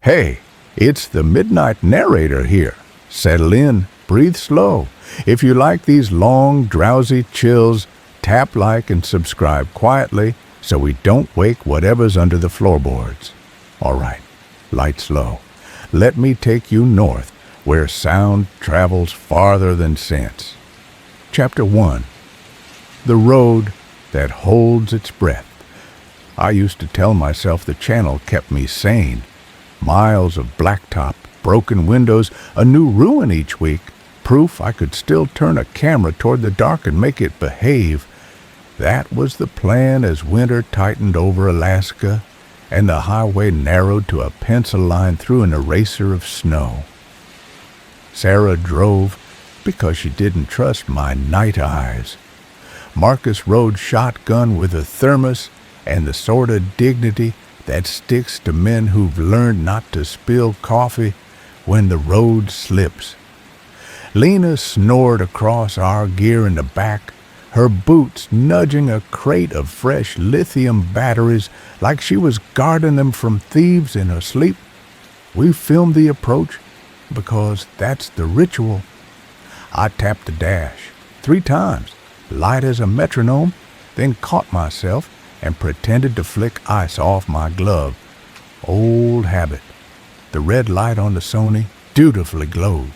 Hey, it's the Midnight Narrator here. Settle in, breathe slow. If you like these long, drowsy chills, tap like and subscribe quietly so we don't wake whatever's under the floorboards. All right, lights low. Let me take you north, where sound travels farther than sense. Chapter 1. The Road That Holds Its Breath. I used to tell myself the channel kept me sane. Miles of blacktop, broken windows, a new ruin each week, proof I could still turn a camera toward the dark and make it behave. That was the plan as winter tightened over Alaska and the highway narrowed to a pencil line through an eraser of snow. Sarah drove because she didn't trust my night eyes. Marcus rode shotgun with a thermos and the sort of dignity that sticks to men who've learned not to spill coffee when the road slips. Lena snored across our gear in the back, her boots nudging a crate of fresh lithium batteries like she was guarding them from thieves in her sleep. We filmed the approach because that's the ritual. I tapped the dash 3 times, light as a metronome, then caught myself and pretended to flick ice off my glove. Old habit. The red light on the Sony dutifully glowed.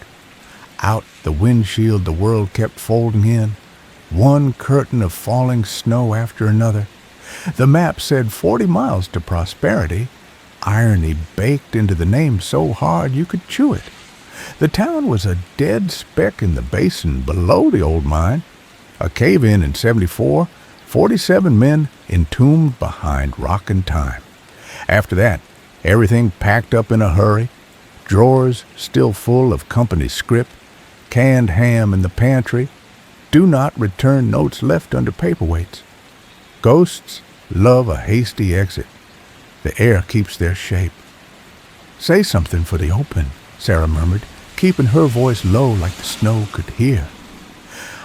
Out the windshield the world kept folding in, one curtain of falling snow after another. The map said 40 miles to prosperity, irony baked into the name so hard you could chew it. The town was a dead speck in the basin below the old mine. A cave-in in 74, 47 men entombed behind rock and time. After that, everything packed up in a hurry, drawers still full of company script, canned ham in the pantry, do not return notes left under paperweights. Ghosts love a hasty exit. The air keeps their shape. Say something for the open, Sarah murmured, keeping her voice low like the snow could hear.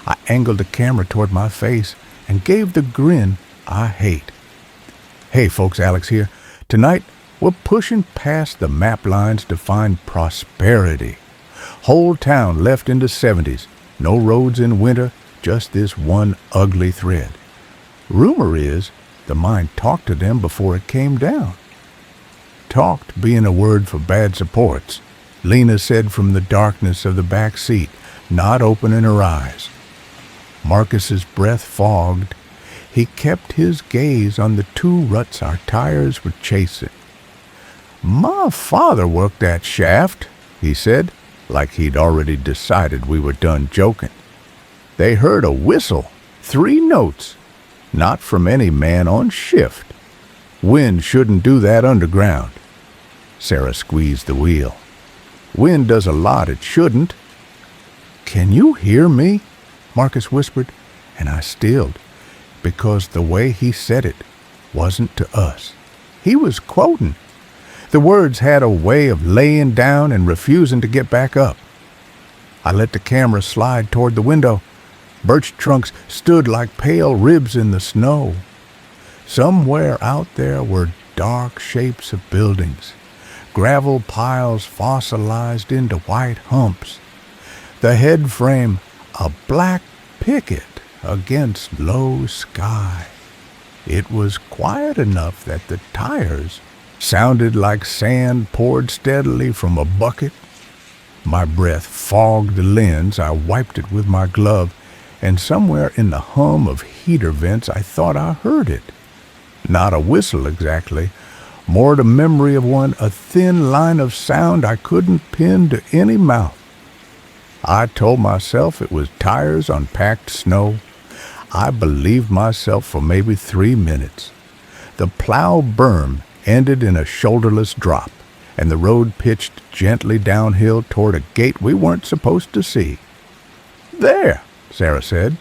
I angled the camera toward my face and gave the grin I hate. Hey folks, Alex here. Tonight, we're pushing past the map lines to find prosperity. Whole town left in the 70s. No roads in winter, just this one ugly thread. Rumor is the mine talked to them before it came down. Talked being a word for bad supports, Lena said from the darkness of the back seat, not opening her eyes. Marcus's breath fogged. He kept his gaze on the 2 ruts our tires were chasing. My father worked that shaft, he said, like he'd already decided we were done joking. They heard a whistle, 3 notes, not from any man on shift. Wind shouldn't do that underground. Sarah squeezed the wheel. Wind does a lot it shouldn't. Can you hear me? Marcus whispered, and I stilled, because the way he said it wasn't to us. He was quoting. The words had a way of laying down and refusing to get back up. I let the camera slide toward the window. Birch trunks stood like pale ribs in the snow. Somewhere out there were dark shapes of buildings, gravel piles fossilized into white humps. The head frame, a black picket against low sky. It was quiet enough that the tires sounded like sand poured steadily from a bucket. My breath fogged the lens. I wiped it with my glove, and somewhere in the hum of heater vents I thought I heard it. Not a whistle exactly, more the memory of one, a thin line of sound I couldn't pin to any mouth. I told myself it was tires on packed snow. I believed myself for maybe 3 minutes. The plow berm ended in a shoulderless drop, and the road pitched gently downhill toward a gate we weren't supposed to see. There, Sarah said,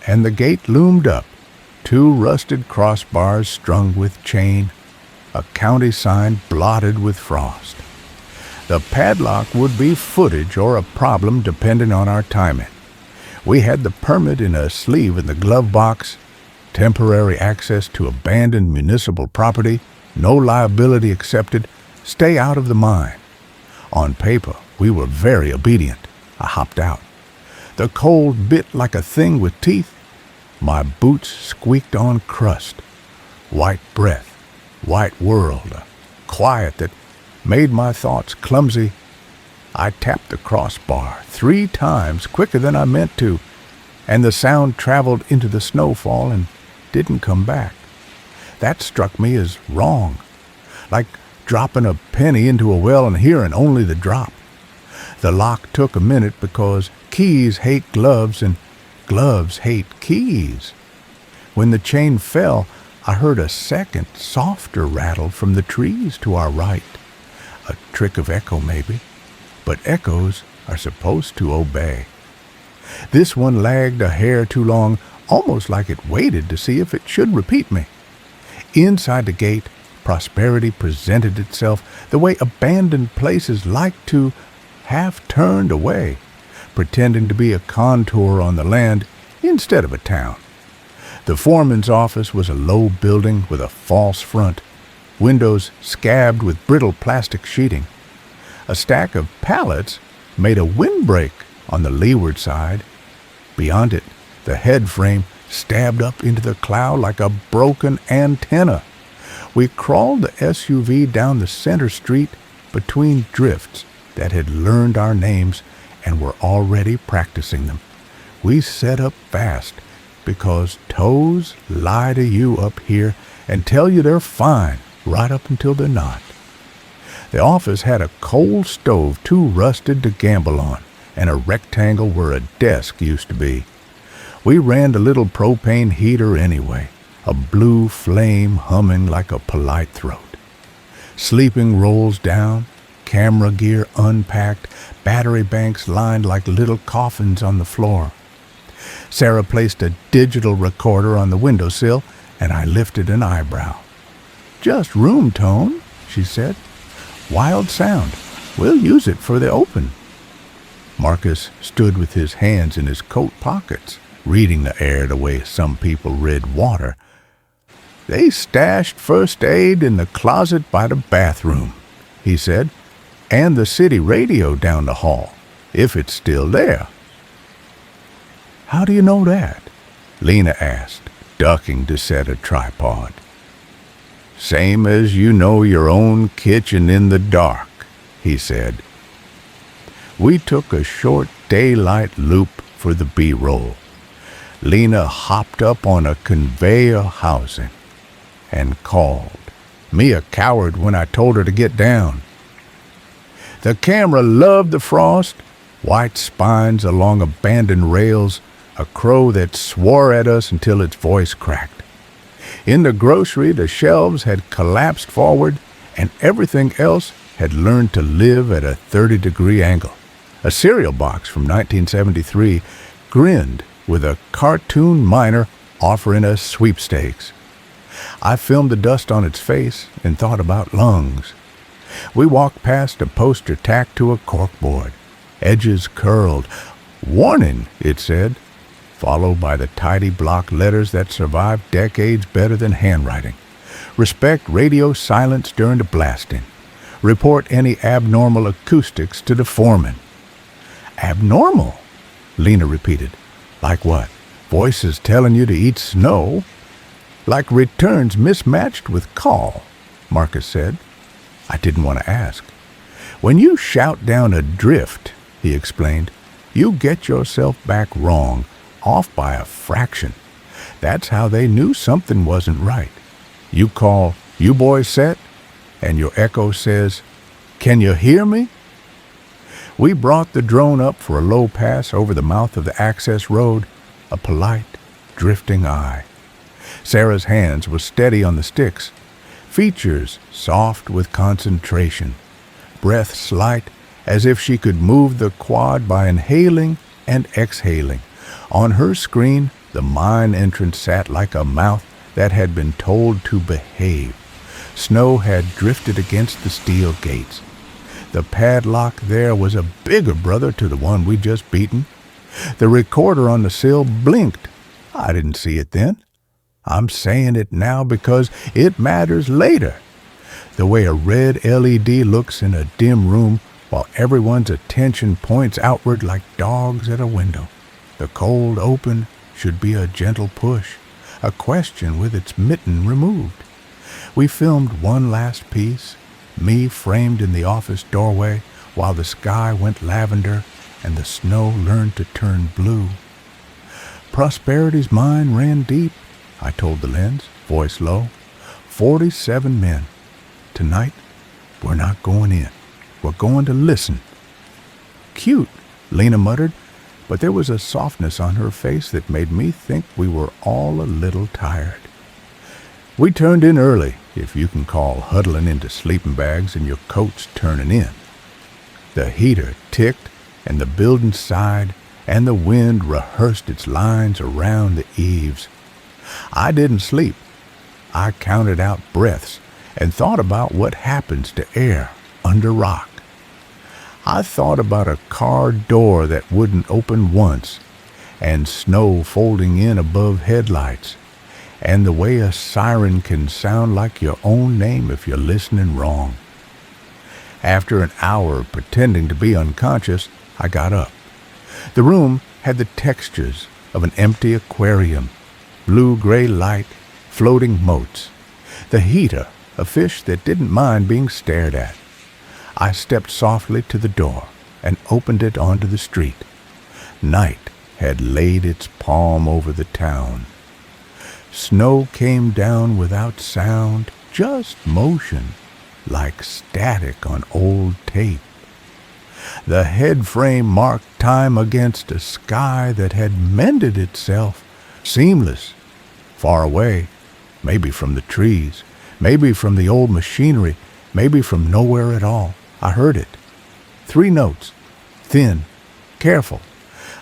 and the gate loomed up, 2 rusted crossbars strung with chain, a county sign blotted with frost. The padlock would be footage or a problem depending on our timing. We had the permit in a sleeve in the glove box, temporary access to abandoned municipal property, no liability accepted, Stay out of the mine. On paper, we were very obedient. I hopped out. The cold bit like a thing with teeth. My boots squeaked on crust. White breath, white world, a quiet that made my thoughts clumsy. I tapped the crossbar 3 times quicker than I meant to, and the sound traveled into the snowfall and didn't come back. That struck me as wrong, like dropping a penny into a well and hearing only the drop. The lock took a minute because keys hate gloves and gloves hate keys. When the chain fell, I heard a second, softer rattle from the trees to our right. A trick of echo, maybe, but echoes are supposed to obey. This one lagged a hair too long, almost like it waited to see if it should repeat me. Inside the gate, prosperity presented itself the way abandoned places like to, half turned away, pretending to be a contour on the land instead of a town. The foreman's office was a low building with a false front, windows scabbed with brittle plastic sheeting. A stack of pallets made a windbreak on the leeward side. Beyond it, the head frame stabbed up into the cloud like a broken antenna. We crawled the SUV down the center street between drifts that had learned our names and were already practicing them. We set up fast because toes lie to you up here and tell you they're fine right up until they're not. The office had a coal stove too rusted to gamble on and a rectangle where a desk used to be. We ran the little propane heater anyway, a blue flame humming like a polite throat. Sleeping rolls down, camera gear unpacked, battery banks lined like little coffins on the floor. Sarah placed a digital recorder on the windowsill, and I lifted an eyebrow. "Just room tone," she said. "Wild sound. We'll use it for the open." Marcus stood with his hands in his coat pockets, reading the air the way some people read water. "They stashed first aid in the closet by the bathroom," he said, "and the city radio down the hall, if it's still there." "How do you know that?" Lena asked, ducking to set a tripod. "Same as you know your own kitchen in the dark," he said. We took a short daylight loop for the B-roll. Lena hopped up on a conveyor housing and called, me a coward when I told her to get down. The camera loved the frost, white spines along abandoned rails, a crow that swore at us until its voice cracked. In the grocery, the shelves had collapsed forward, and everything else had learned to live at a 30-degree angle. A cereal box from 1973 grinned with a cartoon miner offering us sweepstakes. I filmed the dust on its face and thought about lungs. We walked past a poster tacked to a corkboard, edges curled. "Warning," it said, followed by the tidy block letters that survived decades better than handwriting. "Respect radio silence during the blasting. Report any abnormal acoustics to the foreman." "Abnormal?" Lena repeated. "Like what? Voices telling you to eat snow?" "Like returns mismatched with call," Marcus said. I didn't want to ask. "When you shout down a drift," he explained, "you get yourself back wrong, off by a fraction. That's how they knew something wasn't right. You call, 'You boys set?' and your echo says, 'Can you hear me?' We brought the drone up for a low pass over the mouth of the access road, a polite, drifting eye. Sarah's hands were steady on the sticks, features soft with concentration, breath slight as if she could move the quad by inhaling and exhaling. On her screen, the mine entrance sat like a mouth that had been told to behave. Snow had drifted against the steel gates. The padlock there was a bigger brother to the one we'd just beaten. The recorder on the sill blinked. I didn't see it then. I'm saying it now because it matters later. The way a red LED looks in a dim room while everyone's attention points outward like dogs at a window. The cold open should be a gentle push, a question with its mitten removed. We filmed one last piece, me framed in the office doorway while the sky went lavender and the snow learned to turn blue. Prosperity's mine ran deep, I told the lens, voice low. 47 men. Tonight, we're not going in. We're going to listen. Cute, Lena muttered, but there was a softness on her face that made me think we were all a little tired. We turned in early, if you can call huddling into sleeping bags and your coats turning in. The heater ticked, and the building sighed, and the wind rehearsed its lines around the eaves. I didn't sleep. I counted out breaths and thought about what happens to air under rock. I thought about a car door that wouldn't open once, and snow folding in above headlights, and the way a siren can sound like your own name if you're listening wrong. After an hour of pretending to be unconscious, I got up. The room had the textures of an empty aquarium, blue-gray light, floating motes. The heater, a fish that didn't mind being stared at. I stepped softly to the door and opened it onto the street. Night had laid its palm over the town. Snow came down without sound, just motion, like static on old tape. The head frame marked time against a sky that had mended itself, seamless, far away, maybe from the trees, maybe from the old machinery, maybe from nowhere at all. I heard it. 3 notes, thin, careful,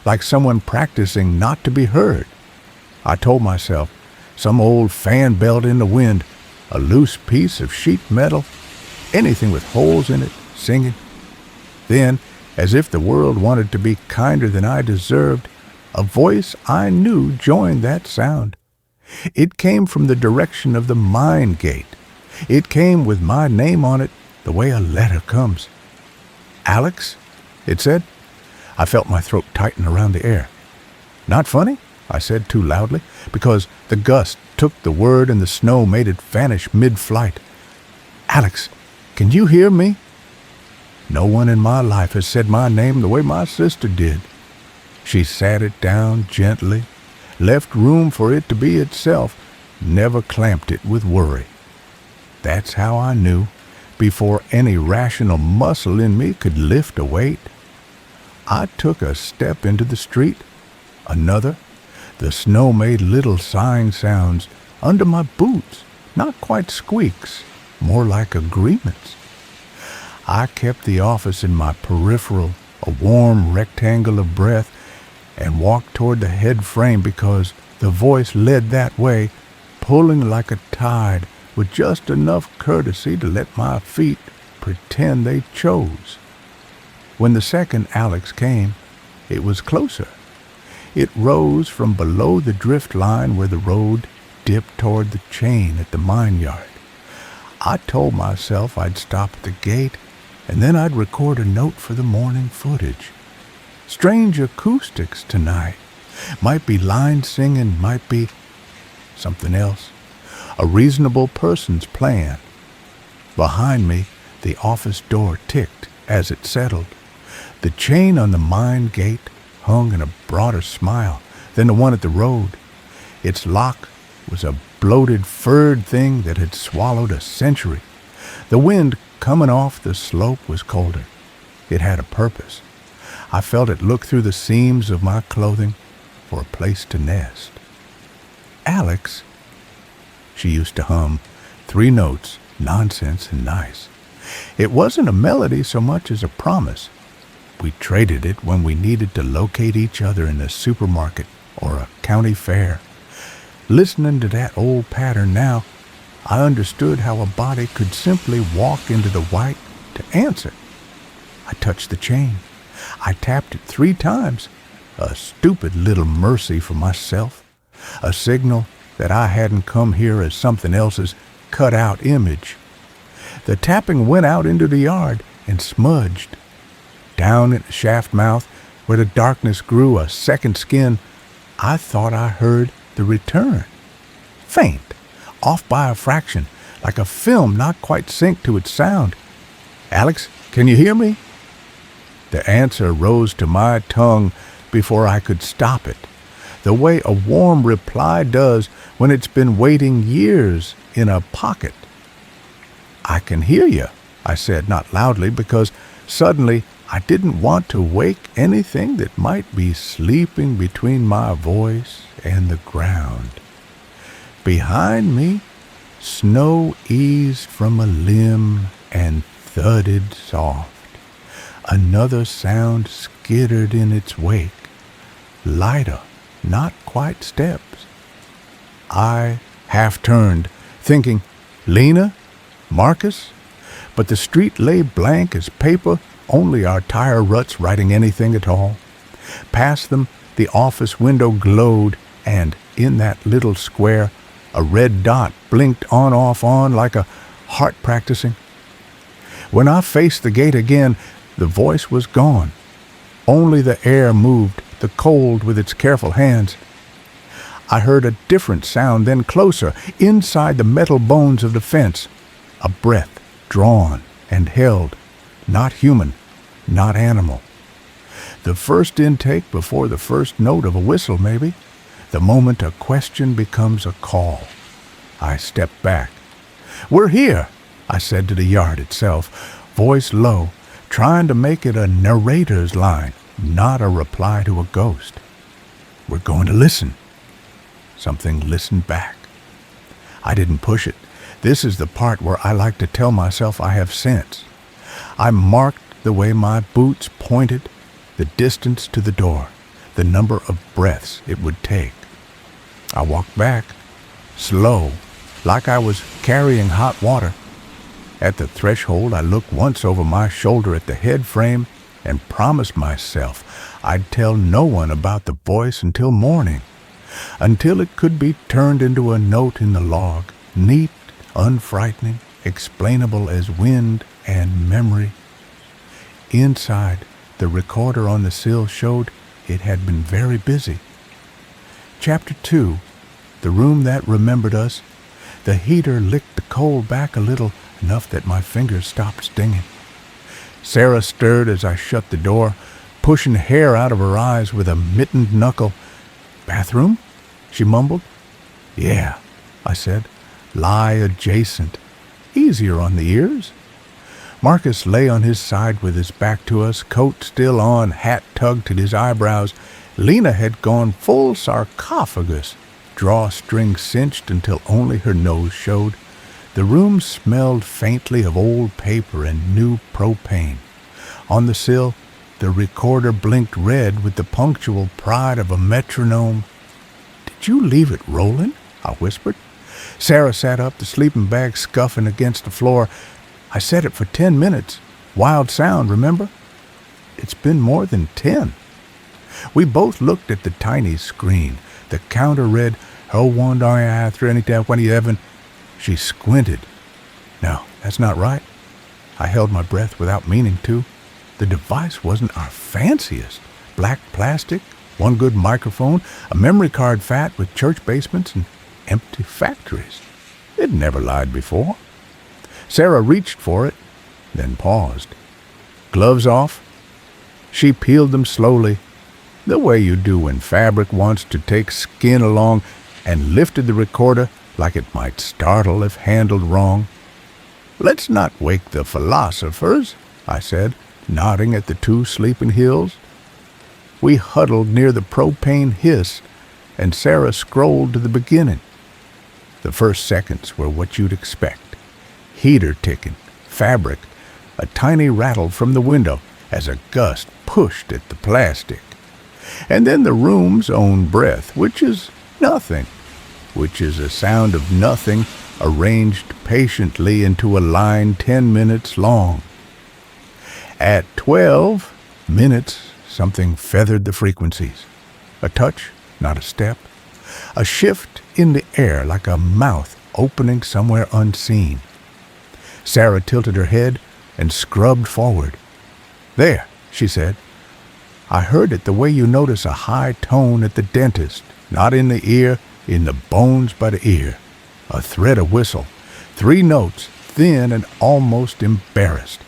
like someone practicing not to be heard. I told myself, some old fan belt in the wind, a loose piece of sheet metal, anything with holes in it, singing. Then, as if the world wanted to be kinder than I deserved, a voice I knew joined that sound. It came from the direction of the mine gate. It came with my name on it, the way a letter comes. "Alex," it said. I felt my throat tighten around the air. "Not funny?" I said too loudly, because the gust took the word and the snow made it vanish mid-flight. "Alex, can you hear me?" No one in my life has said my name the way my sister did. She sat it down gently, left room for it to be itself, never clamped it with worry. That's how I knew, before any rational muscle in me could lift a weight. I took a step into the street, another. The snow made little sighing sounds under my boots, not quite squeaks, more like agreements. I kept the office in my peripheral, a warm rectangle of breath, and walked toward the head frame because the voice led that way, pulling like a tide with just enough courtesy to let my feet pretend they chose. When the second Alex came, it was closer. It rose from below the drift line where the road dipped toward the chain at the mine yard. I told myself I'd stop at the gate, and then I'd record a note for the morning footage. Strange acoustics tonight. Might be line singing, might be something else. A reasonable person's plan. Behind me, the office door ticked as it settled. The chain on the mine gate hung in a broader smile than the one at the road. Its lock was a bloated, furred thing that had swallowed a century. The wind coming off the slope was colder. It had a purpose. I felt it look through the seams of my clothing for a place to nest. "Alex," she used to hum, 3 notes, nonsense and nice. It wasn't a melody so much as a promise. We traded it when we needed to locate each other in a supermarket or a county fair. Listening to that old pattern now, I understood how a body could simply walk into the white to answer. I touched the chain. I tapped it 3 times, a stupid little mercy for myself, a signal that I hadn't come here as something else's cut-out image. The tapping went out into the yard and smudged. Down in the shaft mouth, where the darkness grew a second skin, I thought I heard the return. Faint, off by a fraction, like a film not quite synced to its sound. "Alex, can you hear me?" The answer rose to my tongue before I could stop it, the way a warm reply does when it's been waiting years in a pocket. "I can hear you," I said, not loudly, because suddenly I didn't want to wake anything that might be sleeping between my voice and the ground. Behind me, snow eased from a limb and thudded soft. Another sound skittered in its wake, lighter, not quite steps. I half turned, thinking, Lena? Marcus? But the street lay blank as paper, only our tire ruts writing anything at all. Past them, the office window glowed, and in that little square, a red dot blinked on like a heart practicing. When I faced the gate again, the voice was gone. Only the air moved, the cold with its careful hands. I heard a different sound, then closer, inside the metal bones of the fence. A breath, drawn and held, not human, not animal. The first intake before the first note of a whistle, maybe. The moment a question becomes a call. I stepped back. "We're here," I said to the yard itself, voice low, trying to make it a narrator's line, not a reply to a ghost. "We're going to listen." Something listened back. I didn't push it. This is the part where I like to tell myself I have sense. I marked the way my boots pointed, the distance to the door, the number of breaths it would take. I walked back, slow, like I was carrying hot water. At the threshold, I looked once over my shoulder at the head frame and promised myself I'd tell no one about the voice until morning, until it could be turned into a note in the log, neat, unfrightening, explainable as wind and memory. Inside, the recorder on the sill showed it had been very busy. Chapter 2, The Room That Remembered Us. The heater licked the coal back a little, enough that my fingers stopped stinging. Sarah stirred as I shut the door, pushing hair out of her eyes with a mittened knuckle. "Bathroom?" she mumbled. "Yeah," I said. "Lie adjacent. Easier on the ears." Marcus lay on his side with his back to us, coat still on, hat tugged at his eyebrows. Lena had gone full sarcophagus, drawstring cinched until only her nose showed. The room smelled faintly of old paper and new propane. On the sill, the recorder blinked red with the punctual pride of a metronome. "Did you leave it rolling?" I whispered. Sarah sat up, the sleeping bag scuffing against the floor. "I set it for 10 minutes. Wild sound, remember?" "It's been more than 10. We both looked at the tiny screen. The counter read, 01/27. She squinted. "No, that's not right." I held my breath without meaning to. The device wasn't our fanciest. Black plastic, one good microphone, a memory card fat with church basements and empty factories. It never lied before. Sarah reached for it, then paused. "Gloves off?" She peeled them slowly, the way you do when fabric wants to take skin along, and lifted the recorder like it might startle if handled wrong. "Let's not wake the philosophers," I said, nodding at the two sleeping hills. We huddled near the propane hiss, and Sarah scrolled to the beginning. The first seconds were what you'd expect. Heater ticking, fabric, a tiny rattle from the window as a gust pushed at the plastic. And then the room's own breath, which is nothing, which is a sound of nothing arranged patiently into a line 10 minutes long. At 12 minutes, something feathered the frequencies. A touch, not a step. A shift in the air like a mouth opening somewhere unseen. Sarah tilted her head and scrubbed forward. "There," she said. "I heard it the way you notice a high tone at the dentist, not in the ear, in the bones by the ear. A thread of whistle, 3 notes, thin and almost embarrassed."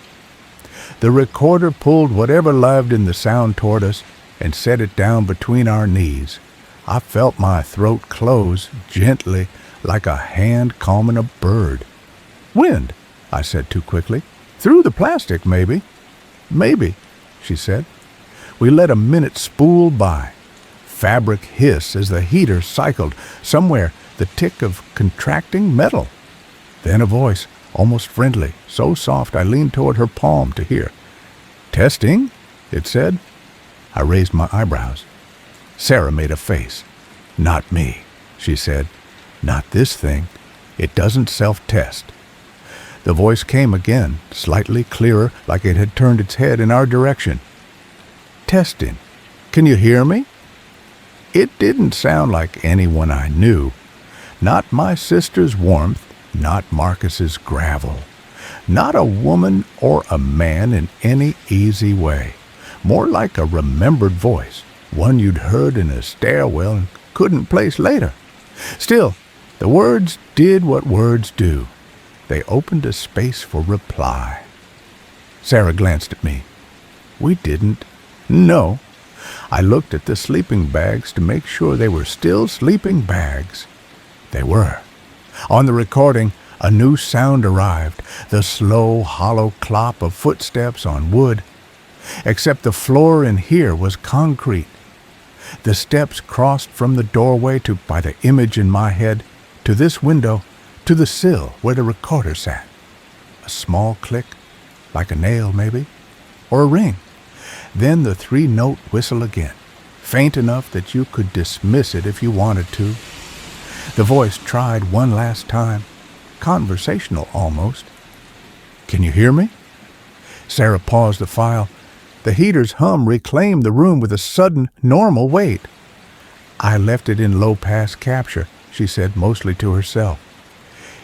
The recorder pulled whatever lived in the sound toward us and set it down between our knees. I felt my throat close gently like a hand calming a bird. "Wind," I said too quickly. "Through the plastic, maybe." "Maybe," she said. We let a minute spool by. Fabric hiss as the heater cycled, somewhere the tick of contracting metal. Then a voice, almost friendly, so soft I leaned toward her palm to hear. "Testing," it said. I raised my eyebrows. Sarah made a face. "Not me," she said. "Not this thing. It doesn't self-test." The voice came again, slightly clearer, like it had turned its head in our direction. "Testing. Can you hear me?" It didn't sound like anyone I knew. Not my sister's warmth, not Marcus's gravel. Not a woman or a man in any easy way. More like a remembered voice, one you'd heard in a stairwell and couldn't place later. Still, the words did what words do. They opened a space for reply. Sarah glanced at me. "We didn't." "No." I looked at the sleeping bags to make sure they were still sleeping bags. They were. On the recording, a new sound arrived, the slow, hollow clop of footsteps on wood. Except the floor in here was concrete. The steps crossed from the doorway by the image in my head, to this window, to the sill where the recorder sat. A small click, like a nail maybe, or a ring. Then the 3-note whistle again, faint enough that you could dismiss it if you wanted to. The voice tried one last time, conversational almost. "Can you hear me?" Sarah paused the file. The heater's hum reclaimed the room with a sudden, normal weight. "I left it in low-pass capture," she said mostly to herself.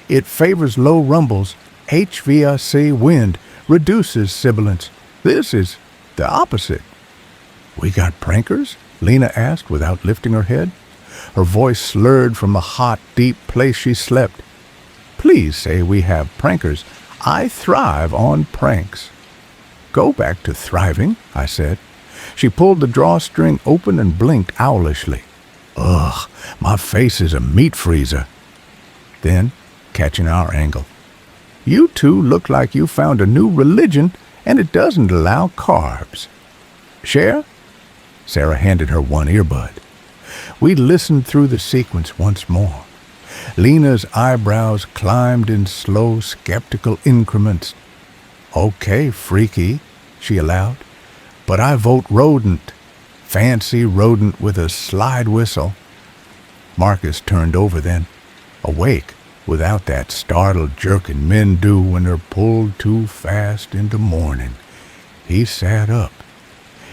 "It favors low rumbles. HVAC wind reduces sibilance. This is the opposite." "We got prankers?" Lena asked without lifting her head. Her voice slurred from the hot, deep place she slept. "Please say we have prankers. I thrive on pranks." "Go back to thriving," I said. She pulled the drawstring open and blinked owlishly. "Ugh, my face is a meat freezer." Then, catching our angle, "You two look like you found a new religion, and it doesn't allow carbs. Share?" Sarah handed her one earbud. We listened through the sequence once more. Lena's eyebrows climbed in slow, skeptical increments. "Okay, freaky," she allowed, "but I vote rodent. Fancy rodent with a slide whistle." Marcus turned over then, awake, without that startled jerking men do when they're pulled too fast into morning. He sat up.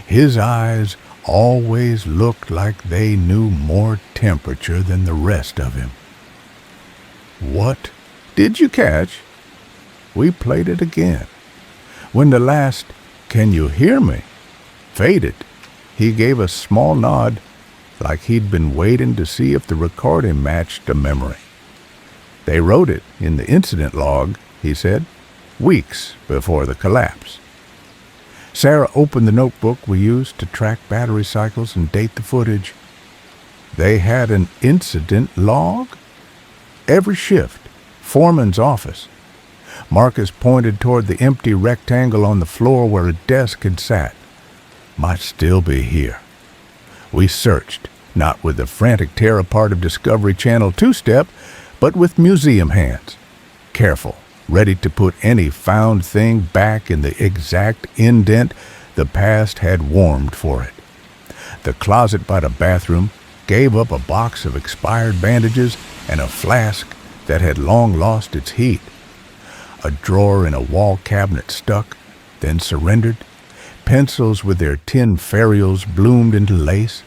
His eyes always looked like they knew more temperature than the rest of him. "What did you catch?" We played it again. When the last "Can you hear me?" faded, he gave a small nod, like he'd been waiting to see if the recording matched a memory. "They wrote it in the incident log," he said, "weeks before the collapse." Sarah opened the notebook we used to track battery cycles and date the footage. They had an incident log? Every shift, foreman's office. Marcus pointed toward the empty rectangle on the floor where a desk had sat. Might still be here. We searched, not with the frantic tear apart of Discovery Channel two-step, but with museum hands. Careful, ready to put any found thing back in the exact indent the past had warmed for it. The closet by the bathroom gave up a box of expired bandages and a flask that had long lost its heat. A drawer in a wall cabinet stuck, then surrendered. Pencils with their tin ferrules bloomed into lace.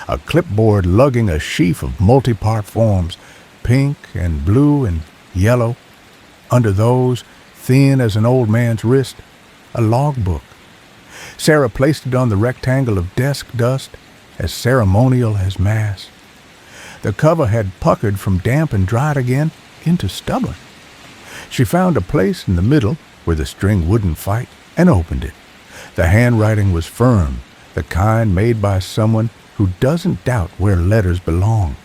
A clipboard lugging a sheaf of multi-part forms, pink and blue and yellow. Under those, thin as an old man's wrist, a logbook. Sarah placed it on the rectangle of desk dust, as ceremonial as Mass. The cover had puckered from damp and dried again into stubborn. She found a place in the middle where the string wouldn't fight and opened it. The handwriting was firm, the kind made by someone who doesn't doubt where letters belong.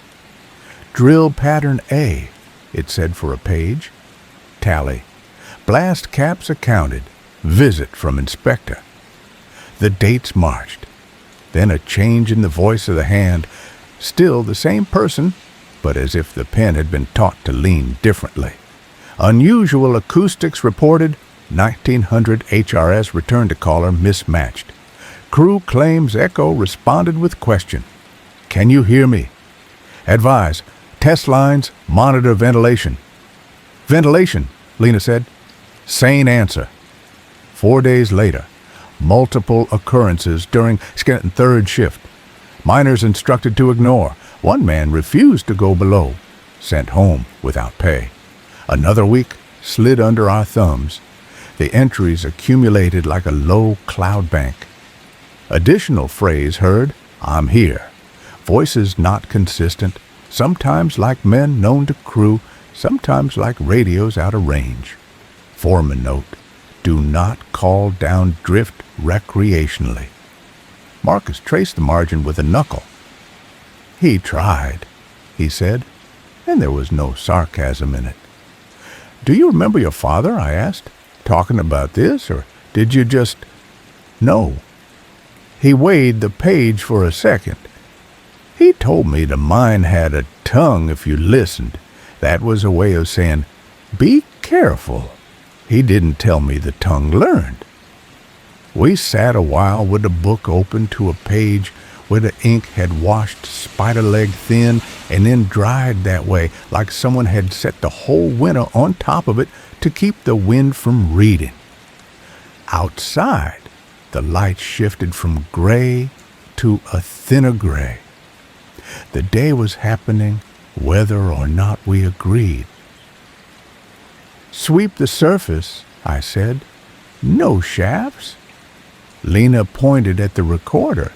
Drill pattern A, it said for a page. Tally. Blast caps accounted. Visit from inspector. The dates marched. Then a change in the voice of the hand. Still the same person, but as if the pen had been taught to lean differently. Unusual acoustics reported. 1900 HRS returned to caller mismatched. Crew claims echo responded with question. Can you hear me? Advise. Test lines, monitor ventilation. Ventilation, Lena said. Sane answer. 4 days later, multiple occurrences during third shift. Miners instructed to ignore. One man refused to go below. Sent home without pay. Another week slid under our thumbs. The entries accumulated like a low cloud bank. Additional phrase heard, I'm here. Voices not consistent, sometimes like men known to crew, sometimes like radios out of range. Foreman note, do not call down drift recreationally. Marcus traced the margin with a knuckle. He tried, he said, and there was no sarcasm in it. Do you remember your father, I asked, talking about this, or did you just... No. He weighed the page for a second. He told me the mine had a tongue if you listened. That was a way of saying, be careful. He didn't tell me the tongue learned. We sat a while with the book open to a page where the ink had washed spider leg thin and then dried that way, like someone had set the whole winter on top of it to keep the wind from reading. Outside, the light shifted from gray to a thinner gray. The day was happening whether or not we agreed. Sweep the surface, I said. No shafts. Lena pointed at the recorder.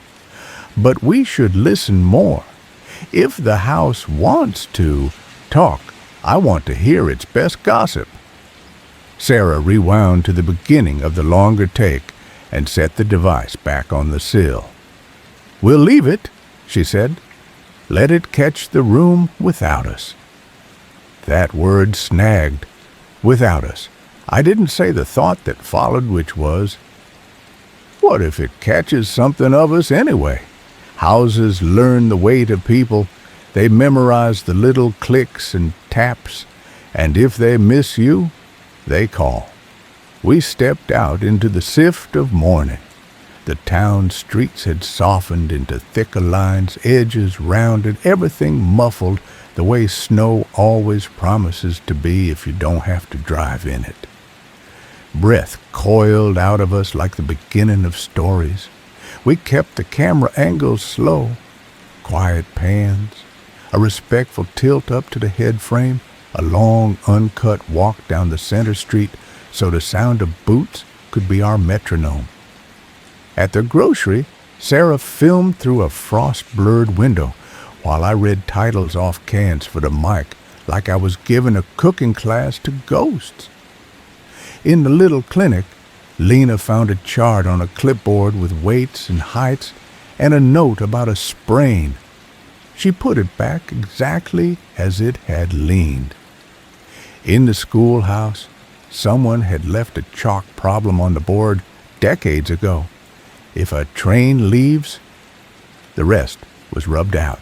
But we should listen more. If the house wants to talk, I want to hear its best gossip. Sarah rewound to the beginning of the longer take and set the device back on the sill. We'll leave it, she said. Let it catch the room without us. That word snagged. Without us. I didn't say the thought that followed, which was, what if it catches something of us anyway? Houses learn the way to people. They memorize the little clicks and taps, and if they miss you, they call. We stepped out into the sift of morning. The town streets had softened into thicker lines, edges rounded, everything muffled the way snow always promises to be if you don't have to drive in it. Breath coiled out of us like the beginning of stories. We kept the camera angles slow, quiet pans, a respectful tilt up to the head frame, a long uncut walk down the center street so the sound of boots could be our metronome. At the grocery, Sarah filmed through a frost-blurred window while I read titles off cans for the mic like I was giving a cooking class to ghosts. In the little clinic, Lena found a chart on a clipboard with weights and heights and a note about a sprain. She put it back exactly as it had leaned. In the schoolhouse, someone had left a chalk problem on the board decades ago. If a train leaves, the rest was rubbed out.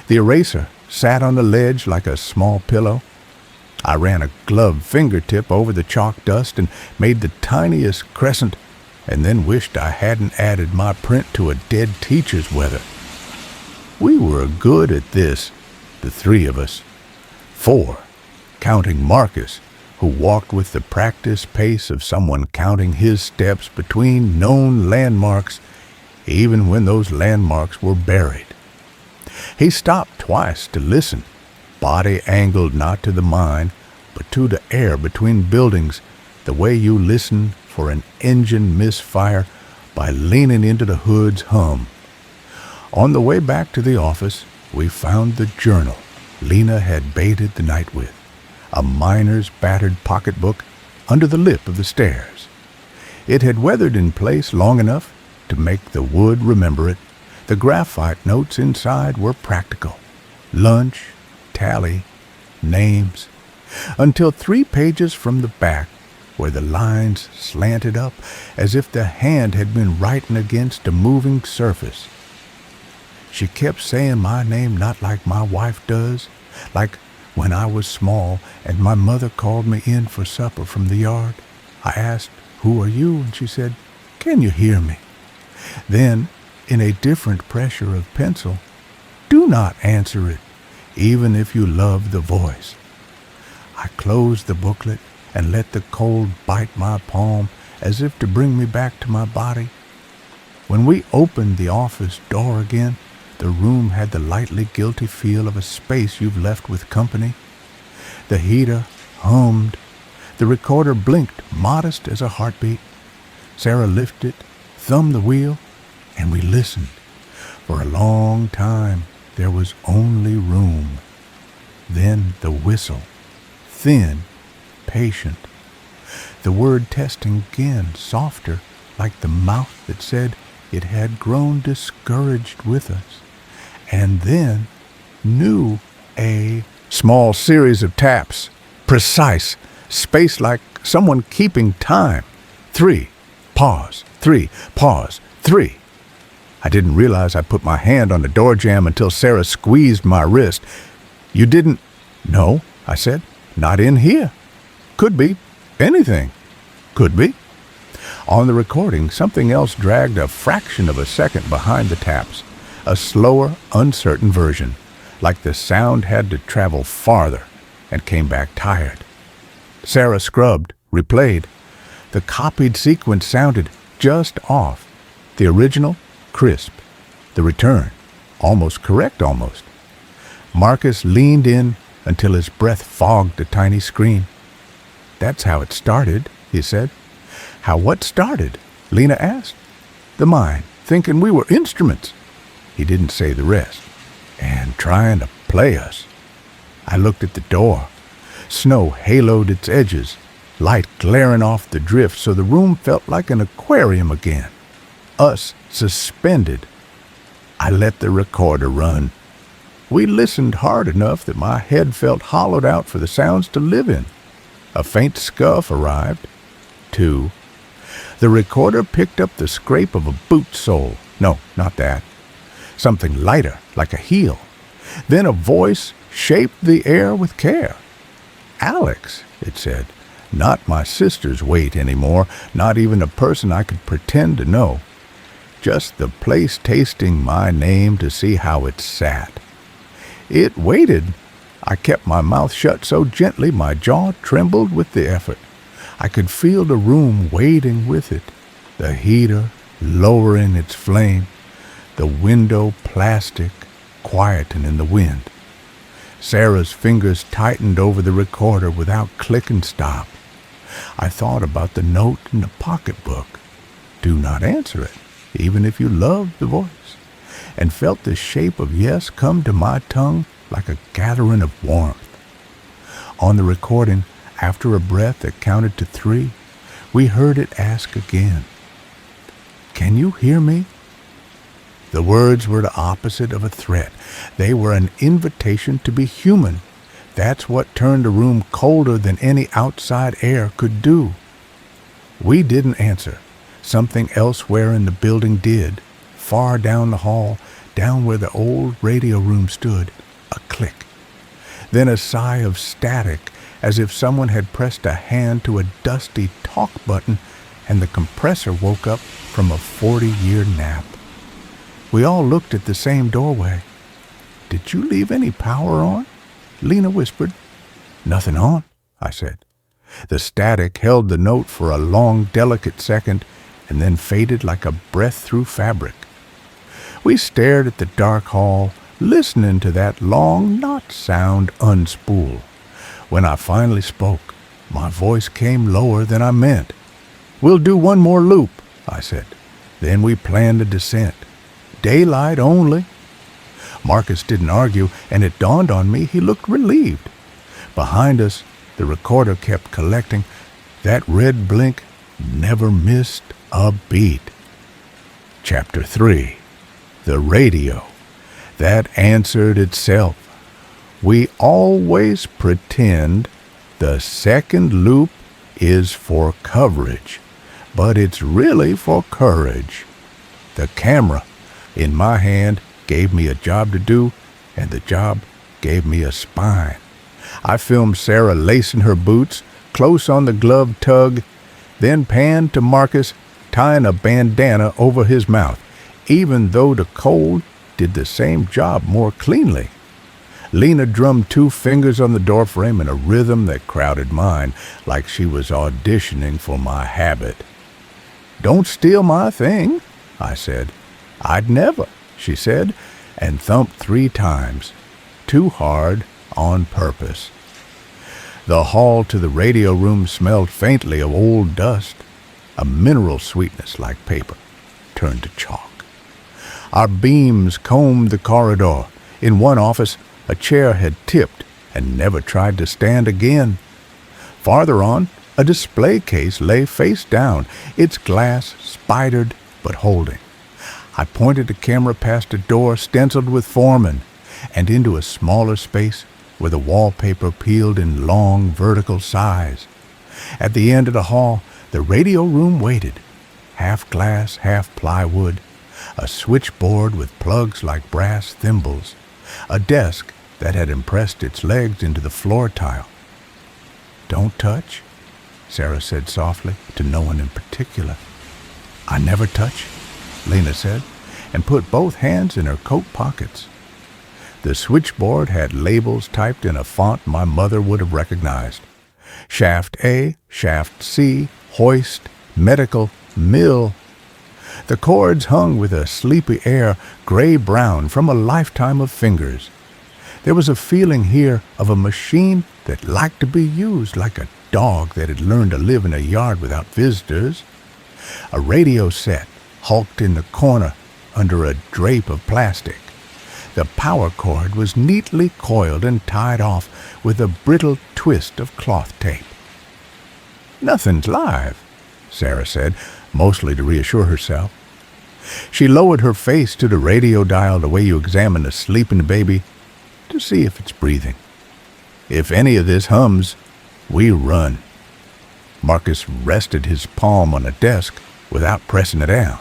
The eraser sat on the ledge like a small pillow. I ran a gloved fingertip over the chalk dust and made the tiniest crescent, and then wished I hadn't added my print to a dead teacher's weather. We were good at this, the three of us. 4, counting Marcus, who walked with the practice pace of someone counting his steps between known landmarks, even when those landmarks were buried. He stopped twice to listen, body angled not to the mine, but to the air between buildings, the way you listen for an engine misfire by leaning into the hood's hum. On the way back to the office, we found the journal Lena had baited the night with, a miner's battered pocketbook under the lip of the stairs. It had weathered in place long enough to make the wood remember it. The graphite notes inside were practical. Lunch, tally, names, until 3 pages from the back, where the lines slanted up as if the hand had been writing against a moving surface. She kept saying my name not like my wife does, like when I was small and my mother called me in for supper from the yard. I asked, "Who are you?" and she said, "Can you hear me?" Then, in a different pressure of pencil, "Do not answer it, even if you love the voice." I closed the booklet and let the cold bite my palm as if to bring me back to my body. When we opened the office door again, the room had the lightly guilty feel of a space you've left with company. The heater hummed. The recorder blinked, modest as a heartbeat. Sarah lifted, thumbed the wheel, and we listened. For a long time, there was only room. Then the whistle, thin, patient. The word testing again, softer, like the mouth that said it had grown discouraged with us. And then knew a small series of taps, precise, spaced like someone keeping time. 3, pause, 3, pause, 3. I didn't realize I put my hand on the door jamb until Sarah squeezed my wrist. "You didn't?" "No," I said. "Not in here." "Could be. Anything." "Could be." On the recording, something else dragged a fraction of a second behind the taps, a slower, uncertain version, like the sound had to travel farther and came back tired. Sarah scrubbed, replayed. The copied sequence sounded just off. The original, crisp. The return, almost correct almost. Marcus leaned in until his breath fogged the tiny screen. "That's how it started," he said. "How what started?" Lena asked. "The mind, thinking we were instruments." He didn't say the rest. "And trying to play us." I looked at the door. Snow haloed its edges, light glaring off the drift so the room felt like an aquarium again. Us suspended. I let the recorder run. We listened hard enough that my head felt hollowed out for the sounds to live in. A faint scuff arrived. 2. The recorder picked up the scrape of a boot sole. No, not that. Something lighter, like a heel. Then a voice shaped the air with care. "Alex," it said. Not my sister's weight anymore, not even a person I could pretend to know. Just the place tasting my name to see how it sat. It waited. I kept my mouth shut so gently my jaw trembled with the effort. I could feel the room waiting with it, the heater lowering its flame, the window plastic quieting in the wind. Sarah's fingers tightened over the recorder without click and stop. I thought about the note in the pocketbook. Do not answer it, even if you love the voice, and felt the shape of yes come to my tongue like a gathering of warmth. On the recording, after a breath that counted to 3, we heard it ask again, "Can you hear me?" The words were the opposite of a threat. They were an invitation to be human. That's what turned the room colder than any outside air could do. We didn't answer. Something elsewhere in the building did. Far down the hall, down where the old radio room stood, a click. Then a sigh of static, as if someone had pressed a hand to a dusty talk button and the compressor woke up from a 40-year nap. We all looked at the same doorway. "Did you leave any power on?" Lena whispered. "Nothing on," I said. The static held the note for a long, delicate second and then faded like a breath through fabric. We stared at the dark hall, listening to that long not sound unspool. When I finally spoke, My voice came lower than I meant. "We'll do one more loop," I said. Then we planned a descent. Daylight only. Marcus didn't argue, and it dawned on me he looked relieved. Behind us, the recorder kept collecting. That red blink never missed a beat. Chapter 3. The Radio. That answered itself. We always pretend the second loop is for coverage, but it's really for courage. The camera in my hand gave me a job to do, and the job gave me a spine. I filmed Sarah lacing her boots, close on the glove tug, then panned to Marcus tying a bandana over his mouth, even though the cold did the same job more cleanly. Lena drummed 2 fingers on the doorframe in a rhythm that crowded mine, like she was auditioning for my habit. "Don't steal my thing," I said. "I'd never," she said, and thumped 3 times, too hard, on purpose. The hall to the radio room smelled faintly of old dust. A mineral sweetness like paper turned to chalk. Our beams combed the corridor. In one office, a chair had tipped and never tried to stand again. Farther on, a display case lay face down, its glass spidered but holding. I pointed the camera past a door stenciled with Foreman and into a smaller space where the wallpaper peeled in long vertical sighs. At the end of the hall, the radio room waited, half glass, half plywood, a switchboard with plugs like brass thimbles, a desk that had impressed its legs into the floor tile. "Don't touch," Sarah said softly, to no one in particular. "I never touch," Lena said, and put both hands in her coat pockets. The switchboard had labels typed in a font my mother would have recognized. Shaft A, Shaft C, Hoist, Medical, Mill. The cords hung with a sleepy air, gray-brown from a lifetime of fingers. There was a feeling here of a machine that liked to be used, like a dog that had learned to live in a yard without visitors. A radio set hulked in the corner under a drape of plastic. The power cord was neatly coiled and tied off with a brittle twist of cloth tape. "Nothing's live," Sarah said, mostly to reassure herself. She lowered her face to the radio dial the way you examine a sleeping baby to see if it's breathing. "If any of this hums, we run." Marcus rested his palm on a desk without pressing it down.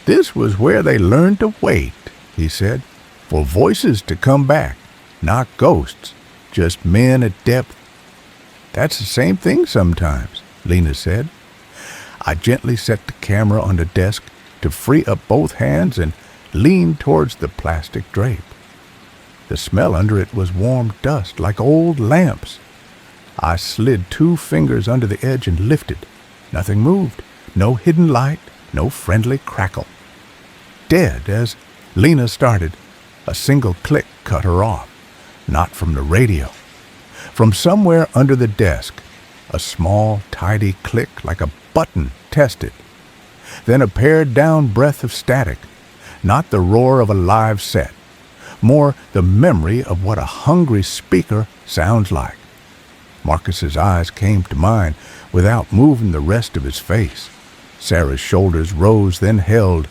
"This was where they learned to wait," he said, "for voices to come back, not ghosts, just men at depth." "That's the same thing sometimes," Lena said. I gently set the camera on the desk to free up both hands and lean towards the plastic drape. The smell under it was warm dust, like old lamps. I slid 2 fingers under the edge and lifted. Nothing moved. No hidden light, no friendly crackle. Dead as Lena started. A single click cut her off. Not from the radio. From somewhere under the desk, a small, tidy click like a button tested. Then a pared-down breath of static. Not the roar of a live set. More the memory of what a hungry speaker sounds like. Marcus's eyes came to mine without moving the rest of his face. Sarah's shoulders rose, then held.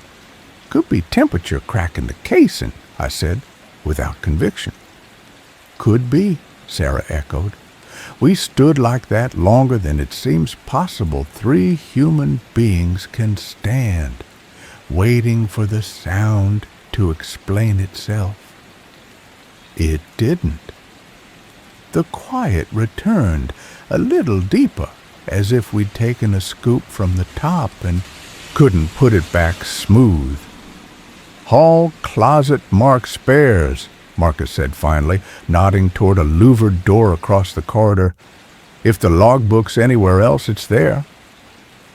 "Could be temperature cracking the casing," I said, without conviction. "Could be," Sarah echoed. "We stood like that longer than it seems possible 3 human beings can stand, waiting for the sound to explain itself." It didn't. The quiet returned, a little deeper, as if we'd taken a scoop from the top and couldn't put it back smooth. "Hall closet marked spares," Marcus said finally, nodding toward a louvered door across the corridor. "If the logbook's anywhere else, it's there."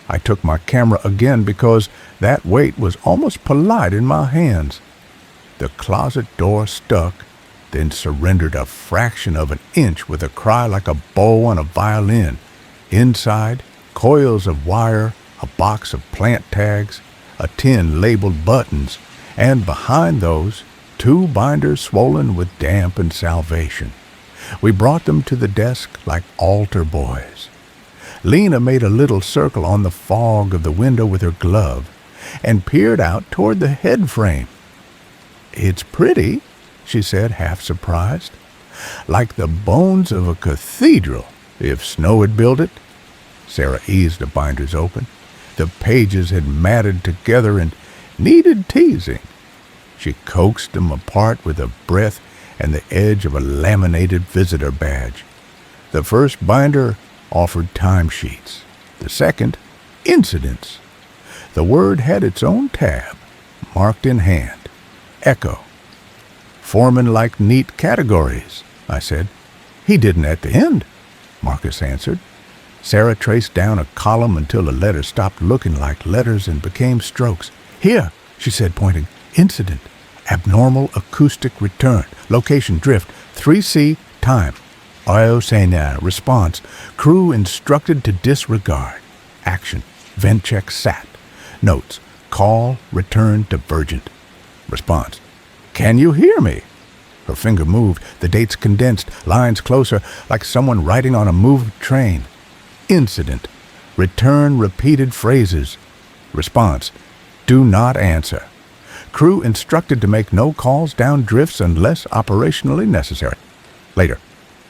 I took my camera again because that weight was almost polite in my hands. The closet door stuck, then surrendered a fraction of an inch with a cry like a bow on a violin. Inside, coils of wire, a box of plant tags, a tin labeled buttons, and behind those, 2 binders swollen with damp and salvation. We brought them to the desk like altar boys. Lena made a little circle on the fog of the window with her glove and peered out toward the head frame. "It's pretty," she said, half surprised. "Like the bones of a cathedral, if snow had built it." Sarah eased the binders open. The pages had matted together and needed teasing. She coaxed them apart with a breath and the edge of a laminated visitor badge. The first binder offered timesheets. The second, incidents. The word had its own tab, marked in hand. Echo. "Foreman liked neat categories," I said. "He didn't at the end," Marcus answered. Sarah traced down a column until the letters stopped looking like letters and became strokes. "Here," she said, pointing. "Incident. Abnormal acoustic return. Location drift. 3C. Time. Iocena. Response. Crew instructed to disregard. Action. Vent check sat. Notes. Call. Return divergent. Response. Can you hear me?" Her finger moved. The dates condensed. Lines closer, like someone writing on a moved train. Incident. Return repeated phrases. Response. Do not answer. Crew instructed to make no calls down drifts unless operationally necessary. Later.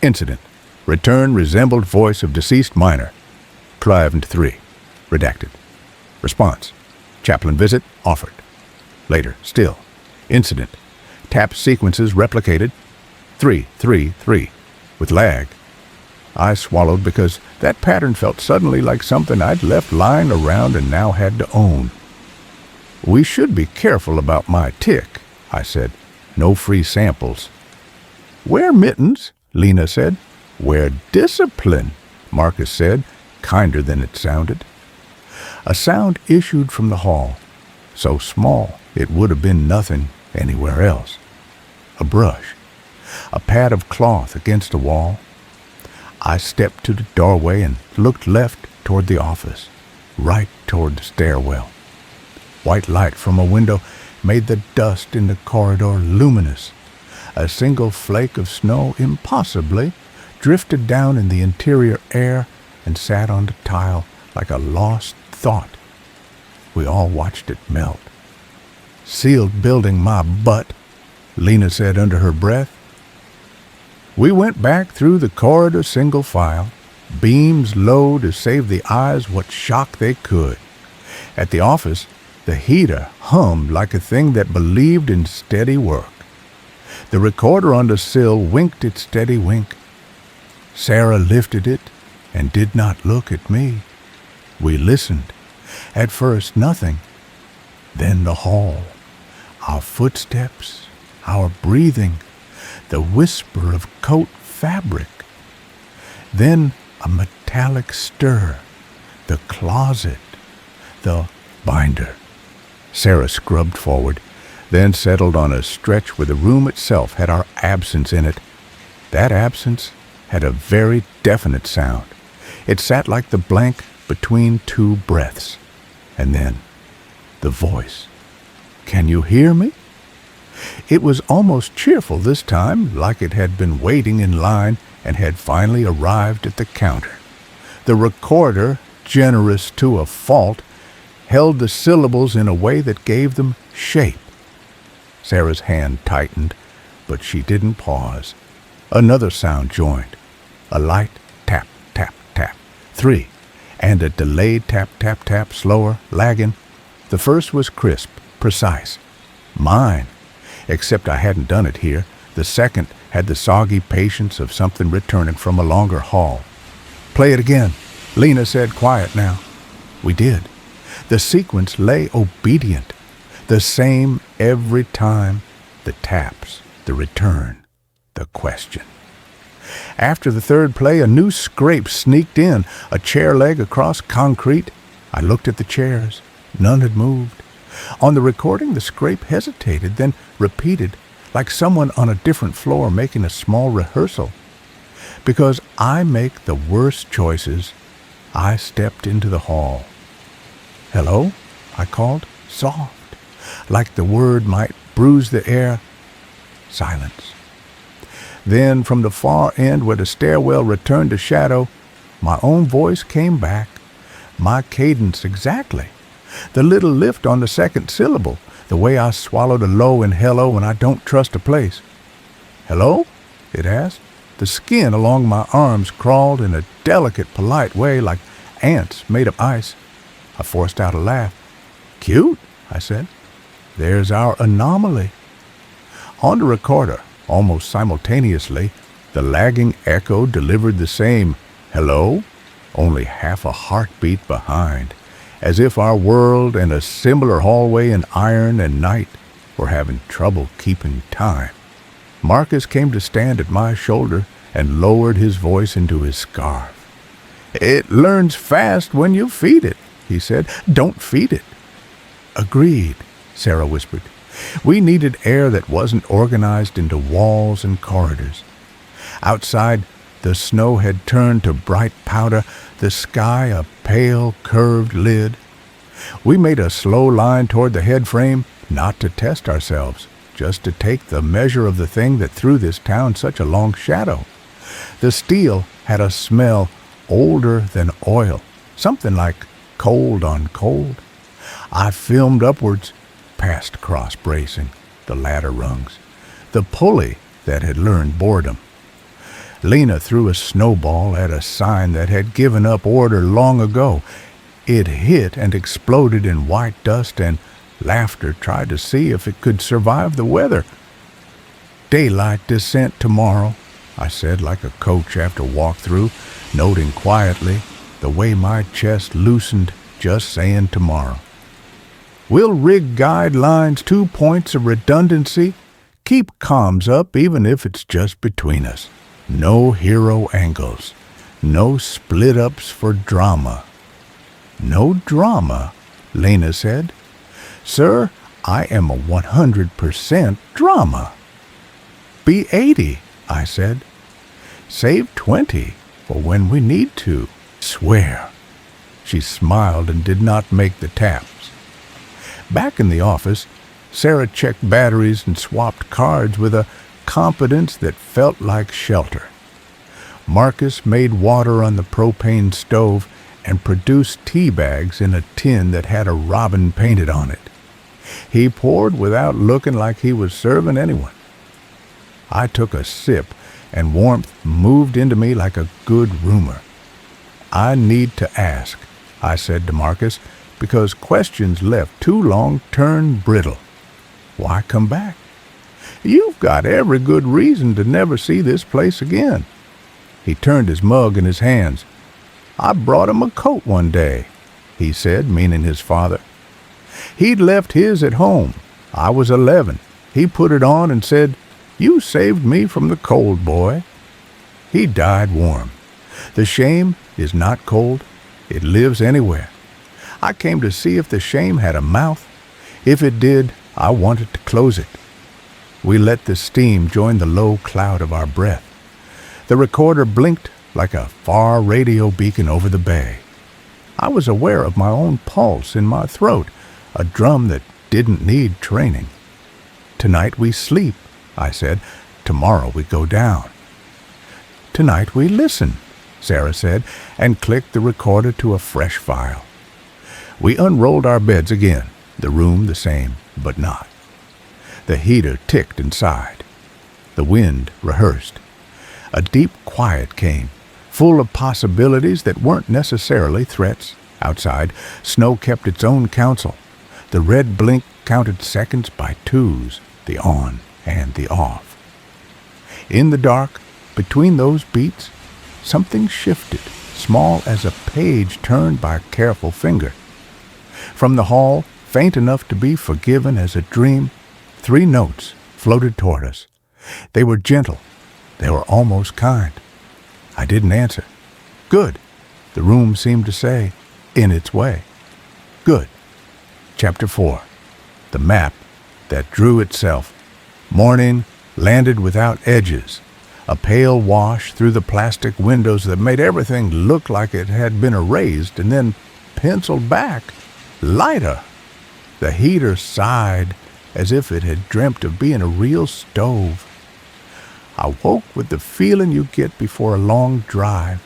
Incident. Return resembled voice of deceased miner. Clive 3. Redacted. Response. Chaplain visit offered. Later. Still. Incident. Tap sequences replicated. 3-3-3. With lag. I swallowed because that pattern felt suddenly like something I'd left lying around and now had to own. "We should be careful about my tick," I said. "No free samples." "Wear mittens," Lena said. "Wear discipline," Marcus said, kinder than it sounded. A sound issued from the hall, so small it would have been nothing anywhere else. A brush, a pad of cloth against the wall. I stepped to the doorway and looked left toward the office, right toward the stairwell. White light from a window made the dust in the corridor luminous. A single flake of snow impossibly drifted down in the interior air and sat on the tile like a lost thought. We all watched it melt. "Sealed building, my butt," Lena said under her breath. We went back through the corridor single file, beams low to save the eyes what shock they could. At the office, the heater hummed like a thing that believed in steady work. The recorder on the sill winked its steady wink. Sarah lifted it and did not look at me. We listened. At first, nothing. Then the hall. Our footsteps, our breathing, the whisper of coat fabric. Then a metallic stir. The closet. The binder. Sarah scrubbed forward, then settled on a stretch where the room itself had our absence in it. That absence had a very definite sound. It sat like the blank between two breaths. And then, the voice. "Can you hear me?" It was almost cheerful this time, like it had been waiting in line and had finally arrived at the counter. The recorder, generous to a fault, held the syllables in a way that gave them shape. Sarah's hand tightened, but she didn't pause. Another sound joined. A light tap, tap, tap. 3. And a delayed tap, tap, tap, slower, lagging. The first was crisp, precise. Mine. Except I hadn't done it here. The second had the soggy patience of something returning from a longer haul. "Play it again," Lena said, quiet now. We did. The sequence lay obedient. The same every time. The taps, the return, the question. After the third play, a new scrape sneaked in, a chair leg across concrete. I looked at the chairs. None had moved. On the recording, the scrape hesitated, then repeated, like someone on a different floor making a small rehearsal. Because I make the worst choices, I stepped into the hall. "Hello?" I called, soft, like the word might bruise the air. Silence. Then, from the far end where the stairwell returned to shadow, my own voice came back, my cadence exactly, the little lift on the second syllable, the way I swallowed a low in hello when I don't trust a place. "Hello?" it asked. The skin along my arms crawled in a delicate, polite way like ants made of ice. I forced out a laugh. "Cute," I said. "There's our anomaly." On the recorder, almost simultaneously, the lagging echo delivered the same hello, only half a heartbeat behind, as if our world and a similar hallway in iron and night were having trouble keeping time. Marcus came to stand at my shoulder and lowered his voice into his scarf. "It learns fast when you feed it," he said. "Don't feed it." "Agreed," Sarah whispered. We needed air that wasn't organized into walls and corridors. Outside, the snow had turned to bright powder, the sky a pale, curved lid. We made a slow line toward the head frame, not to test ourselves, just to take the measure of the thing that threw this town such a long shadow. The steel had a smell older than oil, something like cold on cold. I filmed upwards, past cross-bracing, the ladder rungs, the pulley that had learned boredom. Lena threw a snowball at a sign that had given up order long ago. It hit and exploded in white dust, and laughter tried to see if it could survive the weather. "Daylight descent tomorrow," I said like a coach after walk-through, noting quietly the way my chest loosened just saying tomorrow. "We'll rig guidelines 2 points of redundancy. Keep comms up even if it's just between us. No hero angles. No split-ups for drama." "No drama," Lena said. "Sir, I am a 100% drama." "Be 80, I said. "Save 20 for when we need to. Swear." She smiled and did not make the taps. Back in the office, Sarah checked batteries and swapped cards with a competence that felt like shelter. Marcus made water on the propane stove and produced tea bags in a tin that had a robin painted on it. He poured without looking like he was serving anyone. I took a sip, and warmth moved into me like a good rumor. "I need to ask," I said to Marcus, because questions left too long turn brittle. "Why come back?" "You've got every good reason to never see this place again." He turned his mug in his hands. "I brought him a coat one day," he said, meaning his father. "He'd left his at home. I was 11. He put it on and said, 'You saved me from the cold, boy.' He died warm. The shame is not cold. It lives anywhere. I came to see if the shame had a mouth. If it did, I wanted to close it." We let the steam join the low cloud of our breath. The recorder blinked like a far radio beacon over the bay. I was aware of my own pulse in my throat, a drum that didn't need training. "Tonight we sleep," I said. "Tomorrow we go down." "Tonight we listen," Sarah said, and clicked the recorder to a fresh file. We unrolled our beds again, the room the same, but not. The heater ticked inside. The wind rehearsed. A deep quiet came, full of possibilities that weren't necessarily threats. Outside, snow kept its own counsel. The red blink counted seconds by twos, the on and the off. In the dark, between those beats, something shifted, small as a page turned by a careful finger. From the hall, faint enough to be forgiven as a dream, 3 notes floated toward us. They were gentle. They were almost kind. I didn't answer. "Good," the room seemed to say, in its way. "Good." Chapter 4. The map that drew itself. Morning landed without edges. a pale wash through the plastic windows that made everything look like it had been erased and then penciled back, lighter. The heater sighed as if it had dreamt of being a real stove. I woke with the feeling you get before a long drive,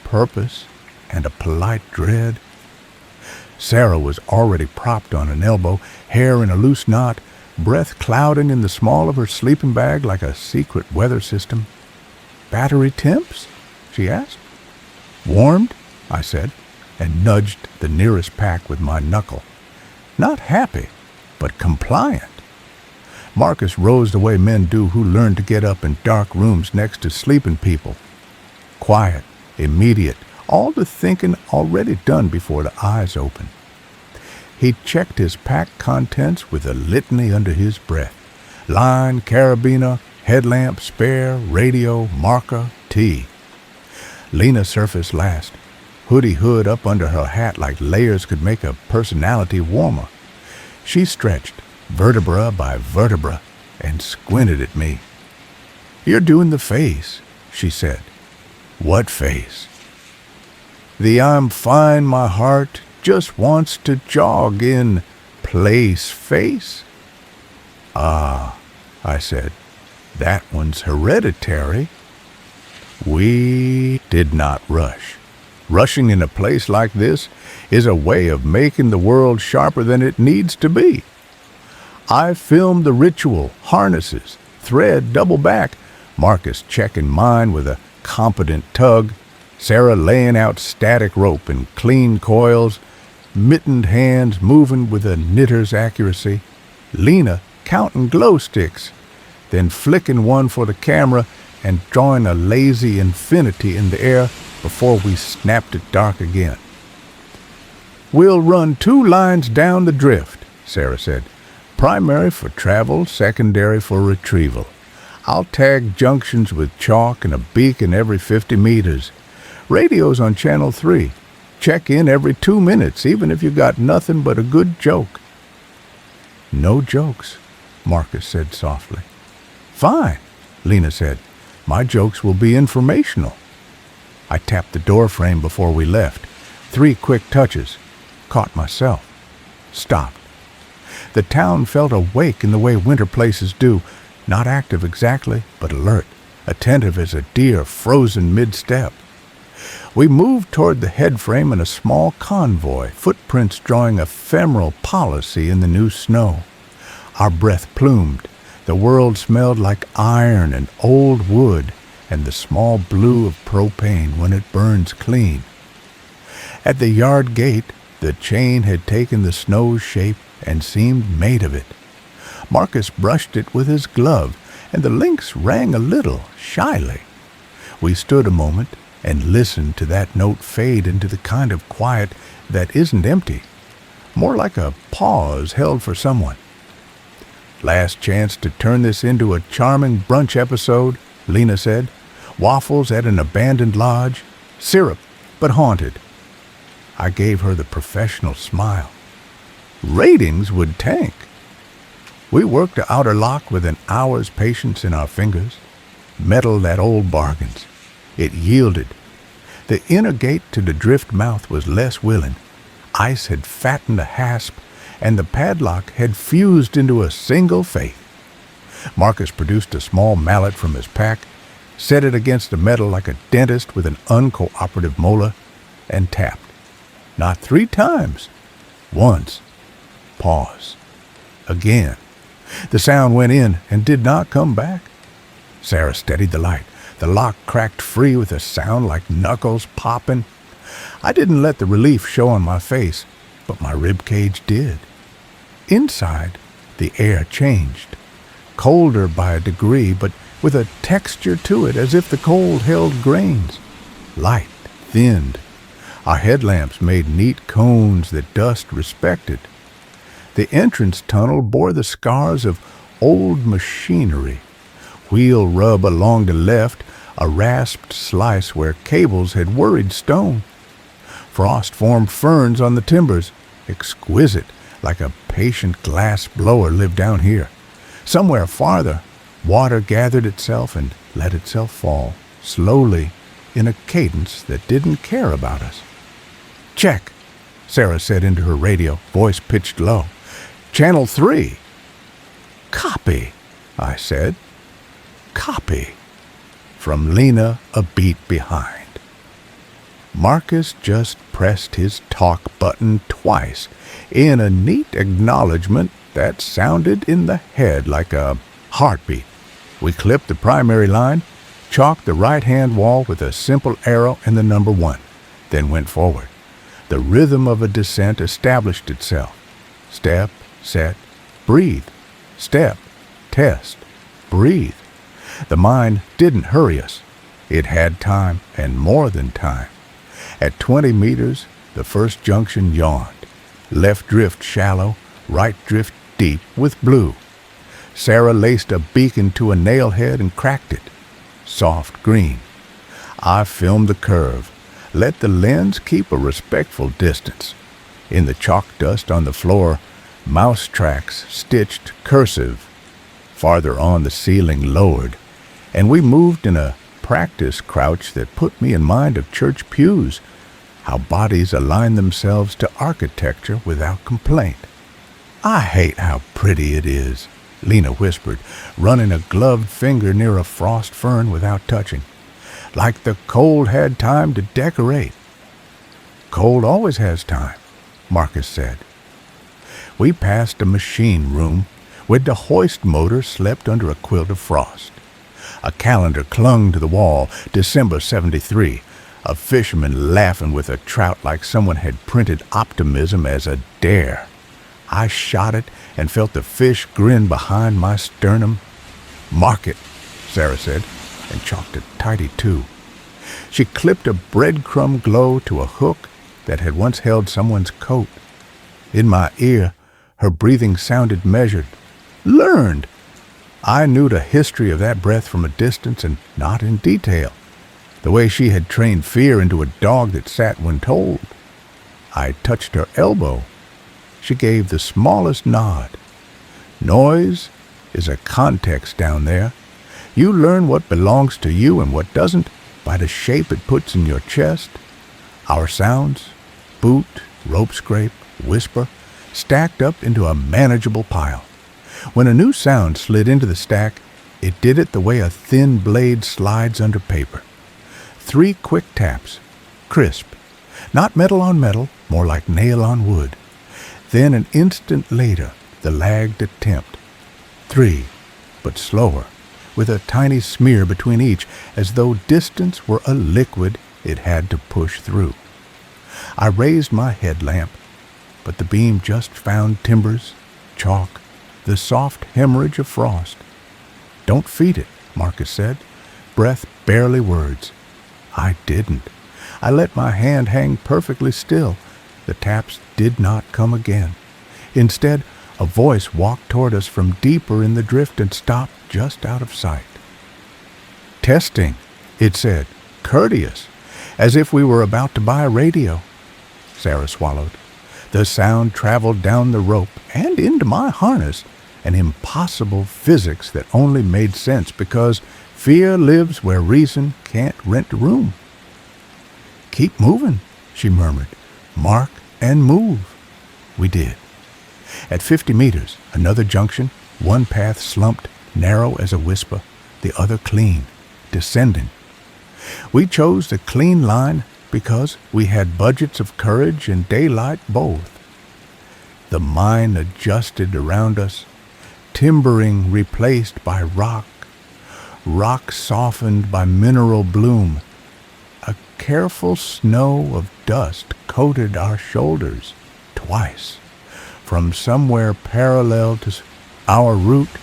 purpose and a polite dread. Sarah was already propped on an elbow, hair in a loose knot, breath clouding in the small of her sleeping bag like a secret weather system. "Battery temps?" she asked. "Warmed," I said, and nudged the nearest pack with my knuckle. Not happy, but compliant. Marcus rose the way men do who learn to get up in dark rooms next to sleeping people. Quiet, immediate, all the thinking already done before the eyes open. He checked his pack contents with a litany under his breath. Line, carabiner, headlamp, spare, radio, marker, tea. Lena surfaced last, hoodie hood up under her hat like layers could make a personality warmer. She stretched, vertebra by vertebra, and squinted at me. "You're doing the face," she said. "What face?" "The I'm fine, my heart just wants to jog in place face." "Ah," I said, "that one's hereditary." We did not rush. Rushing in a place like this is a way of making the world sharper than it needs to be. I filmed the ritual, harnesses, thread, double back, Marcus checking mine with a competent tug, Sarah laying out static rope in clean coils, mittened hands moving with a knitter's accuracy, Lena counting glow sticks, then flicking one for the camera and drawing a lazy infinity in the air before we snapped it dark again. "We'll run 2 lines down the drift," Sarah said. "Primary for travel, secondary for retrieval. I'll tag junctions with chalk and a beacon every 50 meters. Radio's on channel 3. Check in every 2 minutes, even if you got nothing but a good joke." "No jokes," Marcus said softly. "Fine," Lena said. "My jokes will be informational." I tapped the door frame before we left. 3 quick touches. Caught myself. Stopped. The town felt awake in the way winter places do, not active exactly, but alert, attentive as a deer frozen mid-step. We moved toward the headframe in a small convoy, footprints drawing ephemeral policy in the new snow. Our breath plumed. The world smelled like iron and old wood and the small blue of propane when it burns clean. At the yard gate, the chain had taken the snow's shape and seemed made of it. Marcus brushed it with his glove, and the links rang a little, shyly. We stood a moment and listened to that note fade into the kind of quiet that isn't empty, more like a pause held for someone. "Last chance to turn this into a charming brunch episode," Lena said. "Waffles at an abandoned lodge. Syrup, but haunted." I gave her the professional smile. Ratings would tank. We worked the outer lock with an hour's patience in our fingers. Metal at old bargains. It yielded. The inner gate to the drift mouth was less willing. Ice had fattened the hasp, and the padlock had fused into a single faith. Marcus produced a small mallet from his pack, set it against the metal like a dentist with an uncooperative molar, and tapped. Not 3 times. Once. Pause. Again. The sound went in and did not come back. Sarah steadied the light. The lock cracked free with a sound like knuckles popping. I didn't let the relief show on my face, but my rib cage did. Inside, the air changed. Colder by a degree, but with a texture to it as if the cold held grains. Light, thinned. Our headlamps made neat cones that dust respected. The entrance tunnel bore the scars of old machinery. Wheel rub along the left, a rasped slice where cables had worried stone. Frost-formed ferns on the timbers, exquisite, like a patient glass blower lived down here. Somewhere farther, water gathered itself and let itself fall, slowly, in a cadence that didn't care about us. "Check," Sarah said into her radio, voice pitched low. "Channel 3. "Copy," I said. "Copy." From Lena, a beat behind. Marcus just pressed his talk button twice in a neat acknowledgement that sounded in the head like a heartbeat. We clipped the primary line, chalked the right-hand wall with a simple arrow and the number 1, then went forward. The rhythm of a descent established itself. Step, set, breathe. Step, test, breathe. The mind didn't hurry us. It had time, and more than time. At 20 meters, the first junction yawned. Left drift shallow, right drift deep with blue. Sarah laced a beacon to a nail head and cracked it. Soft green. I filmed the curve. Let the lens keep a respectful distance. In the chalk dust on the floor, mouse tracks stitched cursive. Farther on, the ceiling lowered, and we moved in a practice crouch that put me in mind of church pews, how bodies align themselves to architecture without complaint. "I hate how pretty it is," Lena whispered, running a gloved finger near a frost fern without touching. "Like the cold had time to decorate." "Cold always has time," Marcus said. We passed a machine room where the hoist motor slept under a quilt of frost. A calendar clung to the wall, December 73, a fisherman laughing with a trout like someone had printed optimism as a dare. I shot it and felt the fish grin behind my sternum. "Mark it," Sarah said, and chalked it tidy too. She clipped a breadcrumb glow to a hook that had once held someone's coat. In my ear, her breathing sounded measured. "Learned." I knew the history of that breath from a distance and not in detail. The way she had trained fear into a dog that sat when told. I touched her elbow. She gave the smallest nod. Noise is a context down there. You learn what belongs to you and what doesn't by the shape it puts in your chest. Our sounds, boot, rope scrape, whisper, stacked up into a manageable pile. When a new sound slid into the stack, it did it the way a thin blade slides under paper. 3 quick taps, crisp, not metal on metal, more like nail on wood. Then an instant later, the lagged attempt. 3, but slower, with a tiny smear between each, as though distance were a liquid it had to push through. I raised my headlamp, but the beam just found timbers, chalk, the soft hemorrhage of frost. "Don't feed it," Marcus said, breath barely words. I didn't. I let my hand hang perfectly still. The taps did not come again. Instead, a voice walked toward us from deeper in the drift and stopped just out of sight. "Testing," it said, courteous, as if we were about to buy a radio. Sarah swallowed. The sound traveled down the rope and into my harness, an impossible physics that only made sense because fear lives where reason can't rent room. "Keep moving," she murmured. "Mark and move." We did. At 50 meters, another junction, one path slumped, narrow as a whisper, the other clean, descending. We chose the clean line because we had budgets of courage and daylight both. The mine adjusted around us, timbering replaced by rock, rock softened by mineral bloom. A careful snow of dust coated our shoulders twice. From somewhere parallel to our route,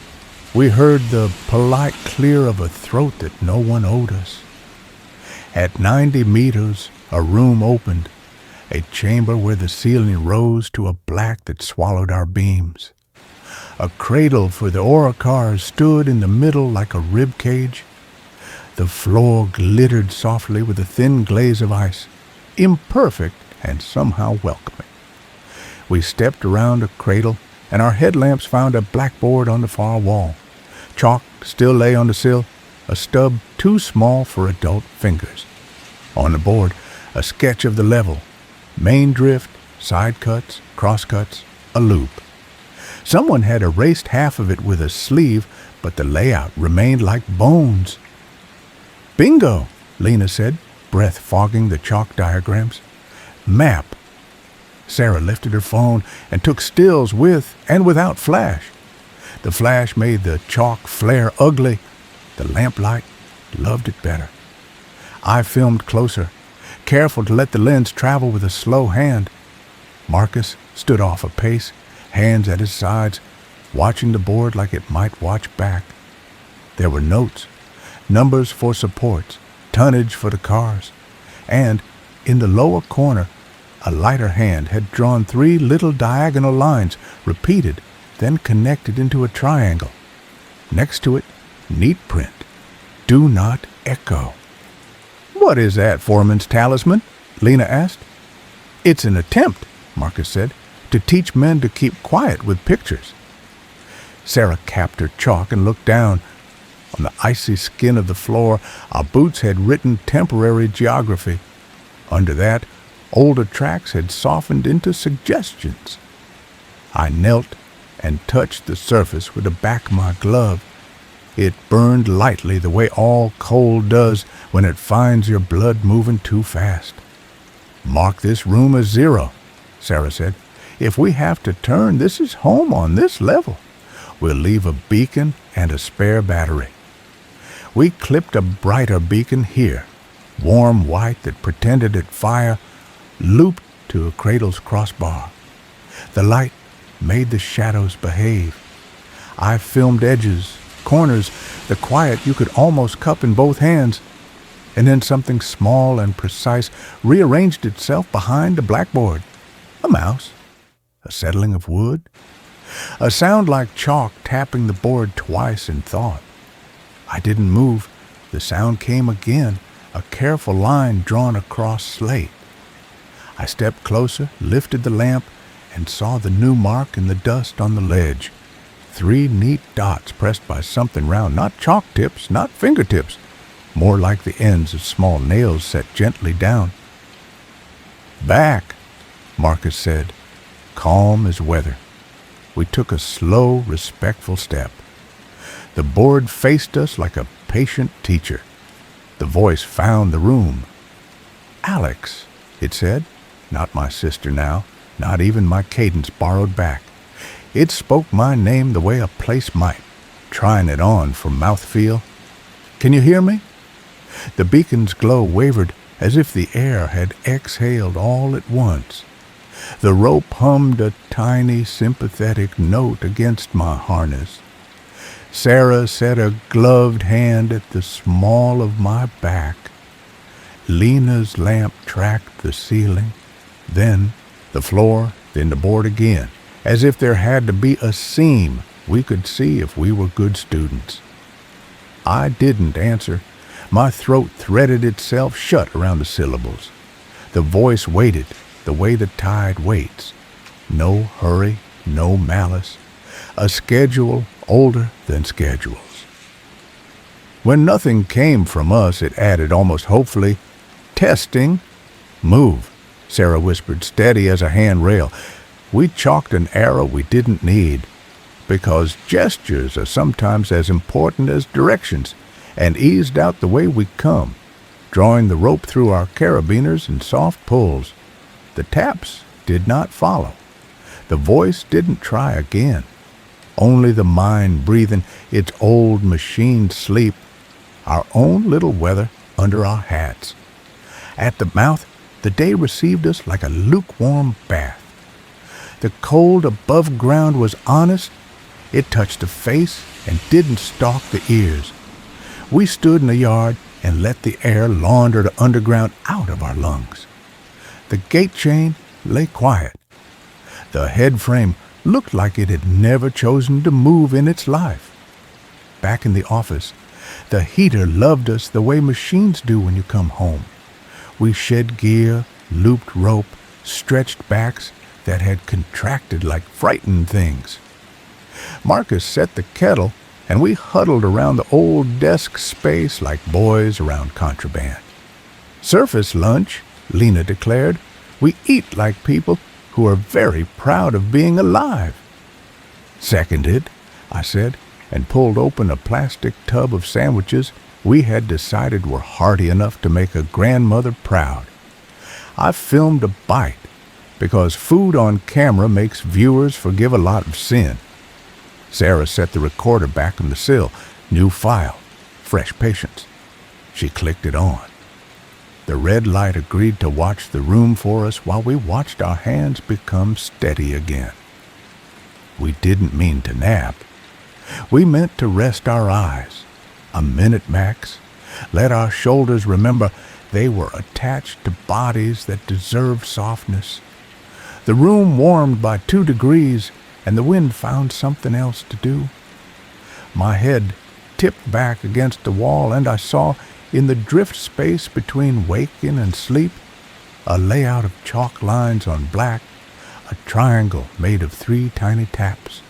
we heard the polite clear of a throat that no one owed us. At 90 meters, a room opened, a chamber where the ceiling rose to a black that swallowed our beams. A cradle for the ore cars stood in the middle like a rib cage. The floor glittered softly with a thin glaze of ice, imperfect and somehow welcoming. We stepped around a cradle, and our headlamps found a blackboard on the far wall. Chalk still lay on the sill, a stub too small for adult fingers. On the board, a sketch of the level, main drift, side cuts, cross cuts, a loop. Someone had erased half of it with a sleeve, but the layout remained like bones. "Bingo," Lena said, breath fogging the chalk diagrams. "Map." Sarah lifted her phone and took stills with and without flash. The flash made the chalk flare ugly. The lamplight loved it better. I filmed closer, careful to let the lens travel with a slow hand. Marcus stood off a pace, hands at his sides, watching the board like it might watch back. There were notes, numbers for supports, tonnage for the cars, and in the lower corner, a lighter hand had drawn 3 little diagonal lines, repeated, then connected into a triangle. Next to it, neat print, "Do not echo." "What is that, Foreman's Talisman?" Lena asked. "It's an attempt," Marcus said, "to teach men to keep quiet with pictures." Sarah capped her chalk and looked down. On the icy skin of the floor, our boots had written temporary geography. Under that, older tracks had softened into suggestions. I knelt and touched the surface with the back of my glove. It burned lightly the way all cold does when it finds your blood moving too fast. "Mark this room as 0, Sarah said. "If we have to turn, this is home on this level. We'll leave a beacon and a spare battery." We clipped a brighter beacon here, warm white that pretended at fire, looped to a cradle's crossbar. The light made the shadows behave. I filmed edges, corners, the quiet you could almost cup in both hands, and then something small and precise rearranged itself behind the blackboard. A mouse, a settling of wood, a sound like chalk tapping the board twice in thought. I didn't move. The sound came again, a careful line drawn across slate. I stepped closer, lifted the lamp, and saw the new mark in the dust on the ledge. 3 neat dots pressed by something round, not chalk tips, not fingertips, more like the ends of small nails set gently down. "Back," Marcus said, calm as weather. We took a slow, respectful step. The board faced us like a patient teacher. The voice found the room. "Alex," it said, not my sister now, not even my cadence borrowed back. It spoke my name the way a place might, trying it on for mouthfeel. "Can you hear me?" The beacon's glow wavered as if the air had exhaled all at once. The rope hummed a tiny, sympathetic note against my harness. Sarah set a gloved hand at the small of my back. Lena's lamp tracked the ceiling, then the floor, then the board again, as if there had to be a seam we could see if we were good students. I didn't answer. My throat threaded itself shut around the syllables. The voice waited the way the tide waits. No hurry, no malice. A schedule older than schedules. When nothing came from us, it added almost hopefully, "Testing." "Move," Sarah whispered, steady as a handrail. We chalked an arrow we didn't need, because gestures are sometimes as important as directions, and eased out the way we come, drawing the rope through our carabiners in soft pulls. The taps did not follow. The voice didn't try again. Only the mind breathing its old machine sleep, our own little weather under our hats. At the mouth, the day received us like a lukewarm bath. The cold above ground was honest. It touched the face and didn't stalk the ears. We stood in the yard and let the air launder the underground out of our lungs. The gate chain lay quiet. The head frame looked like it had never chosen to move in its life. Back in the office, the heater loved us the way machines do when you come home. We shed gear, looped rope, stretched backs that had contracted like frightened things. Marcus set the kettle and we huddled around the old desk space like boys around contraband. "Surface lunch," Lena declared. "We eat like people who are very proud of being alive." "Seconded," I said, and pulled open a plastic tub of sandwiches we had decided were hearty enough to make a grandmother proud. I filmed a bite, because food on camera makes viewers forgive a lot of sin. Sarah set the recorder back on the sill. New file, fresh patience. She clicked it on. The red light agreed to watch the room for us while we watched our hands become steady again. We didn't mean to nap. We meant to rest our eyes, a minute max, let our shoulders remember they were attached to bodies that deserved softness. The room warmed by 2 degrees, and the wind found something else to do. My head tipped back against the wall, and I saw, in the drift space between waking and sleep, a layout of chalk lines on black, a triangle made of 3 tiny taps.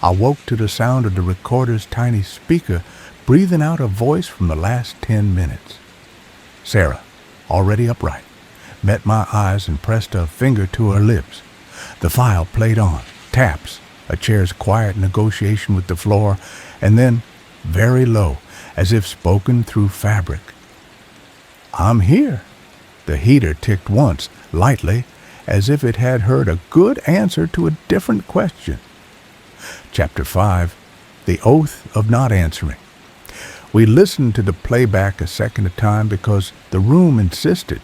I woke to the sound of the recorder's tiny speaker breathing out a voice from the last 10 minutes. Sarah, already upright, met my eyes and pressed a finger to her lips. The file played on, taps, a chair's quiet negotiation with the floor, and then, very low, as if spoken through fabric, "I'm here." The heater ticked once, lightly, as if it had heard a good answer to a different question. Chapter 5, The Oath of Not Answering. We listened to the playback a second at a time because the room insisted.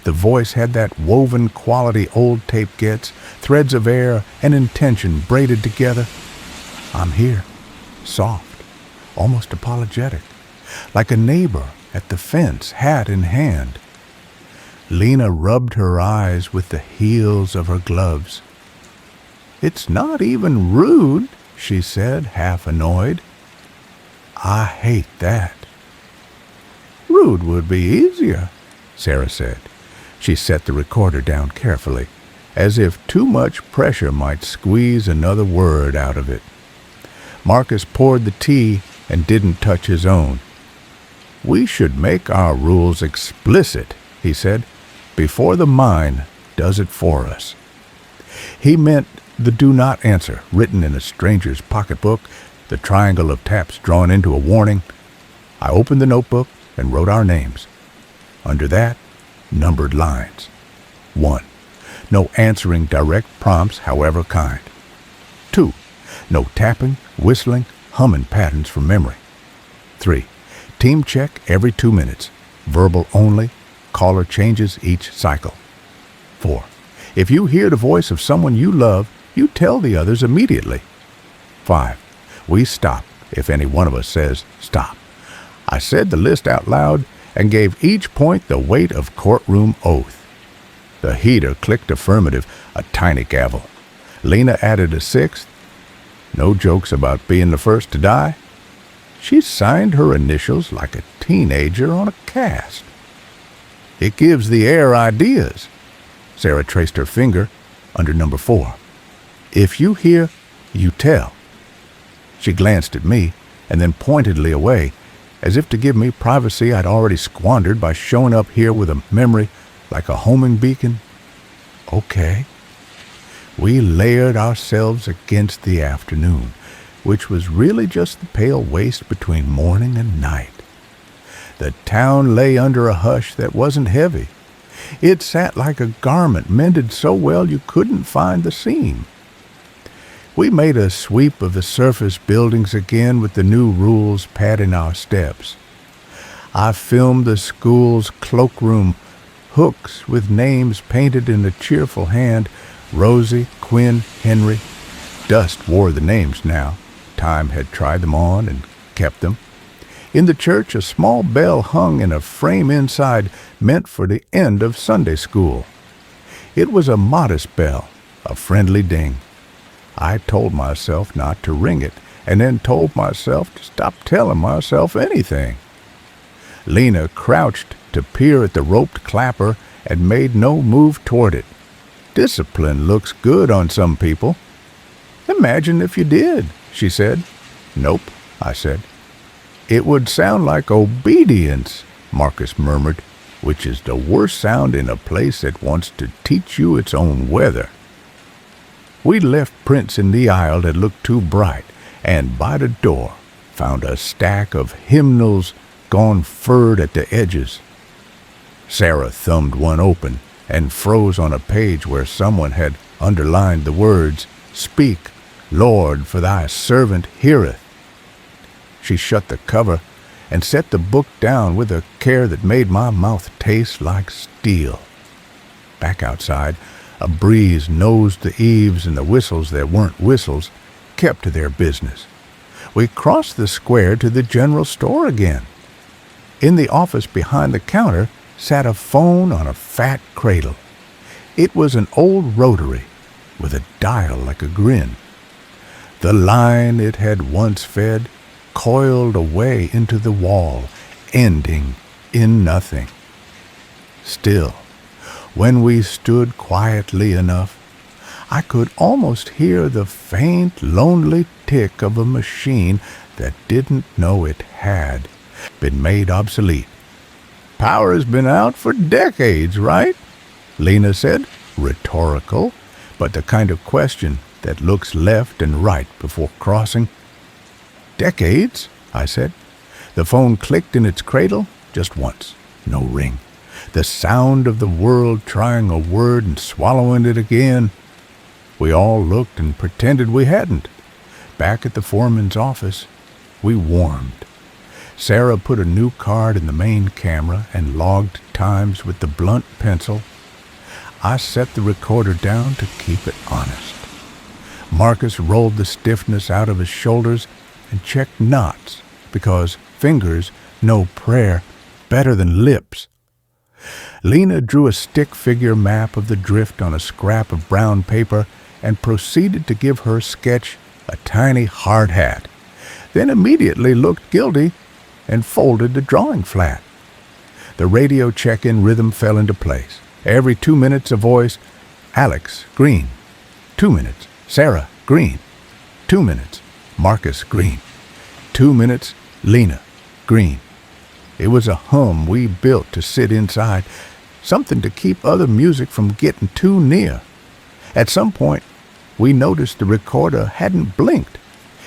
The voice had that woven quality old tape gets, threads of air and intention braided together. "I'm here," soft, almost apologetic, like a neighbor at the fence, hat in hand. Lena rubbed her eyes with the heels of her gloves. "It's not even rude," she said, half annoyed. "I hate that." "Rude would be easier," Sarah said. She set the recorder down carefully, as if too much pressure might squeeze another word out of it. Marcus poured the tea and didn't touch his own. "We should make our rules explicit," he said, "before the mind does it for us." He meant the do not answer, written in a stranger's pocketbook, the triangle of taps drawn into a warning. I opened the notebook and wrote our names. Under that, numbered lines. 1. No answering direct prompts, however kind. 2. No tapping, whistling, humming patterns from memory. 3. Team check every 2 minutes. Verbal only. Caller changes each cycle. 4. If you hear the voice of someone you love, you tell the others immediately. 5. We stop if any one of us says stop. I said the list out loud and gave each point the weight of courtroom oath. The heater clicked affirmative, a tiny gavel. Lena added a 6th. No jokes about being the first to die. She signed her initials like a teenager on a cast. It gives the air ideas. Sarah traced her finger under number 4. If you hear, you tell. She glanced at me and then pointedly away, as if to give me privacy I'd already squandered by showing up here with a memory like a homing beacon. Okay. We layered ourselves against the afternoon, which was really just the pale waste between morning and night. The town lay under a hush that wasn't heavy. It sat like a garment mended so well you couldn't find the seam. We made a sweep of the surface buildings again with the new rules padding our steps. I filmed the school's cloakroom, hooks with names painted in a cheerful hand, Rosie, Quinn, Henry. Dust wore the names now. Time had tried them on and kept them. In the church, a small bell hung in a frame inside, meant for the end of Sunday school. It was a modest bell, a friendly ding. I told myself not to ring it, and then told myself to stop telling myself anything. Lena crouched to peer at the roped clapper and made no move toward it. Discipline looks good on some people. Imagine if you did, she said. Nope. I said. It would sound like obedience, Marcus murmured, which is the worst sound in a place that wants to teach you its own weather. We left prints in the aisle that looked too bright, and by the door found a stack of hymnals gone furred at the edges. Sarah thumbed one open and froze on a page where someone had underlined the words, "Speak, Lord, for thy servant heareth." She shut the cover and set the book down with a care that made my mouth taste like steel. Back outside, a breeze nosed the eaves, and the whistles that weren't whistles kept to their business. We crossed the square to the general store again. In the office behind the counter sat a phone on a fat cradle. It was an old rotary with a dial like a grin. The line it had once fed coiled away into the wall, ending in nothing. Still, when we stood quietly enough, I could almost hear the faint, lonely tick of a machine that didn't know it had been made obsolete. "Power's been out for decades, right?" Lena said, rhetorical, but the kind of question that looks left and right before crossing. "Decades?" I said. The phone clicked in its cradle just once. No ring. The sound of the world trying a word and swallowing it again. We all looked and pretended we hadn't. Back at the foreman's office, we warmed. Sarah put a new card in the main camera and logged times with the blunt pencil. I set the recorder down to keep it honest. Marcus rolled the stiffness out of his shoulders and checked knots, because fingers know prayer better than lips. Lena drew a stick figure map of the drift on a scrap of brown paper and proceeded to give her sketch a tiny hard hat, then immediately looked guilty and folded the drawing flat. The radio check-in rhythm fell into place. Every 2 minutes a voice, "Alex, green." 2 minutes, "Sarah, green." 2 minutes, "Marcus, green." 2 minutes, "Lena, green." It was a hum we built to sit inside, something to keep other music from getting too near. At some point, we noticed the recorder hadn't blinked.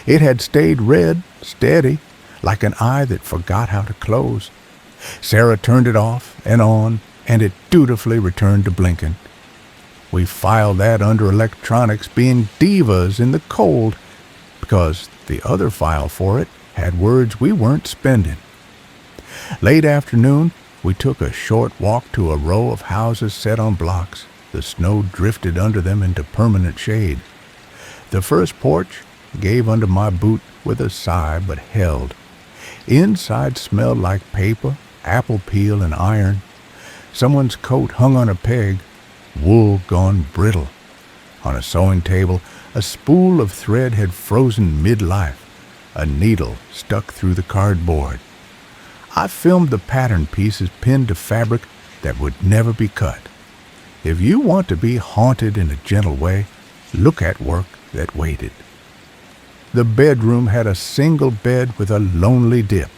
It had stayed red, steady, like an eye that forgot how to close. Sarah turned it off and on, and it dutifully returned to blinking. We filed that under electronics, being divas in the cold, because the other file for it had words we weren't spending. Late afternoon, we took a short walk to a row of houses set on blocks. The snow drifted under them into permanent shade. The first porch gave under my boot with a sigh, but held. Inside smelled like paper, apple peel, and iron. Someone's coat hung on a peg, wool gone brittle. On a sewing table, a spool of thread had frozen mid-life. A needle stuck through the cardboard. I filmed the pattern pieces pinned to fabric that would never be cut. If you want to be haunted in a gentle way, look at work that waited. The bedroom had a single bed with a lonely dip.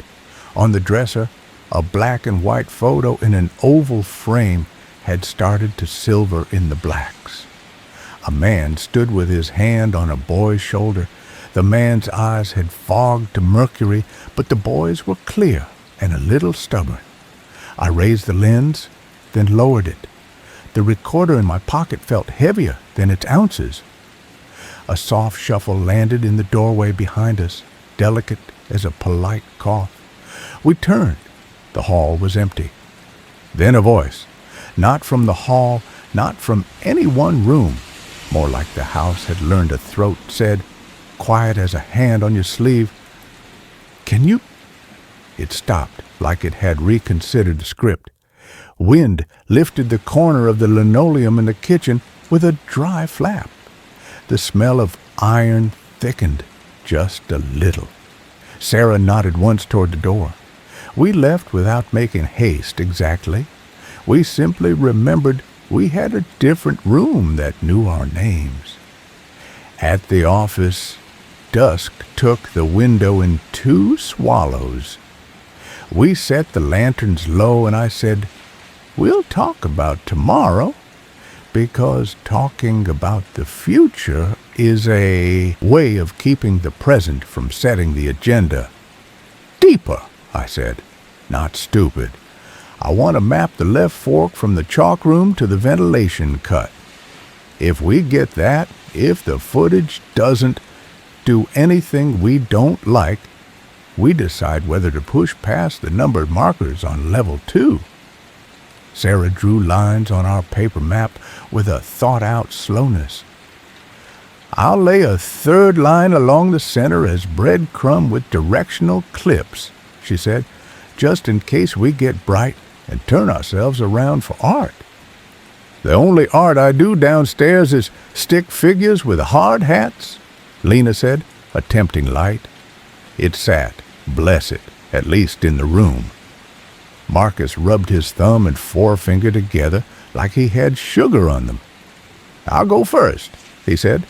On the dresser, a black and white photo in an oval frame had started to silver in the blacks. A man stood with his hand on a boy's shoulder. The man's eyes had fogged to mercury, but the boy's were clear and a little stubborn. I raised the lens, then lowered it. The recorder in my pocket felt heavier than its ounces. A soft shuffle landed in the doorway behind us, delicate as a polite cough. We turned. The hall was empty. Then a voice, not from the hall, not from any one room, more like the house had learned a throat, said, quiet as a hand on your sleeve, "Can you—" It stopped, like it had reconsidered the script. Wind lifted the corner of the linoleum in the kitchen with a dry flap. The smell of iron thickened just a little. Sarah nodded once toward the door. We left without making haste exactly. We simply remembered we had a different room that knew our names. At the office, dusk took the window in 2 swallows. We set the lanterns low, and I said, "We'll talk about tomorrow, because talking about the future is a way of keeping the present from setting the agenda." "Deeper," I said, "not stupid. I want to map the left fork from the chalk room to the ventilation cut. If we get that, if the footage doesn't do anything we don't like, we decide whether to push past the numbered markers on level 2. Sarah drew lines on our paper map with a thought-out slowness. "I'll lay a 3rd line along the center as breadcrumb with directional clips," she said, "just in case we get bright and turn ourselves around for art. The only art I do downstairs is stick figures with hard hats," Lena said, attempting light. It sat, bless it, at least in the room. Marcus rubbed his thumb and forefinger together like he had sugar on them. "I'll go first," he said.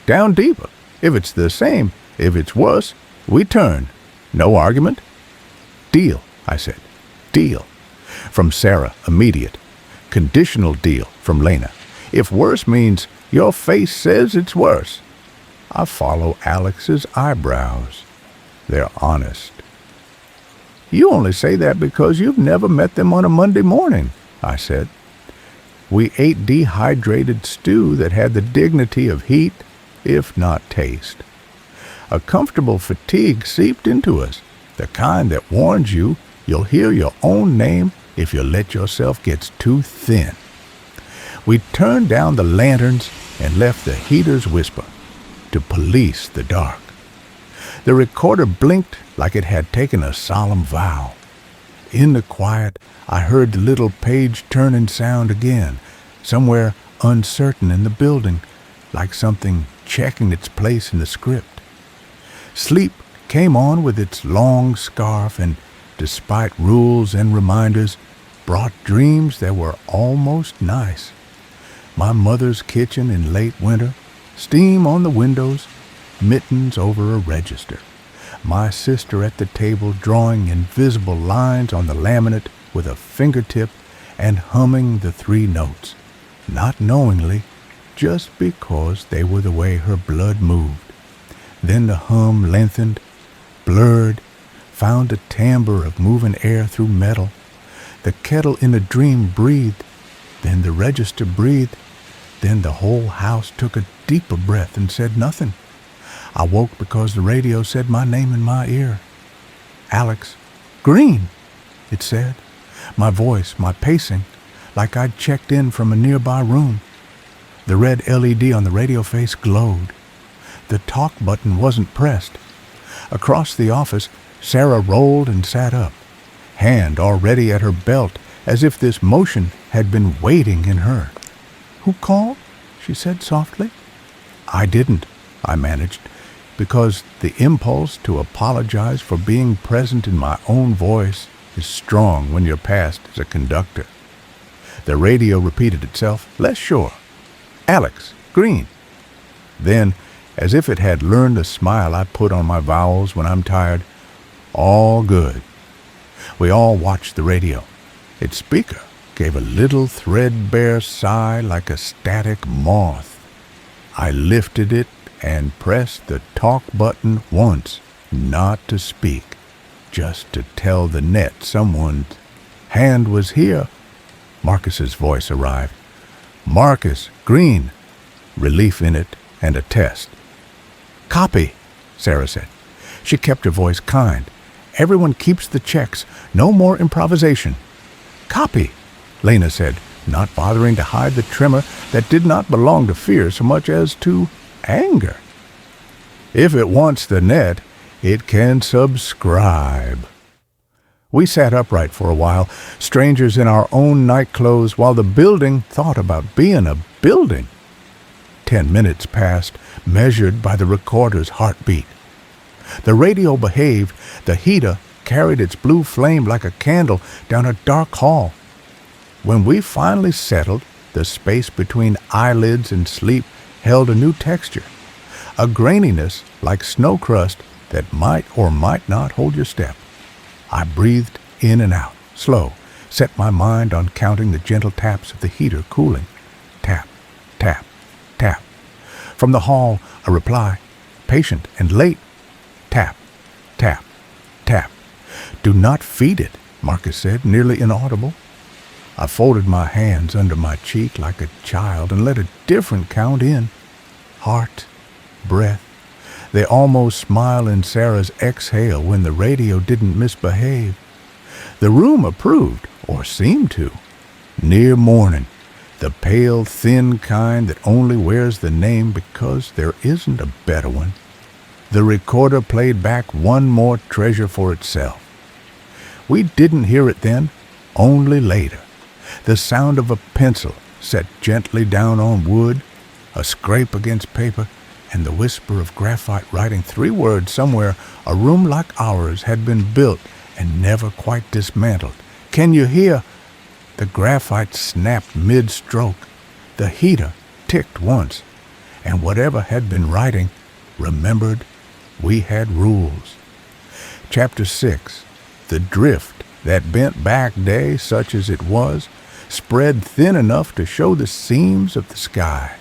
"Down deeper. If it's the same, if it's worse, we turn. No argument?" "Deal," I said. "Deal." From Sarah, immediate. "Conditional deal," from Lena. "If worse means your face says it's worse." I follow Alex's eyebrows. They're honest. "You only say that because you've never met them on a Monday morning," I said. We ate dehydrated stew that had the dignity of heat, if not taste. A comfortable fatigue seeped into us, the kind that warns you you'll hear your own name if you let yourself get too thin. We turned down the lanterns and left the heaters whisper to police the dark. The recorder blinked like it had taken a solemn vow. In the quiet, I heard the little page-turning sound again, somewhere uncertain in the building, like something checking its place in the script. Sleep came on with its long scarf and, despite rules and reminders, brought dreams that were almost nice. My mother's kitchen in late winter, steam on the windows, mittens over a register. My sister at the table drawing invisible lines on the laminate with a fingertip and humming the 3 notes, not knowingly, just because they were the way her blood moved. Then the hum lengthened, blurred, found a timbre of moving air through metal. The kettle in a dream breathed, then the register breathed, then the whole house took a deeper breath and said nothing. I woke because the radio said my name in my ear. "Alex, Green," it said. My voice, my pacing, like I'd checked in from a nearby room. The red LED on the radio face glowed. The talk button wasn't pressed. Across the office, Sarah rolled and sat up, hand already at her belt, as if this motion had been waiting in her. "Who called?" she said softly. "I didn't," I managed, because the impulse to apologize for being present in my own voice is strong when you're passed as a conductor. The radio repeated itself, less sure. "Alex, Green." Then, as if it had learned the smile I put on my vowels when I'm tired, "All good." We all watched the radio. Its speaker gave a little threadbare sigh like a static moth. I lifted it and pressed the talk button once, not to speak, just to tell the net someone's hand was here. Marcus's voice arrived. "Marcus, Green." Relief in it and a test. "Copy," Sarah said. She kept her voice kind. "Everyone keeps the checks. No more improvisation." "Copy," Lena said, not bothering to hide the tremor that did not belong to fear so much as to anger. "If it wants the net, it can subscribe." We sat upright for a while, strangers in our own night clothes, while the building thought about being a building. 10 minutes passed, measured by the recorder's heartbeat. The radio behaved. The heater carried its blue flame like a candle down a dark hall. When we finally settled, the space between eyelids and sleep held a new texture. a graininess like snow crust that might or might not hold your step. I breathed in and out, slow, set my mind on counting the gentle taps of the heater cooling. Tap, tap, tap. From the hall, a reply, patient and late. Tap, tap, tap. Do not feed it, Marcus said, nearly inaudible. I folded my hands under my cheek like a child and let a different count in. Heart, breath. They almost smile in Sarah's exhale when the radio didn't misbehave. The room approved, or seemed to. Near morning, the pale, thin kind that only wears the name because there isn't a better one. The recorder played back one more treasure for itself. We didn't hear it then, only later. The sound of a pencil set gently down on wood, a scrape against paper, and the whisper of graphite writing 3 words somewhere. A room like ours had been built and never quite dismantled. Can you hear? The graphite snapped mid-stroke. The heater ticked once, and whatever had been writing remembered we had rules. Chapter 6. The drift, that bent back day such as it was, spread thin enough to show the seams of the sky.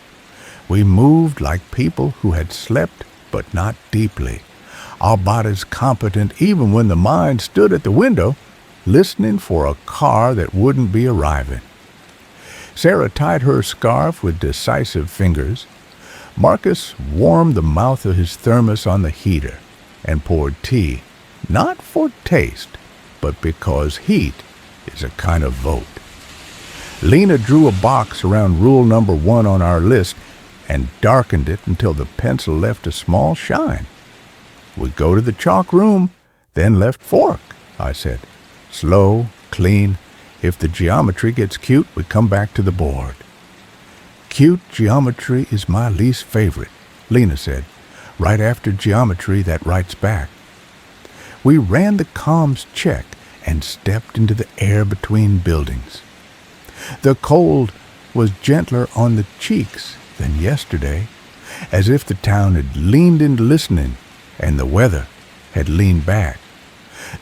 We moved like people who had slept, but not deeply. Our bodies competent even when the mind stood at the window, listening for a car that wouldn't be arriving. Sarah tied her scarf with decisive fingers. Marcus warmed the mouth of his thermos on the heater and poured tea, not for taste, but because heat is a kind of vote. Lena drew a box around rule number 1 on our list and darkened it until the pencil left a small shine. We go to the chalk room, then left fork, I said. Slow, clean. If the geometry gets cute, we come back to the board. Cute geometry is my least favorite, Lena said. Right after geometry, that writes back. We ran the comms check and stepped into the air between buildings. The cold was gentler on the cheeks than yesterday, as if the town had leaned into listening and the weather had leaned back.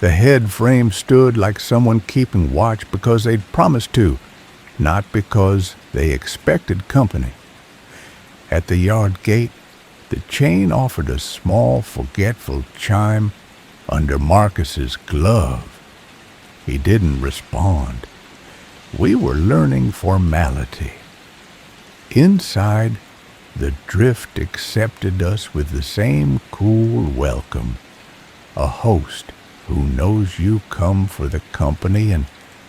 The head frame stood like someone keeping watch because they'd promised to, not because they expected company. At the yard gate, the chain offered a small, forgetful chime under Marcus's glove. He didn't respond. We were learning formality. Inside, the drift accepted us with the same cool welcome. A host who knows you come for the company and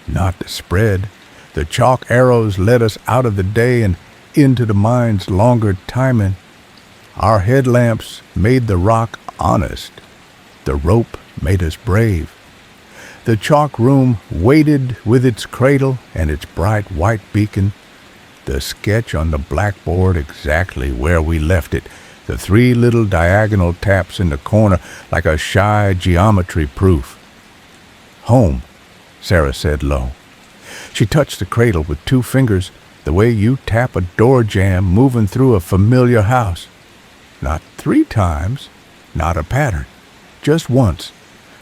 not the spread. The chalk arrows led us out of the day and into the mind's longer timing. Our headlamps made the rock honest. The rope made us brave. The chalk room waited with its cradle and its bright white beacon. The sketch on the blackboard exactly where we left it. The 3 little diagonal taps in the corner like a shy geometry proof. Home, Sarah said low. She touched the cradle with 2 fingers, the way you tap a door jamb moving through a familiar house. Not 3 times, not a pattern, just once,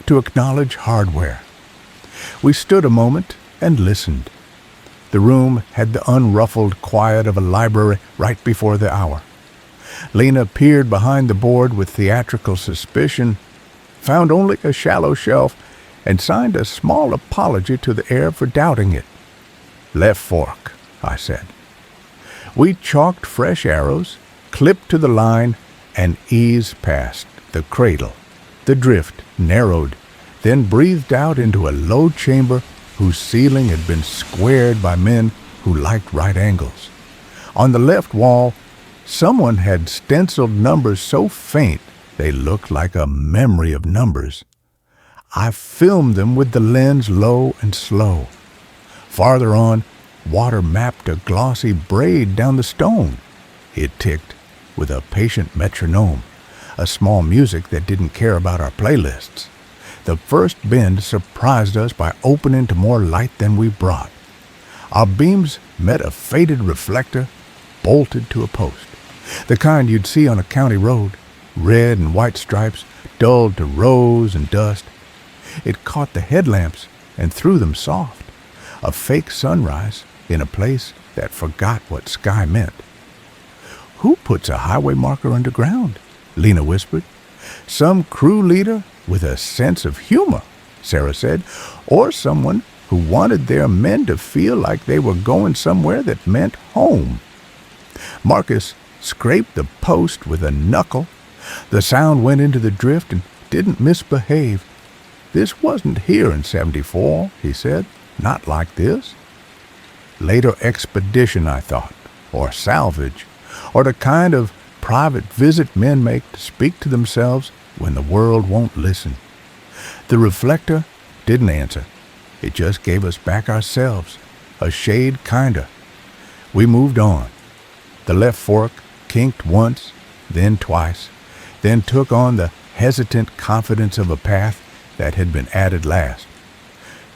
to acknowledge hardware. We stood a moment and listened. The room had the unruffled quiet of a library right before the hour. Lena peered behind the board with theatrical suspicion, found only a shallow shelf, and signed a small apology to the air for doubting it. Left fork, I said. We chalked fresh arrows, clipped to the line, and eased past the cradle. The drift narrowed, then breathed out into a low chamber whose ceiling had been squared by men who liked right angles. On the left wall, someone had stenciled numbers so faint they looked like a memory of numbers. I filmed them with the lens low and slow. Farther on, water mapped a glossy braid down the stone. It ticked with a patient metronome, a small music that didn't care about our playlists. The first bend surprised us by opening to more light than we brought. Our beams met a faded reflector, bolted to a post. The kind you'd see on a county road, red and white stripes, dulled to rose and dust. It caught the headlamps and threw them soft, a fake sunrise in a place that forgot what sky meant. "Who puts a highway marker underground?" Lena whispered. "Some crew leader with a sense of humor," Sarah said, "or someone who wanted their men to feel like they were going somewhere that meant home." Marcus scraped the post with a knuckle. The sound went into the drift and didn't misbehave. "This wasn't here in '74, he said. "Not like this." Later expedition, I thought, or salvage, or the kind of private visit men make to speak to themselves when the world won't listen. The reflector didn't answer. It just gave us back ourselves, a shade kinder. We moved on. The left fork kinked once, then twice, then took on the hesitant confidence of a path that had been added last.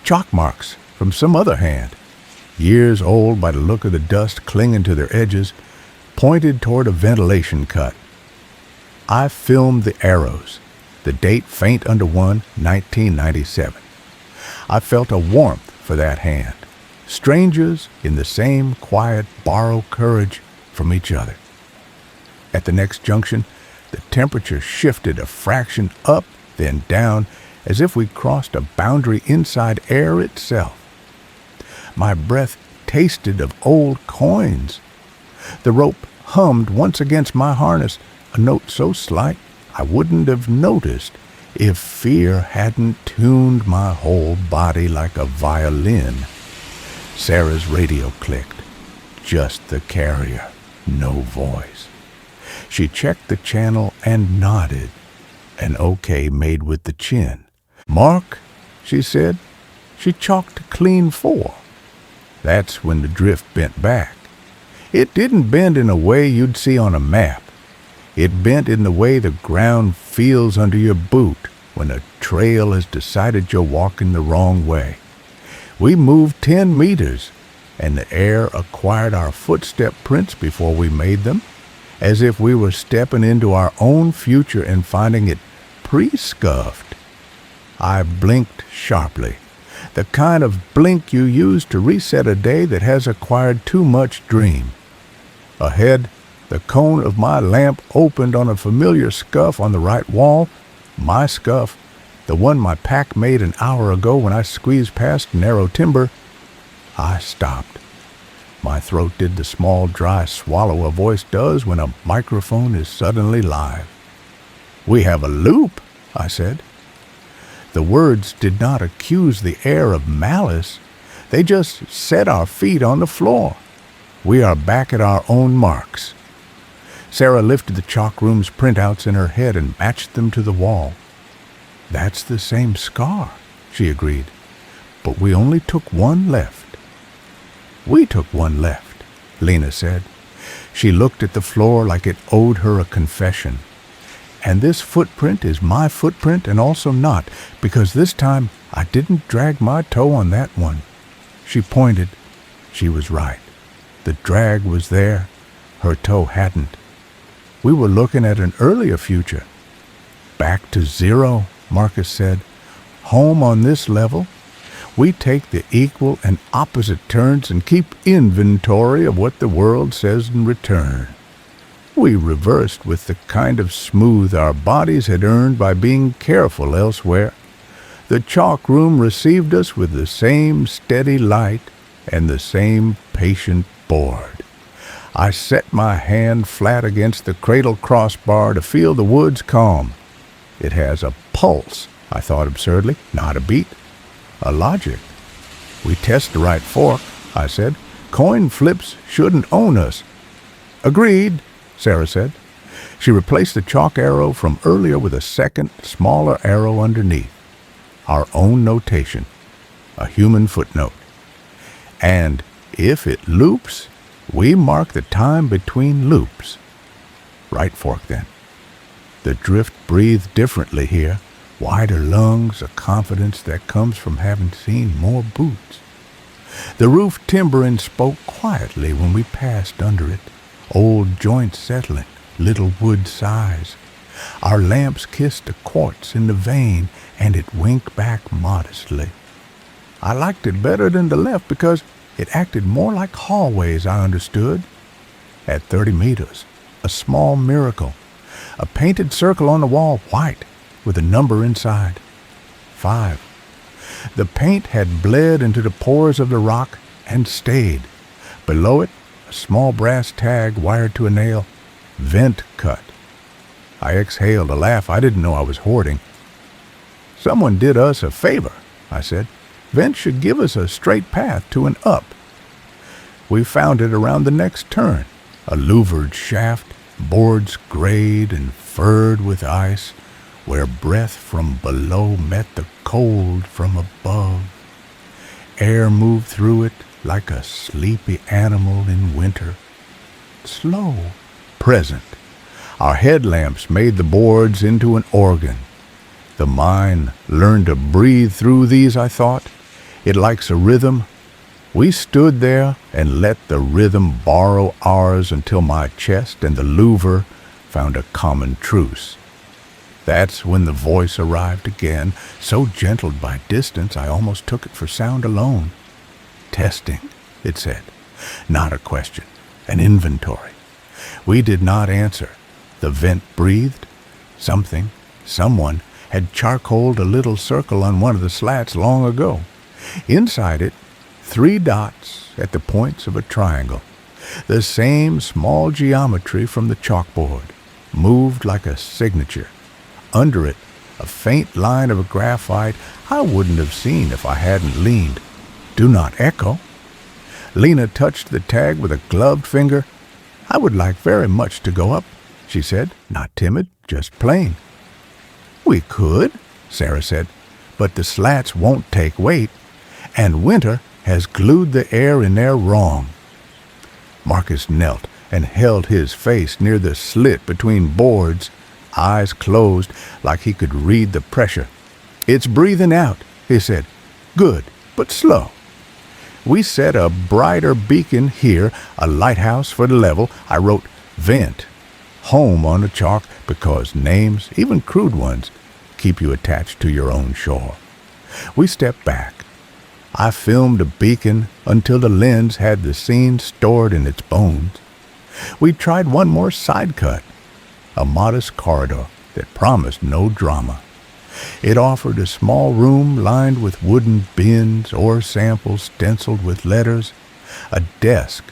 Chalk marks from some other hand, years old by the look of the dust clinging to their edges, pointed toward a ventilation cut. I filmed the arrows, the date faint under one, 1997. I felt a warmth for that hand. Strangers in the same quiet borrow courage from each other. At the next junction, the temperature shifted a fraction up, then down, as if we crossed a boundary inside air itself. My breath tasted of old coins. The rope hummed once against my harness, a note so slight I wouldn't have noticed if fear hadn't tuned my whole body like a violin. Sarah's radio clicked. Just the carrier, no voice. She checked the channel and nodded, an okay made with the chin. "Mark," she said. She chalked a clean 4. That's when the drift bent back. It didn't bend in a way you'd see on a map. It bent in the way the ground feels under your boot when a trail has decided you're walking the wrong way. We moved 10 meters, and the air acquired our footstep prints before we made them, as if we were stepping into our own future and finding it pre-scuffed. I blinked sharply, the kind of blink you use to reset a day that has acquired too much dream. Ahead, the cone of my lamp opened on a familiar scuff on the right wall. My scuff, the one my pack made an hour ago when I squeezed past narrow timber. I stopped. My throat did the small, dry swallow a voice does when a microphone is suddenly live. "We have a loop," I said. The words did not accuse the air of malice. They just set our feet on the floor. We are back at our own marks. Sarah lifted the chalk room's printouts in her head and matched them to the wall. "That's the same scar," she agreed. "But we only took one left." "We took one left," Lena said. She looked at the floor like it owed her a confession. "And this footprint is my footprint and also not, because this time I didn't drag my toe on that one." She pointed. She was right. The drag was there. Her toe hadn't. We were looking at an earlier future. "Back to zero," Marcus said. "Home on this level. We take the equal and opposite turns and keep inventory of what the world says in return." We reversed with the kind of smooth our bodies had earned by being careful elsewhere. The chalk room received us with the same steady light and the same patient board. I set my hand flat against the cradle crossbar to feel the woods calm. It has a pulse, I thought absurdly, not a beat, a logic. "We test the right fork," I said. "Coin flips shouldn't own us." "Agreed," Sarah said. She replaced the chalk arrow from earlier with a second, smaller arrow underneath. Our own notation, a human footnote. "And if it loops, we mark the time between loops." Right fork, then. The drift breathed differently here, wider lungs, a confidence that comes from having seen more boots. The roof timbering spoke quietly when we passed under it, old joints settling, little wood sighs. Our lamps kissed a quartz in the vein, and it winked back modestly. I liked it better than the left because it acted more like hallways, I understood. At 30 meters, a small miracle. A painted circle on the wall, white, with a number inside. 5. The paint had bled into the pores of the rock and stayed. Below it, a small brass tag wired to a nail. Vent cut. I exhaled a laugh I didn't know I was hoarding. Someone did us a favor, I said. Vent should give us a straight path to an up. We found it around the next turn. A louvered shaft, boards grayed and furred with ice, where breath from below met the cold from above. Air moved through it like a sleepy animal in winter. Slow, present. Our headlamps made the boards into an organ. The mind learned to breathe through these, I thought. It likes a rhythm. We stood there and let the rhythm borrow ours until my chest and the louver found a common truce. That's when the voice arrived again, so gentled by distance I almost took it for sound alone. Testing, it said. Not a question, an inventory. We did not answer. The vent breathed. Something, someone, had charcoaled a little circle on one of the slats long ago. Inside it, 3 dots at the points of a triangle. The same small geometry from the chalkboard, moved like a signature. Under it, a faint line of graphite I wouldn't have seen if I hadn't leaned. Do not echo. Lena touched the tag with a gloved finger. I would like very much to go up, she said, not timid, just plain. We could, Sarah said, but the slats won't take weight, and winter has glued the air in there wrong. Marcus knelt and held his face near the slit between boards, eyes closed like he could read the pressure. It's breathing out, he said. Good, but slow. We set a brighter beacon here, a lighthouse for the level. I wrote vent, home on the chalk, because names, even crude ones, keep you attached to your own shore. We stepped back. I filmed a beacon until the lens had the scene stored in its bones. We tried one more side cut, a modest corridor that promised no drama. It offered a small room lined with wooden bins or samples stenciled with letters, a desk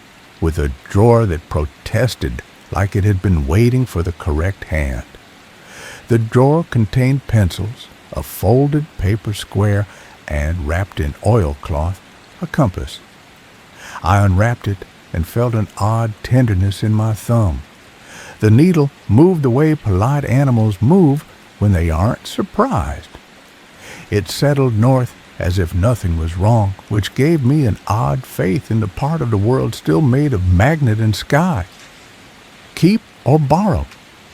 with a drawer that protested like it had been waiting for the correct hand. The drawer contained pencils, a folded paper square, and wrapped in oilcloth, a compass. I unwrapped it and felt an odd tenderness in my thumb. The needle moved the way polite animals move when they aren't surprised. It settled north as if nothing was wrong, which gave me an odd faith in the part of the world still made of magnet and sky. Keep or borrow?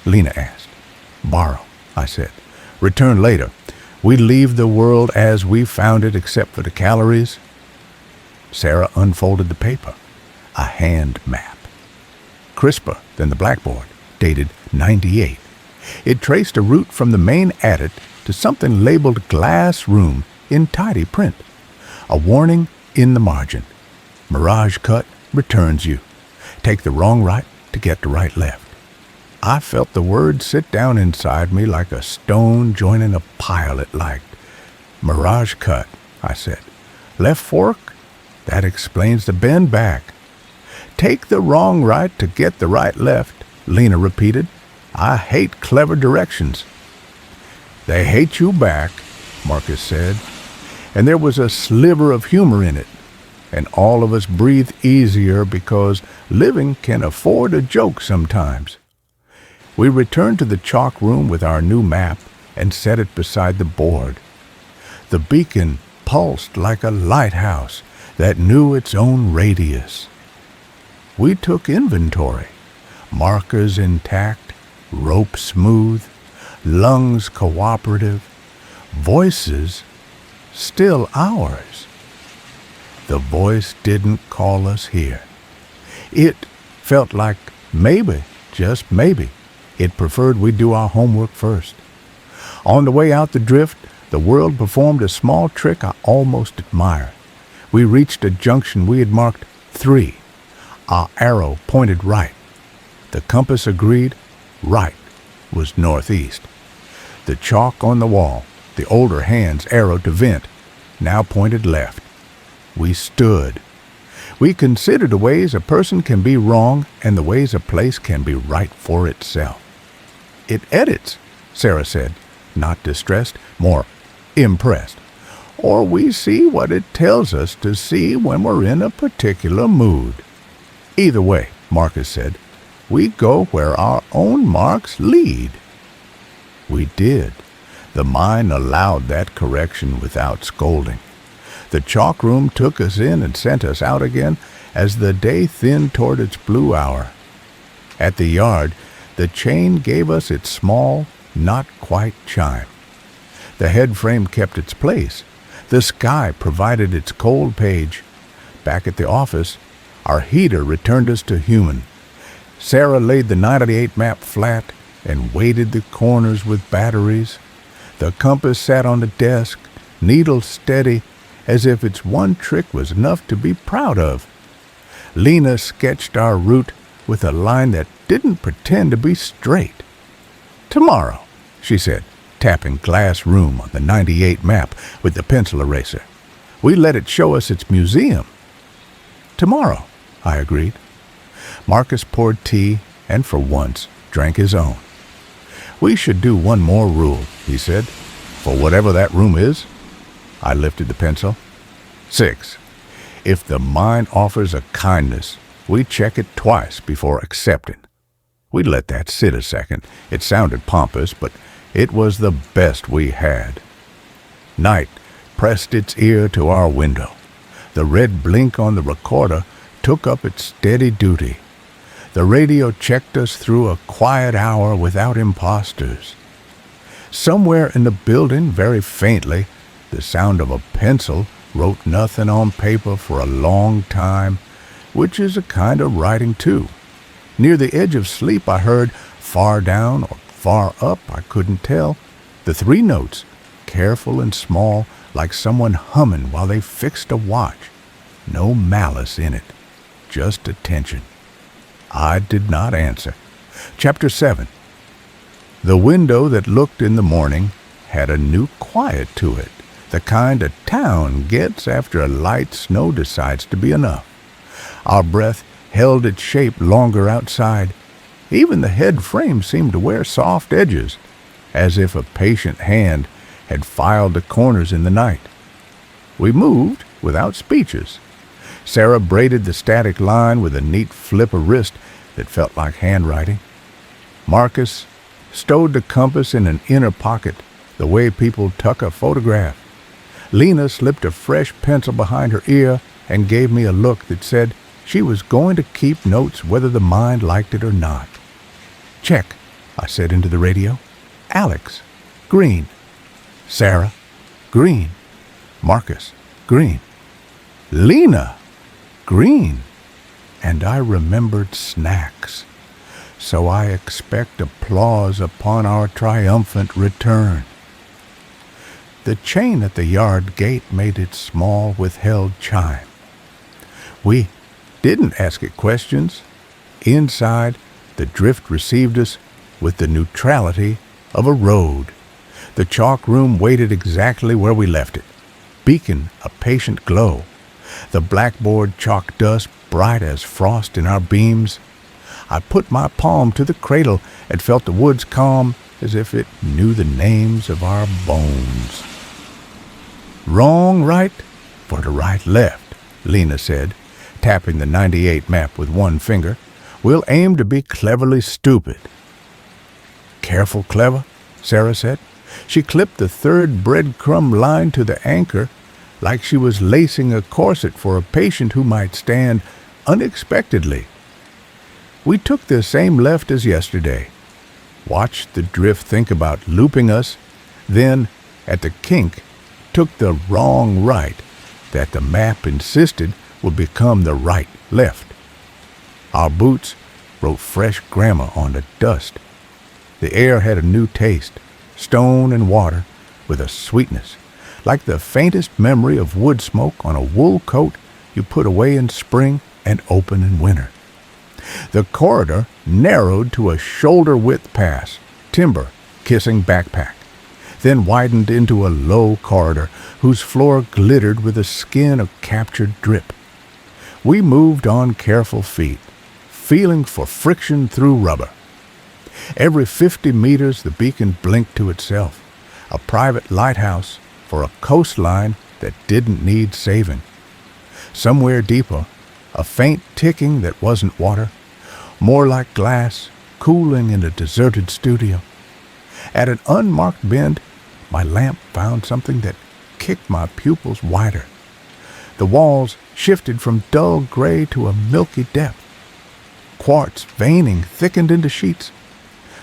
Lena asked. Borrow, I said. Return later. We leave the world as we found it except for the calories. Sarah unfolded the paper. A hand map. Crisper than the blackboard, dated 98. It traced a route from the main adit to something labeled glass room in tidy print. A warning in the margin. Mirage cut returns you. Take the wrong right to get the right left. I felt the words sit down inside me like a stone joining a pile it liked. Mirage cut, I said. Left fork? That explains the bend back. Take the wrong right to get the right left, Lena repeated. I hate clever directions. They hate you back, Marcus said, and there was a sliver of humor in it, and all of us breathed easier because living can afford a joke sometimes. We returned to the chalk room with our new map and set it beside the board. The beacon pulsed like a lighthouse that knew its own radius. We took inventory, markers intact, rope smooth, lungs cooperative, voices still ours. The voice didn't call us here. It felt like maybe, just maybe, it preferred we do our homework first. On the way out the drift, the world performed a small trick I almost admire. We reached a junction we had marked 3. Our arrow pointed right. The compass agreed right was northeast. The chalk on the wall, the older hand's arrow to vent, now pointed left. We stood. We considered the ways a person can be wrong and the ways a place can be right for itself. It edits, Sarah said, not distressed, more impressed. Or we see what it tells us to see when we're in a particular mood. Either way, Marcus said, we go where our own marks lead. We did. The mind allowed that correction without scolding. The chalk room took us in and sent us out again as the day thinned toward its blue hour. At the yard, the chain gave us its small, not quite chime. The head frame kept its place. The sky provided its cold page. Back at the office, our heater returned us to human. Sarah laid the 98 map flat and weighted the corners with batteries. The compass sat on the desk, needle steady, as if its one trick was enough to be proud of. Lena sketched our route with a line that didn't pretend to be straight. Tomorrow, she said, tapping glass room on the 98 map with the pencil eraser. We let it show us its museum. Tomorrow, I agreed. Marcus poured tea and for once drank his own. We should do one more rule, he said, for whatever that room is. I lifted the pencil. 6. If the mind offers a kindness, we check it twice before accepting. We let that sit a second. It sounded pompous, but it was the best we had. Night pressed its ear to our window. The red blink on the recorder took up its steady duty. The radio checked us through a quiet hour without imposters. Somewhere in the building, very faintly, the sound of a pencil wrote nothing on paper for a long time, which is a kind of writing too. Near the edge of sleep I heard, far down or far up, I couldn't tell, the 3 notes, careful and small, like someone humming while they fixed a watch. No malice in it, just attention. I did not answer. Chapter 7. The window that looked in the morning had a new quiet to it, the kind a town gets after a light snow decides to be enough. Our breath held its shape longer outside. Even the head frame seemed to wear soft edges, as if a patient hand had filed the corners in the night. We moved without speeches. Sarah braided the static line with a neat flip of wrist that felt like handwriting. Marcus stowed the compass in an inner pocket, the way people tuck a photograph. Lena slipped a fresh pencil behind her ear and gave me a look that said she was going to keep notes whether the mind liked it or not. Check, I said into the radio. Alex, green. Sarah, green. Marcus, green. Lena, green. And I remembered snacks. So I expect applause upon our triumphant return. The chain at the yard gate made its small, withheld chime. We didn't ask it questions. Inside, the drift received us with the neutrality of a road. The chalk room waited exactly where we left it, beacon a patient glow. The blackboard chalk dust bright as frost in our beams. I put my palm to the cradle and felt the woods calm as if it knew the names of our bones. Wrong right for the right left, Lena said, tapping the 98 map with one finger. We'll aim to be cleverly stupid. Careful, clever, Sarah said. She clipped the 3rd breadcrumb line to the anchor like she was lacing a corset for a patient who might stand unexpectedly. We took the same left as yesterday. Watched the drift think about looping us, then, at the kink, took the wrong right that the map insisted would become the right left. Our boots wrote fresh grammar on the dust. The air had a new taste, stone and water, with a sweetness, like the faintest memory of wood smoke on a wool coat you put away in spring and open in winter. The corridor narrowed to a shoulder-width pass, timber kissing backpack, then widened into a low corridor whose floor glittered with a skin of captured drip. We moved on careful feet, feeling for friction through rubber. Every 50 meters the beacon blinked to itself, a private lighthouse for a coastline that didn't need saving. Somewhere deeper, a faint ticking that wasn't water, more like glass cooling in a deserted studio. At an unmarked bend, my lamp found something that kicked my pupils wider. The walls shifted from dull gray to a milky depth. Quartz veining thickened into sheets.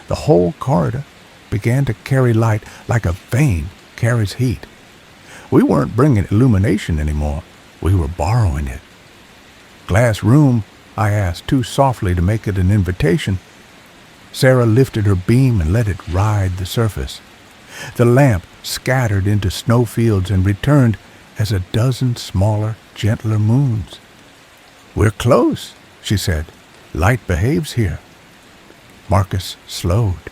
The whole corridor began to carry light like a vein carries heat. We weren't bringing illumination anymore. We were borrowing it. "Glass room?" I asked, too softly to make it an invitation. Sarah lifted her beam and let it ride the surface. The lamp scattered into snowfields and returned as a dozen smaller, gentler moons. "We're close," she said. "Light behaves here." Marcus slowed.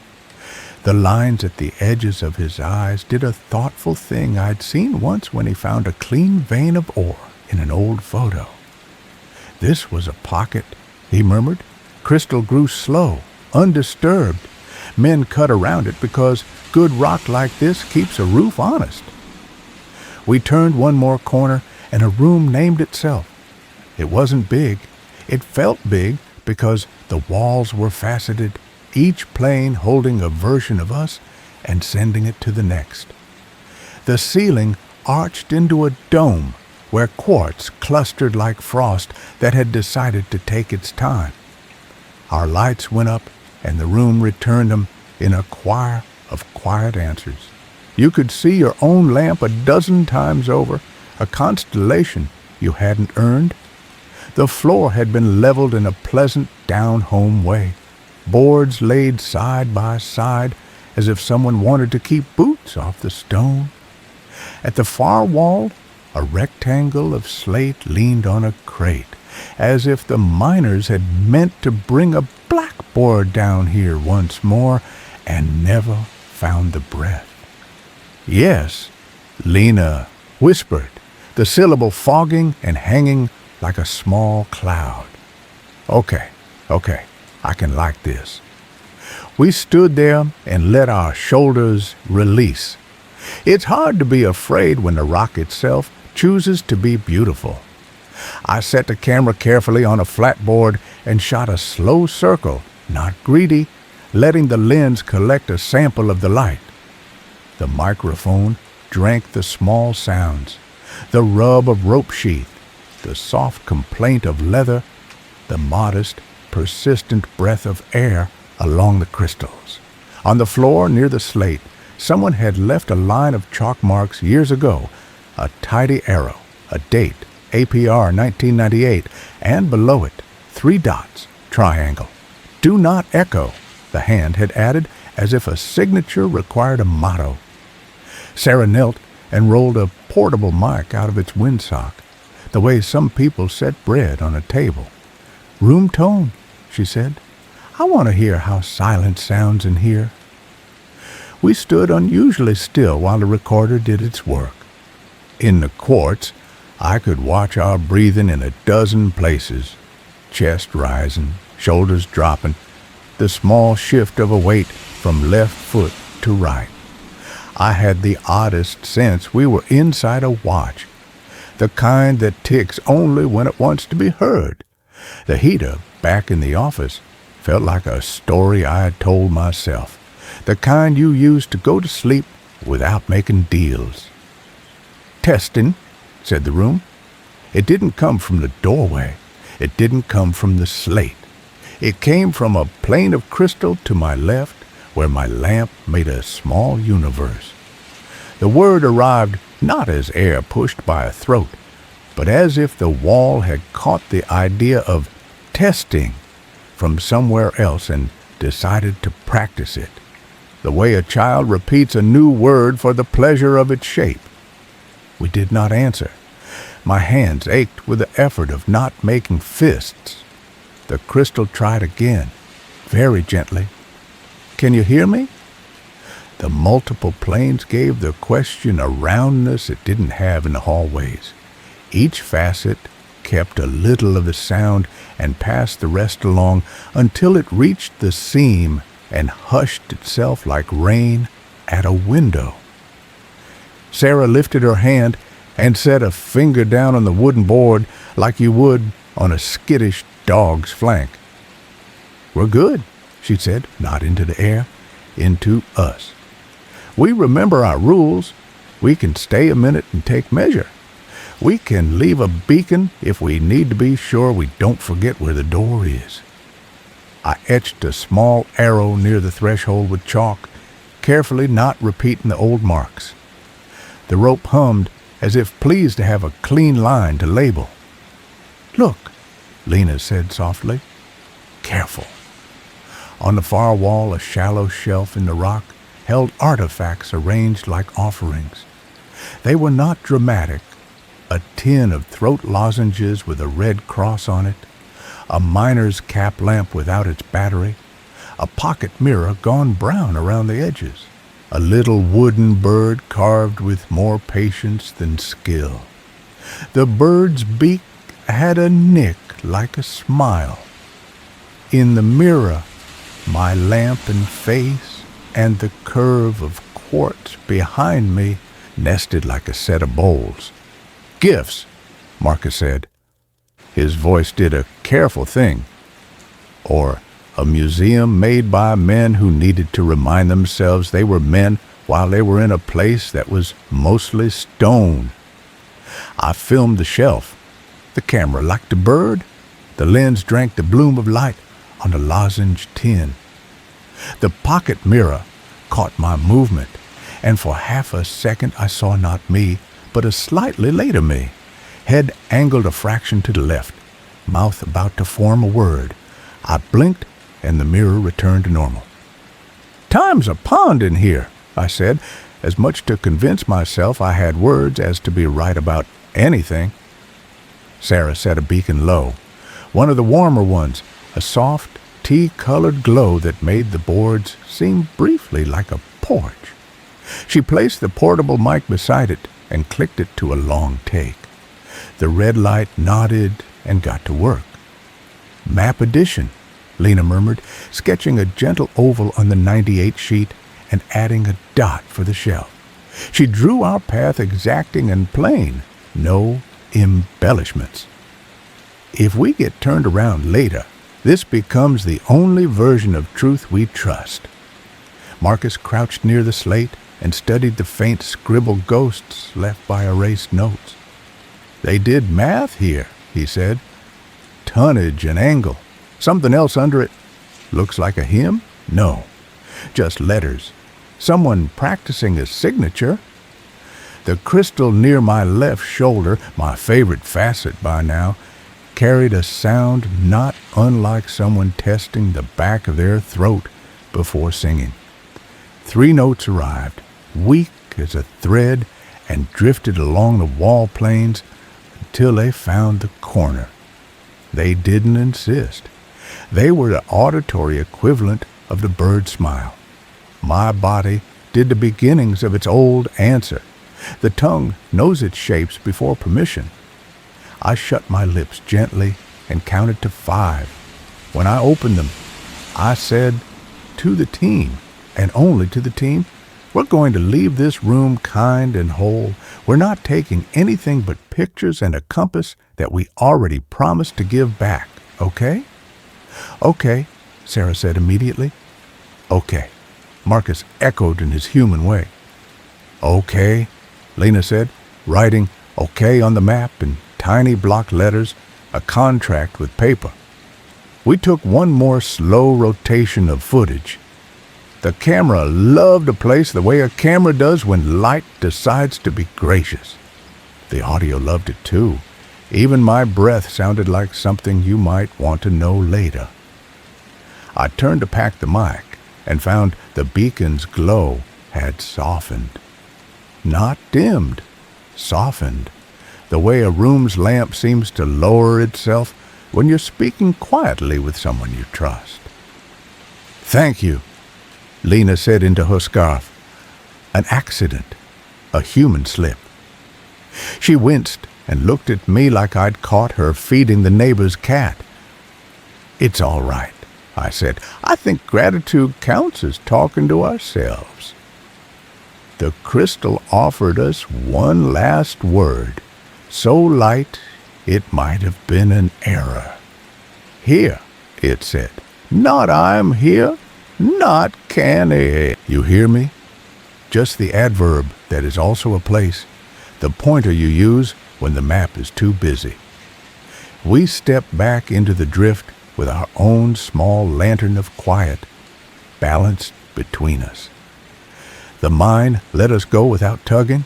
The lines at the edges of his eyes did a thoughtful thing I'd seen once when he found a clean vein of ore in an old photo. "This was a pocket," he murmured. "Crystal grew slow, undisturbed. Men cut around it because good rock like this keeps a roof honest." We turned one more corner and a room named itself. It wasn't big. It felt big because the walls were faceted, each plane holding a version of us and sending it to the next. The ceiling arched into a dome where quartz clustered like frost that had decided to take its time. Our lights went up and the room returned them in a choir of quiet answers. You could see your own lamp a dozen times over, a constellation you hadn't earned. The floor had been leveled in a pleasant down-home way, boards laid side by side as if someone wanted to keep boots off the stone. At the far wall, a rectangle of slate leaned on a crate, as if the miners had meant to bring a blackboard down here once more and never found the breath. "Yes," Lena whispered, the syllable fogging and hanging like a small cloud. Okay, I can like this." We stood there and let our shoulders release. It's hard to be afraid when the rock itself chooses to be beautiful. I set the camera carefully on a flat board and shot a slow circle, not greedy, letting the lens collect a sample of the light. The microphone drank the small sounds, the rub of rope sheath, the soft complaint of leather, the modest, persistent breath of air along the crystals. On the floor near the slate, someone had left a line of chalk marks years ago, a tidy arrow, a date, APR 1998, and below it, 3 dots, triangle. "Do not echo," the hand had added, as if a signature required a motto. Sarah knelt and rolled a portable mic out of its windsock, the way some people set bread on a table. "Room tone," she said. "I want to hear how silence sounds in here." We stood unusually still while the recorder did its work. In the quartz, I could watch our breathing in a dozen places, chest rising, shoulders dropping, the small shift of a weight from left foot to right. I had the oddest sense we were inside a watch, the kind that ticks only when it wants to be heard. The heater back in the office felt like a story I had told myself, the kind you use to go to sleep without making deals. "Testing," said the room. It didn't come from the doorway. It didn't come from the slate. It came from a plane of crystal to my left, where my lamp made a small universe. The word arrived not as air pushed by a throat, but as if the wall had caught the idea of testing. from somewhere else and decided to practice it, the way a child repeats a new word for the pleasure of its shape. We did not answer. My hands ached with the effort of not making fists. The crystal tried again, very gently. "Can you hear me?" The multiple planes gave the question a roundness it didn't have in the hallways. Each facet kept a little of the sound and passed the rest along until it reached the seam and hushed itself like rain at a window. Sarah lifted her hand and set a finger down on the wooden board like you would on a skittish dog's flank. "We're good," she said, not into the air, into us. "We remember our rules. We can stay a minute and take measure. We can leave a beacon if we need to be sure we don't forget where the door is." I etched a small arrow near the threshold with chalk, carefully not repeating the old marks. The rope hummed as if pleased to have a clean line to label. "Look," Lena said softly. "Careful." On the far wall, a shallow shelf in the rock held artifacts arranged like offerings. They were not dramatic. A tin of throat lozenges with a red cross on it, a miner's cap lamp without its battery, a pocket mirror gone brown around the edges, a little wooden bird carved with more patience than skill. The bird's beak had a nick like a smile. In the mirror, my lamp and face and the curve of quartz behind me nested like a set of bowls. "Gifts," Marcus said. His voice did a careful thing. Or a museum made by men who needed to remind themselves they were men while they were in a place that was mostly stone. I filmed the shelf. The camera like the bird. The lens drank the bloom of light on the lozenge tin. The pocket mirror caught my movement, and for half a second I saw not me, but a slightly later me, head angled a fraction to the left, mouth about to form a word. I blinked, and the mirror returned to normal. "Time's a pond in here," I said, as much to convince myself I had words as to be right about anything. Sarah set a beacon low, one of the warmer ones, a soft, tea-colored glow that made the boards seem briefly like a porch. She placed the portable mic beside it and clicked it to a long take. The red light nodded and got to work. "Map addition," Lena murmured, sketching a gentle oval on the 98 sheet and adding a dot for the shelf. She drew our path exacting and plain, no embellishments. If we get turned around later, this becomes the only version of truth we trust. Marcus crouched near the slate and studied the faint scribbled ghosts left by erased notes. "They did math here," he said. "Tonnage and angle. Something else under it. Looks like a hymn? No. Just letters. Someone practicing a signature." The crystal near my left shoulder, my favorite facet by now, carried a sound not unlike someone testing the back of their throat before singing. 3 notes arrived, weak as a thread, and drifted along the wall planes until they found the corner. They didn't insist. They were the auditory equivalent of the bird smile. My body did the beginnings of its old answer. The tongue knows its shapes before permission. I shut my lips gently and counted to 5. When I opened them, I said to the team, and only to the team, "We're going to leave this room kind and whole. We're not taking anything but pictures and a compass that we already promised to give back, okay?" "Okay," Sarah said immediately. "Okay," Marcus echoed in his human way. "Okay," Lena said, writing "okay" on the map in tiny block letters, a contract with paper. We took one more slow rotation of footage. The camera loved a place the way a camera does when light decides to be gracious. The audio loved it too. Even my breath sounded like something you might want to know later. I turned to pack the mic and found the beacon's glow had softened. Not dimmed, softened, the way a room's lamp seems to lower itself when you're speaking quietly with someone you trust. "Thank you," Lena said into her scarf. "An accident, a human slip." She winced and looked at me like I'd caught her feeding the neighbor's cat. "It's all right," I said. "I think gratitude counts as talking to ourselves." The crystal offered us one last word, so light it might have been an error. "Here," it said. "Not I'm here, not canny." You hear me? Just the adverb that is also a place, the pointer you use when the map is too busy. We step back into the drift with our own small lantern of quiet, balanced between us. The mind let us go without tugging.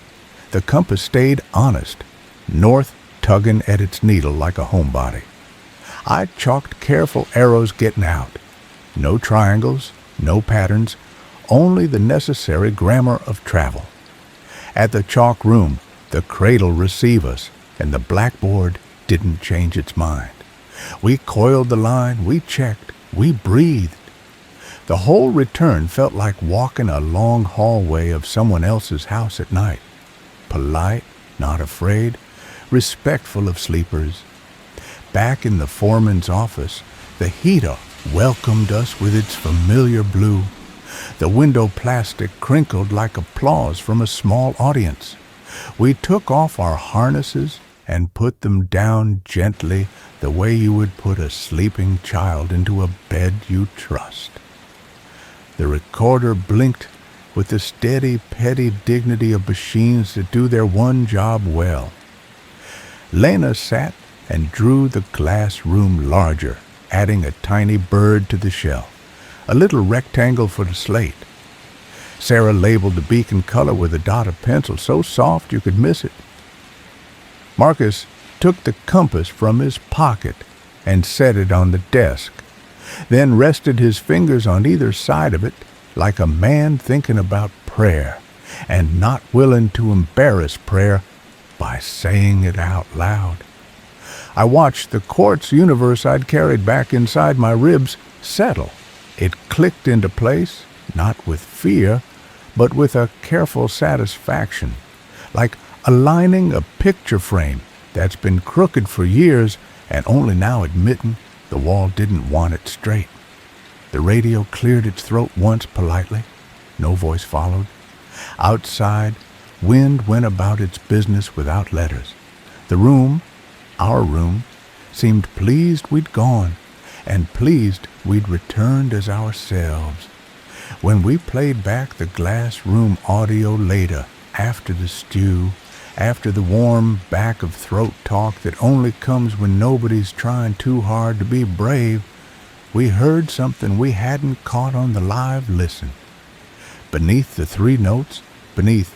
The compass stayed honest, north tugging at its needle like a homebody. I chalked careful arrows getting out. No triangles, no patterns, only the necessary grammar of travel. At the chalk room, the cradle receive us, and the blackboard didn't change its mind. We coiled the line, we checked, we breathed. The whole return felt like walking a long hallway of someone else's house at night. Polite, not afraid, respectful of sleepers. Back in the foreman's office, the heater welcomed us with its familiar blue. The window plastic crinkled like applause from a small audience. We took off our harnesses and put them down gently, the way you would put a sleeping child into a bed you trust. The recorder blinked with the steady, petty dignity of machines that do their one job well. Lena sat and drew the glass room larger, adding a tiny bird to the shelf, a little rectangle for the slate. Sarah labeled the beacon color with a dot of pencil so soft you could miss it. Marcus took the compass from his pocket and set it on the desk, then rested his fingers on either side of it like a man thinking about prayer and not willing to embarrass prayer by saying it out loud. I watched the quartz universe I'd carried back inside my ribs settle. It clicked into place, not with fear, but with a careful satisfaction, like aligning a picture frame that's been crooked for years and only now admitting the wall didn't want it straight. The radio cleared its throat once politely. No voice followed. Outside, wind went about its business without letters. The room, our room, seemed pleased we'd gone, and pleased we'd returned as ourselves. When we played back the glass room audio later, after the stew, after the warm back of throat talk that only comes when nobody's trying too hard to be brave, we heard something we hadn't caught on the live listen. Beneath the three notes, beneath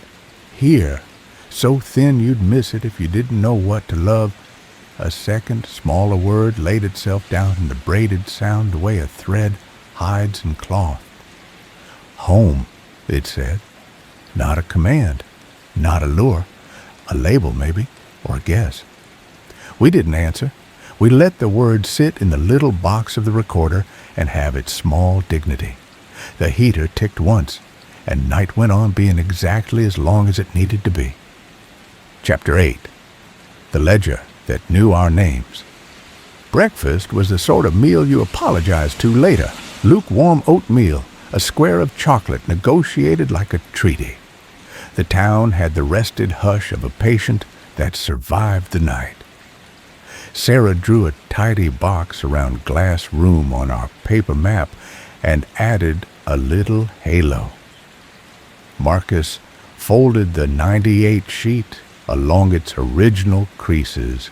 here, so thin you'd miss it if you didn't know what to love, a second, smaller word laid itself down in the braided sound the way a thread hides in cloth. Home, it said. Not a command, not a lure, a label maybe, or a guess. We didn't answer. We let the word sit in the little box of the recorder and have its small dignity. The heater ticked once, and night went on being exactly as long as it needed to be. Chapter 8. The Ledger That Knew Our Names. Breakfast was the sort of meal you apologize to later. Lukewarm oatmeal, a square of chocolate negotiated like a treaty. The town had the rested hush of a patient that survived the night. Sarah drew a tidy box around glass room on our paper map and added a little halo. Marcus folded the 98 sheet along its original creases,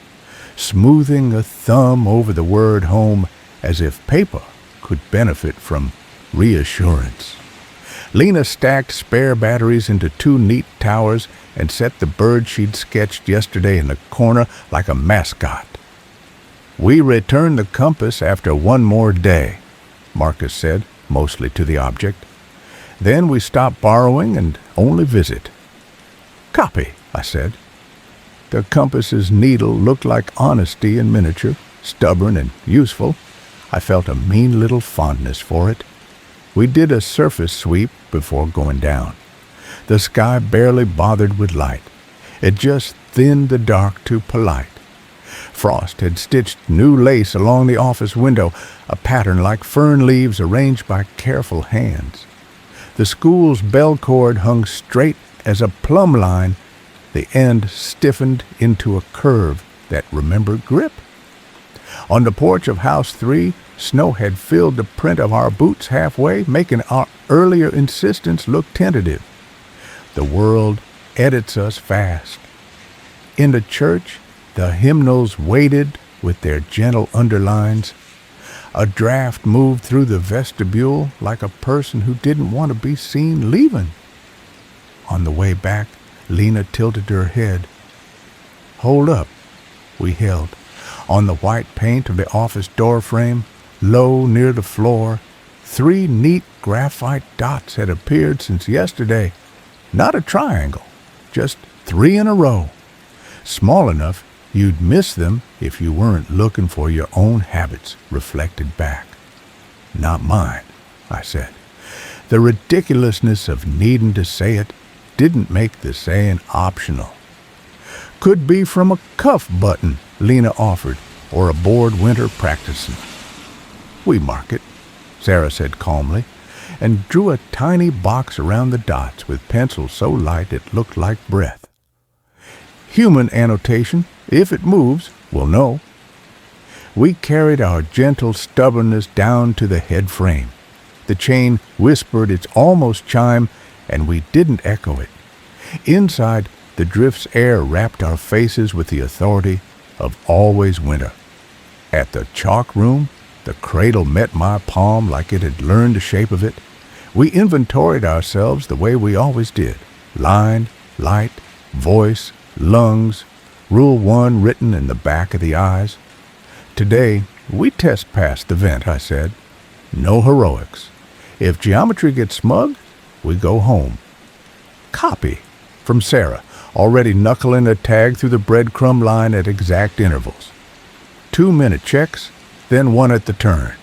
smoothing a thumb over the word home as if paper could benefit from reassurance. Lena stacked spare batteries into two neat towers and set the bird she'd sketched yesterday in the corner like a mascot. We returned the compass after one more day. Marcus said, mostly to the object. Then we stop borrowing and only visit. Copy, I said. The compass's needle looked like honesty in miniature, stubborn and useful. I felt a mean little fondness for it. We did a surface sweep before going down. The sky barely bothered with light. It just thinned the dark to polite. Frost had stitched new lace along the office window, a pattern like fern leaves arranged by careful hands. The school's bell cord hung straight as a plumb line, the end stiffened into a curve that remembered grip. On the porch of House 3, snow had filled the print of our boots halfway, making our earlier insistence look tentative. The world edits us fast. In the church, the hymnals waited with their gentle underlines. A draft moved through the vestibule like a person who didn't want to be seen leaving. On the way back, Lena tilted her head. Hold up, we held. On the white paint of the office door frame, low near the floor, 3 neat graphite dots had appeared since yesterday. Not a triangle, just 3 in a row. Small enough you'd miss them if you weren't looking for your own habits reflected back. Not mine, I said. The ridiculousness of needing to say it didn't make the saying optional. Could be from a cuff button, Lena offered, or a bored winter practicing. We mark it, Sarah said calmly, and drew a tiny box around the dots with pencil so light it looked like breath. Human annotation, if it moves, we'll know. We carried our gentle stubbornness down to the head frame. The chain whispered its almost chime, and we didn't echo it. Inside, the drift's air wrapped our faces with the authority of always winter. At the chalk room, the cradle met my palm like it had learned the shape of it. We inventoried ourselves the way we always did. Line, light, voice, lungs, Rule 1 written in the back of the eyes. Today, we test passed the vent, I said. No heroics. If geometry gets smug, we go home. Copy, from Sarah, already knuckling a tag through the breadcrumb line at exact intervals. 2-minute checks, then 1 at the turn.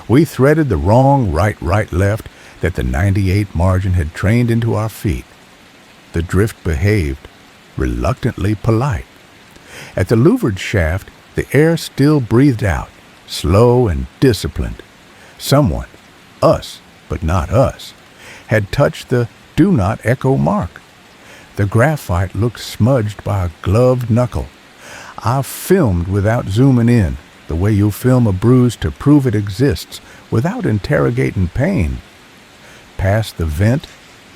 We threaded the wrong right, left that the 98 margin had trained into our feet. The drift behaved, reluctantly polite. At the louvered shaft, the air still breathed out, slow and disciplined. Someone, us, but not us, had touched the do not echo mark. The graphite looked smudged by a gloved knuckle. I filmed without zooming in, the way you film a bruise to prove it exists without interrogating pain. Past the vent,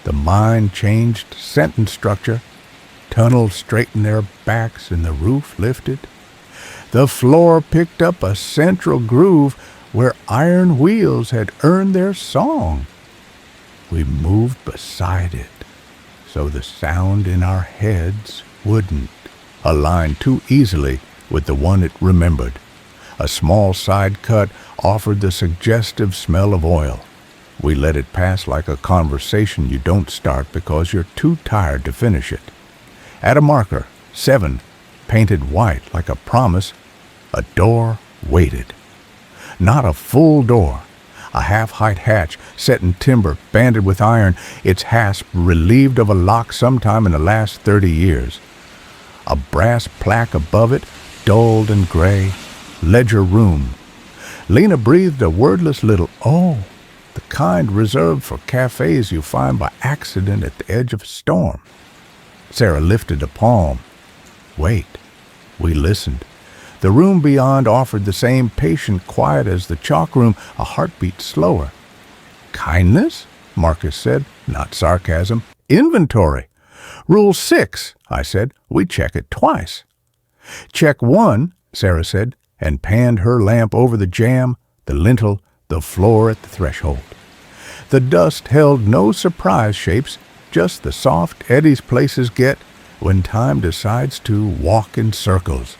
the mind changed sentence structure. Tunnels straightened their backs and the roof lifted. The floor picked up a central groove where iron wheels had earned their song. We moved beside it, so the sound in our heads wouldn't align too easily with the one it remembered. A small side cut offered the suggestive smell of oil. We let it pass like a conversation you don't start because you're too tired to finish it. At a marker, 7, painted white like a promise, a door waited. Not a full door. A half-height hatch set in timber, banded with iron, its hasp relieved of a lock sometime in the last 30 years. A brass plaque above it, dulled and gray, ledger room. Lena breathed a wordless little "oh," the kind reserved for cafes you find by accident at the edge of a storm. Sarah lifted a palm. Wait. We listened. The room beyond offered the same patient quiet as the chalk room, a heartbeat slower. Kindness? Marcus said, not sarcasm. Inventory. Rule 6, I said. We check it twice. Check 1, Sarah said, and panned her lamp over the jamb, the lintel, the floor at the threshold. The dust held no surprise shapes, just the soft eddies places get when time decides to walk in circles.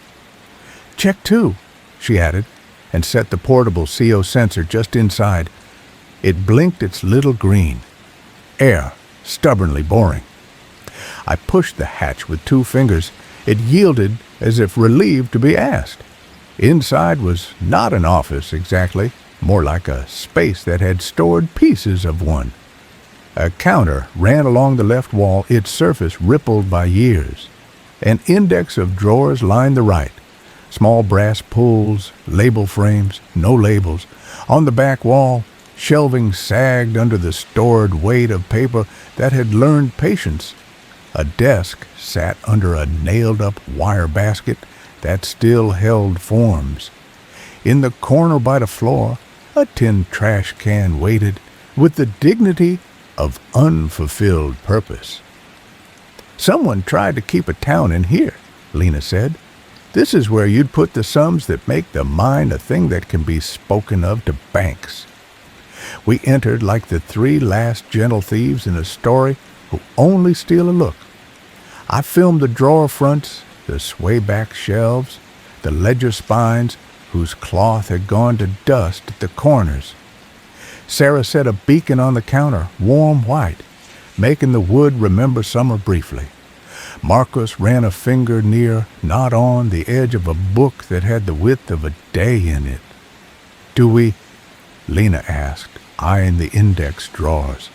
Check 2, she added, and set the portable CO sensor just inside. It blinked its little green. Air, stubbornly boring. I pushed the hatch with 2 fingers. It yielded as if relieved to be asked. Inside was not an office exactly, more like a space that had stored pieces of one. A counter ran along the left wall, its surface rippled by years. An index of drawers lined the right. Small brass pulls, label frames, no labels. On the back wall, shelving sagged under the stored weight of paper that had learned patience. A desk sat under a nailed-up wire basket that still held forms. In the corner by the floor, a tin trash can waited with the dignity of unfulfilled purpose. "Someone tried to keep a town in here," Lena said. "This is where you'd put the sums that make the mind a thing that can be spoken of to banks." We entered like the 3 last gentle thieves in a story who only steal a look. I filmed the drawer fronts, the sway-back shelves, the ledger spines whose cloth had gone to dust at the corners. Sarah set a beacon on the counter, warm white, making the wood remember summer briefly. Marcus ran a finger near, not on, the edge of a book that had the width of a day in it. "Do we?" Lena asked, eyeing the index drawers.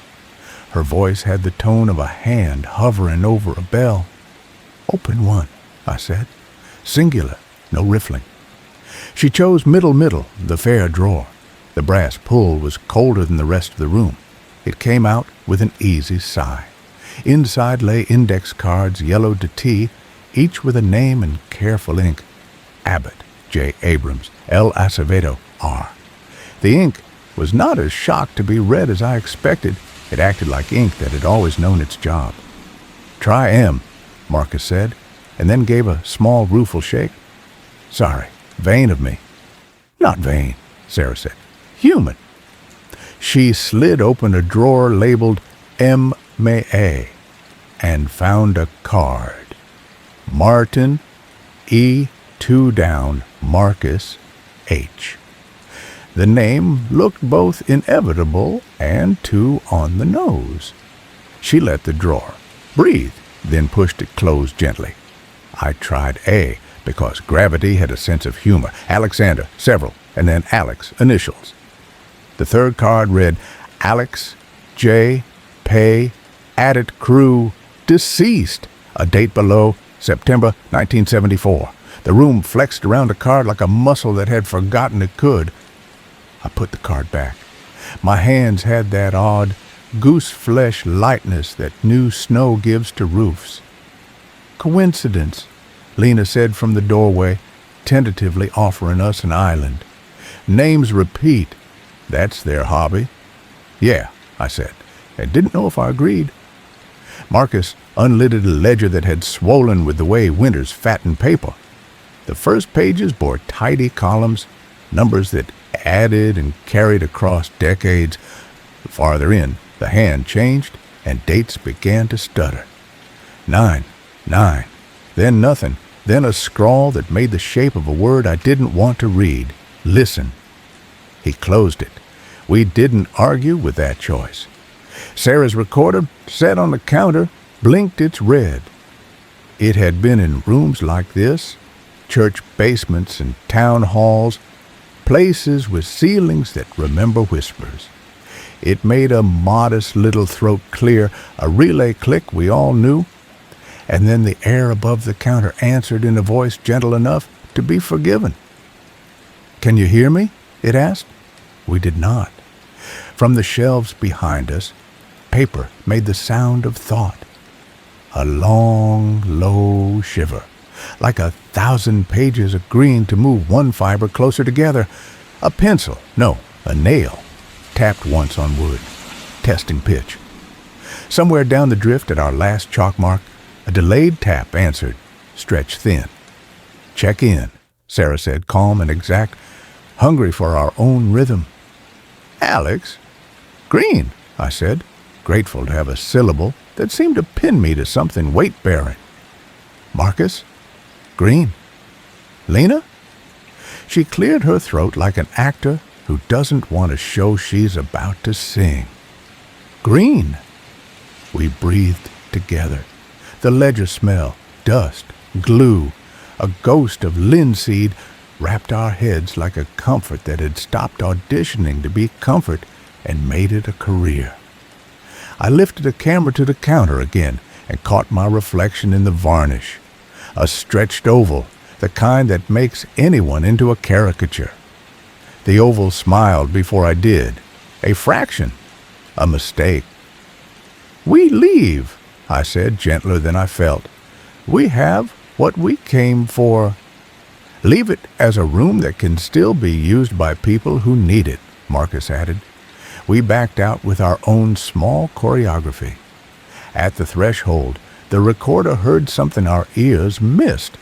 Her voice had the tone of a hand hovering over a bell. "Open one," I said. "Singular, no riffling." She chose middle, the fair drawer. The brass pull was colder than the rest of the room. It came out with an easy sigh. Inside lay index cards yellowed to tea, each with a name in careful ink. Abbott, J. Abrams, L. Acevedo, R. The ink was not as shocked to be read as I expected. It acted like ink that had always known its job. "Try M," Marcus said, and then gave a small rueful shake. "Sorry, vain of me." "Not vain," Sarah said. "Human." She slid open a drawer labeled M.A. and found a card. Martin E. 2 down, Marcus H. The name looked both inevitable and too on the nose. She let the drawer breathe, then pushed it closed gently. I tried A, because gravity had a sense of humor. Alexander, several, and then Alex, initials. The third card read, Alex J. Pay, added crew, deceased. A date below, September 1974. The room flexed around the card like a muscle that had forgotten it could. I put the card back. My hands had that odd, goose-flesh lightness that new snow gives to roofs. "Coincidence," Lena said from the doorway, tentatively offering us an island. "Names repeat. That's their hobby." "Yeah," I said, and didn't know if I agreed. Marcus unlidded a ledger that had swollen with the way winters fatten paper. The first pages bore tidy columns, numbers that added and carried across decades. Farther in, the hand changed, and dates began to stutter. 9, 9, then nothing, then a scrawl that made the shape of a word I didn't want to read. Listen. He closed it. We didn't argue with that choice. Sarah's recorder, set on the counter, blinked its red. It had been in rooms like this, church basements and town halls, places with ceilings that remember whispers. It made a modest little throat clear, a relay click we all knew, and then the air above the counter answered in a voice gentle enough to be forgiven. "Can you hear me?" it asked. We did not. From the shelves behind us, paper made the sound of thought. A long, low shiver, like 1,000 pages agreeing to move one fiber closer together. A pencil, no, a nail, tapped once on wood, testing pitch. Somewhere down the drift at our last chalk mark, a delayed tap answered, stretched thin. "Check in," Sarah said, calm and exact, hungry for our own rhythm. "Alex?" "Green," I said, grateful to have a syllable that seemed to pin me to something weight-bearing. "Marcus?" "Green." "Lena?" She cleared her throat like an actor who doesn't want to show she's about to sing. Green. We breathed together. The ledger smell, dust, glue, a ghost of linseed wrapped our heads like a comfort that had stopped auditioning to be comfort and made it a career. I lifted a camera to the counter again and caught my reflection in the varnish. A stretched oval, the kind that makes anyone into a caricature. The oval smiled before I did. A fraction. A mistake. "We leave," I said, gentler than I felt. "We have what we came for." "Leave it as a room that can still be used by people who need it," Marcus added. We backed out with our own small choreography. At the threshold, the recorder heard something our ears missed.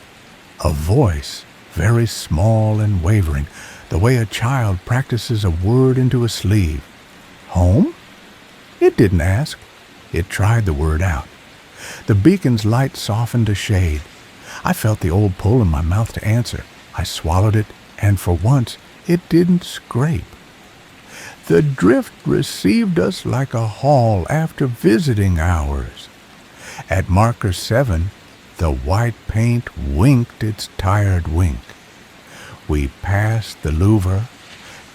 A voice, very small and wavering, the way a child practices a word into a sleeve. "Home?" It didn't ask. It tried the word out. The beacon's light softened a shade. I felt the old pull in my mouth to answer. I swallowed it, and for once, it didn't scrape. The drift received us like a hall after visiting hours. At marker 7, the white paint winked its tired wink. We passed the louver,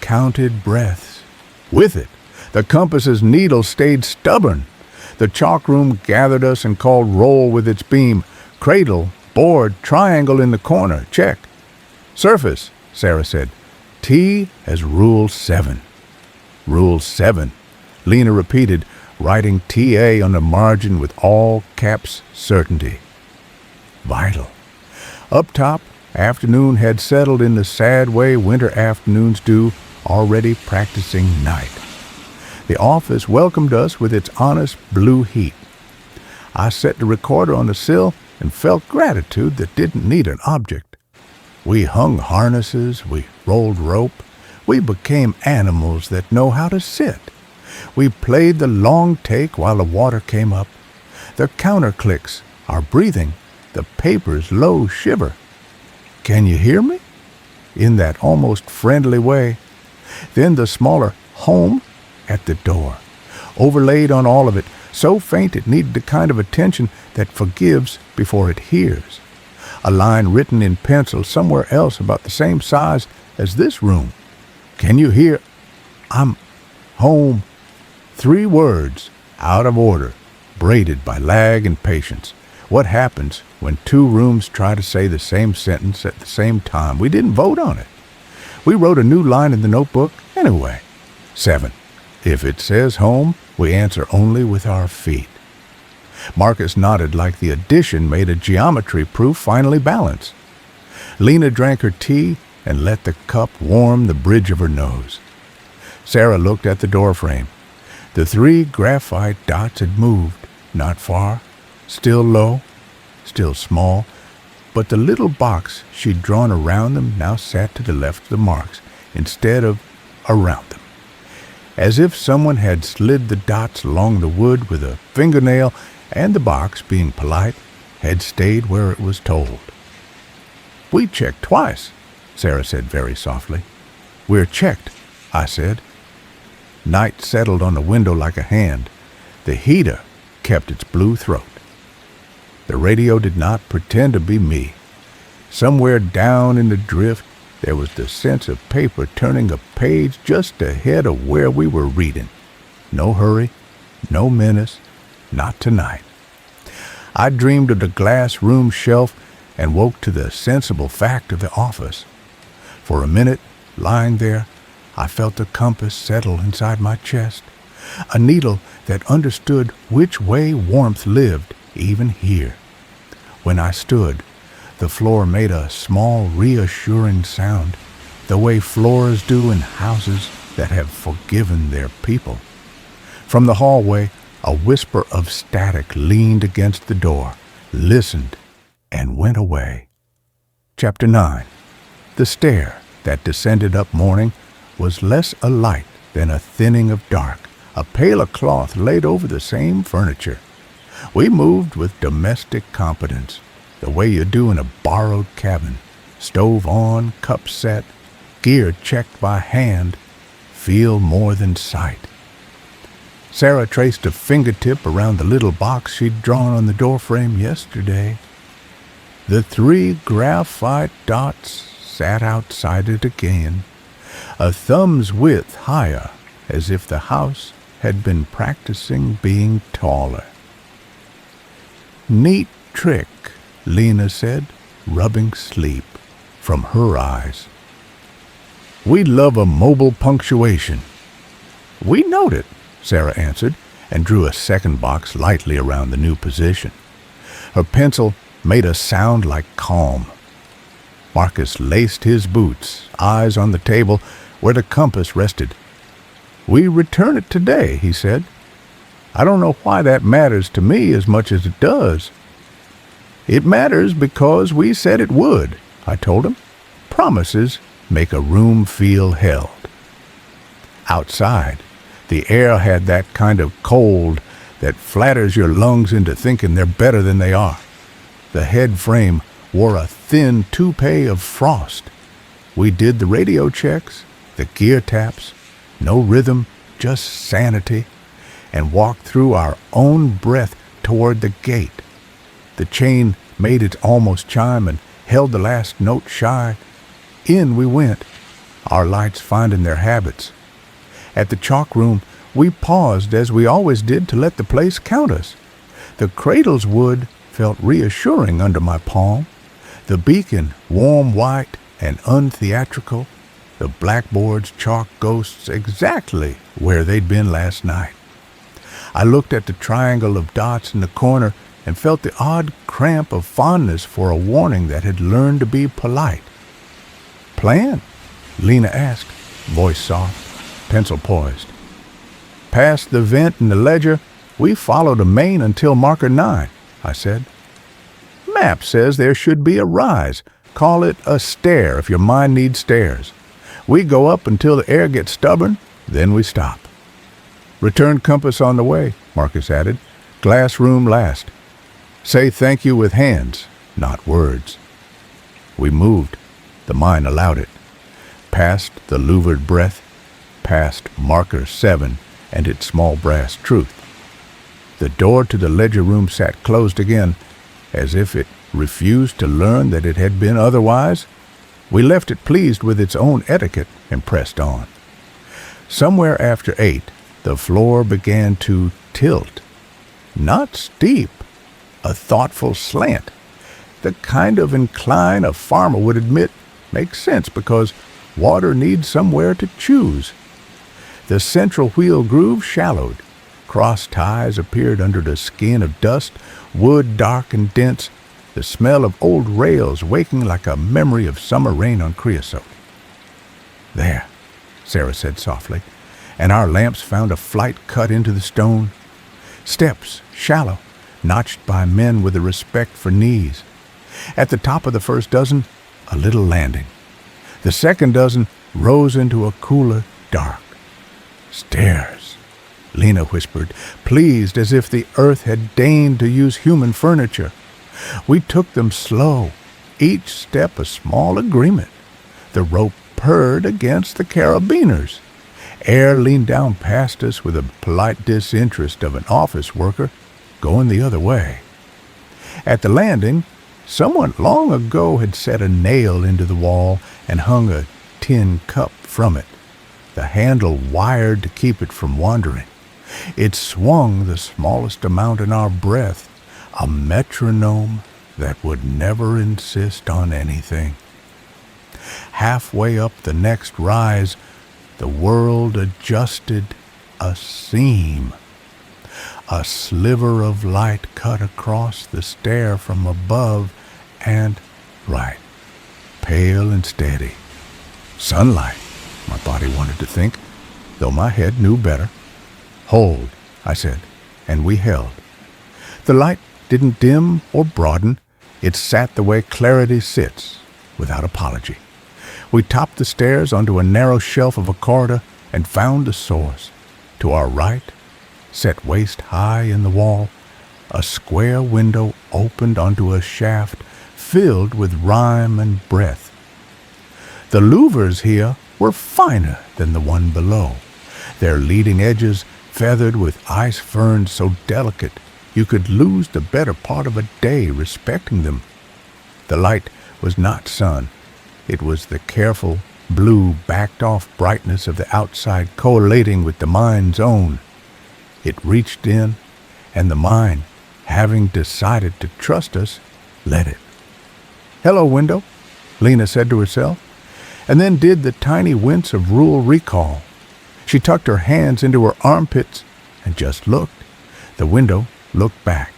counted breaths. With it, the compass's needle stayed stubborn. The chalk room gathered us and called roll with its beam. Cradle, board, triangle in the corner, check. "Surface," Sarah said. "T as Rule 7. "Rule 7, Lena repeated, writing TA on the margin with all caps certainty. Vital. Up top, afternoon had settled in the sad way winter afternoons do, already practicing night. The office welcomed us with its honest blue heat. I set the recorder on the sill and felt gratitude that didn't need an object. We hung harnesses, we rolled rope, we became animals that know how to sit. We played the long take while the water came up. The counter clicks, our breathing, the paper's low shiver. "Can you hear me?" In that almost friendly way. Then the smaller home at the door, overlaid on all of it, so faint it needed the kind of attention that forgives before it hears. A line written in pencil somewhere else about the same size as this room. "Can you hear? I'm home." 3 words, out of order, braided by lag and patience. What happens when 2 rooms try to say the same sentence at the same time? We didn't vote on it. We wrote a new line in the notebook anyway. 7. If it says home, we answer only with our feet. Marcus nodded like the addition made a geometry proof finally balance. Lena drank her tea and let the cup warm the bridge of her nose. Sarah looked at the doorframe. The 3 graphite dots had moved, not far, still low, still small, but the little box she'd drawn around them now sat to the left of the marks, instead of around them. As if someone had slid the dots along the wood with a fingernail, and the box, being polite, had stayed where it was told. "We checked twice," Sarah said very softly. "We're checked," I said. Night settled on the window like a hand. The heater kept its blue throat. The radio did not pretend to be me. Somewhere down in the drift, there was the sense of paper turning a page just ahead of where we were reading. No hurry, no menace, not tonight. I dreamed of the glass room shelf and woke to the sensible fact of the office. For a minute, lying there, I felt the compass settle inside my chest, a needle that understood which way warmth lived, even here. When I stood, the floor made a small, reassuring sound, the way floors do in houses that have forgiven their people. From the hallway, a whisper of static leaned against the door, listened, and went away. Chapter 9. The stair that descended up morning was less a light than a thinning of dark, a paler cloth laid over the same furniture. We moved with domestic competence, the way you do in a borrowed cabin, stove on, cup set, gear checked by hand, feel more than sight. Sarah traced a fingertip around the little box she'd drawn on the doorframe yesterday. The 3 graphite dots sat outside it again, a thumb's width higher, as if the house had been practicing being taller. "Neat trick," Lena said, rubbing sleep from her eyes. "We love a mobile punctuation." "We note it," Sarah answered, and drew a second box lightly around the new position. Her pencil made a sound like calm. Marcus laced his boots, eyes on the table where the compass rested. "We return it today," he said. "I don't know why that matters to me as much as it does." "It matters because we said it would," I told him. "Promises make a room feel held." Outside, the air had that kind of cold that flatters your lungs into thinking they're better than they are. The head frame wore a thin toupee of frost. We did the radio checks, the gear taps, no rhythm, just sanity, and walked through our own breath toward the gate. The chain made its almost chime and held the last note shy. In we went, our lights finding their habits. At the chalk room, we paused as we always did to let the place count us. The cradle's wood felt reassuring under my palm, the beacon warm white and untheatrical, the blackboard's chalk ghosts exactly where they'd been last night. I looked at the triangle of dots in the corner and felt the odd cramp of fondness for a warning that had learned to be polite. "Plan?" Lena asked, voice soft, pencil poised. "Past the vent in the ledger, we followed a main until marker 9, I said. "Map says there should be a rise. Call it a stair if your mind needs stairs. We go up until the air gets stubborn, then we stop." "Return compass on the way," Marcus added. "Glass room last. Say thank you with hands, not words." We moved. The mind allowed it. Past the louvered breath, past marker 7 and its small brass truth. The door to the ledger room sat closed again, as if it refused to learn that it had been otherwise. We left it pleased with its own etiquette and pressed on. Somewhere after 8, the floor began to tilt. Not steep, a thoughtful slant. The kind of incline a farmer would admit makes sense because water needs somewhere to choose. The central wheel groove shallowed. Cross ties appeared under the skin of dust, wood dark and dense, the smell of old rails waking like a memory of summer rain on creosote. "There," Sarah said softly, and our lamps found a flight cut into the stone. Steps, shallow, notched by men with a respect for knees. At the top of the first dozen, a little landing. The second dozen rose into a cooler dark. "Stairs," Lena whispered, pleased as if the earth had deigned to use human furniture. We took them slow, each step a small agreement. The rope purred against the carabiners. Air leaned down past us with the polite disinterest of an office worker going the other way. At the landing, someone long ago had set a nail into the wall and hung a tin cup from it, the handle wired to keep it from wandering. It swung the smallest amount in our breath, a metronome that would never insist on anything. Halfway up the next rise, the world adjusted a seam. A sliver of light cut across the stair from above and right, pale and steady. Sunlight, my body wanted to think, though my head knew better. "Hold," I said, and we held. The light didn't dim or broaden. It sat the way clarity sits, without apology. We topped the stairs onto a narrow shelf of a corridor and found the source. To our right, set waist-high in the wall, a square window opened onto a shaft filled with rhyme and breath. The louvers here were finer than the one below, their leading edges feathered with ice ferns so delicate you could lose the better part of a day respecting them. The light was not sun. It was the careful, blue, backed-off brightness of the outside correlating with the mind's own. It reached in, and the mind, having decided to trust us, let it. "Hello, window," Lena said to herself, and then did the tiny wince of rural recall. She tucked her hands into her armpits and just looked. The window looked back.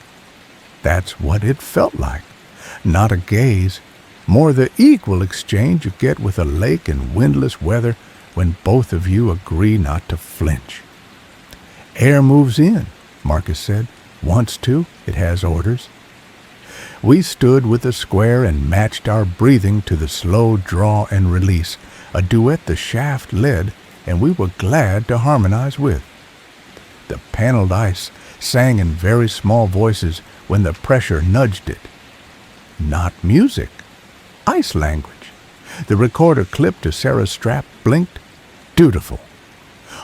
That's what it felt like. Not a gaze, more the equal exchange you get with a lake in windless weather when both of you agree not to flinch. "Air moves in," Marcus said. "Wants to. It has orders." We stood with the square and matched our breathing to the slow draw and release, a duet the shaft led and we were glad to harmonize with. The paneled ice sang in very small voices when the pressure nudged it. Not music, ice language. The recorder clipped to Sarah's strap blinked. Dutiful.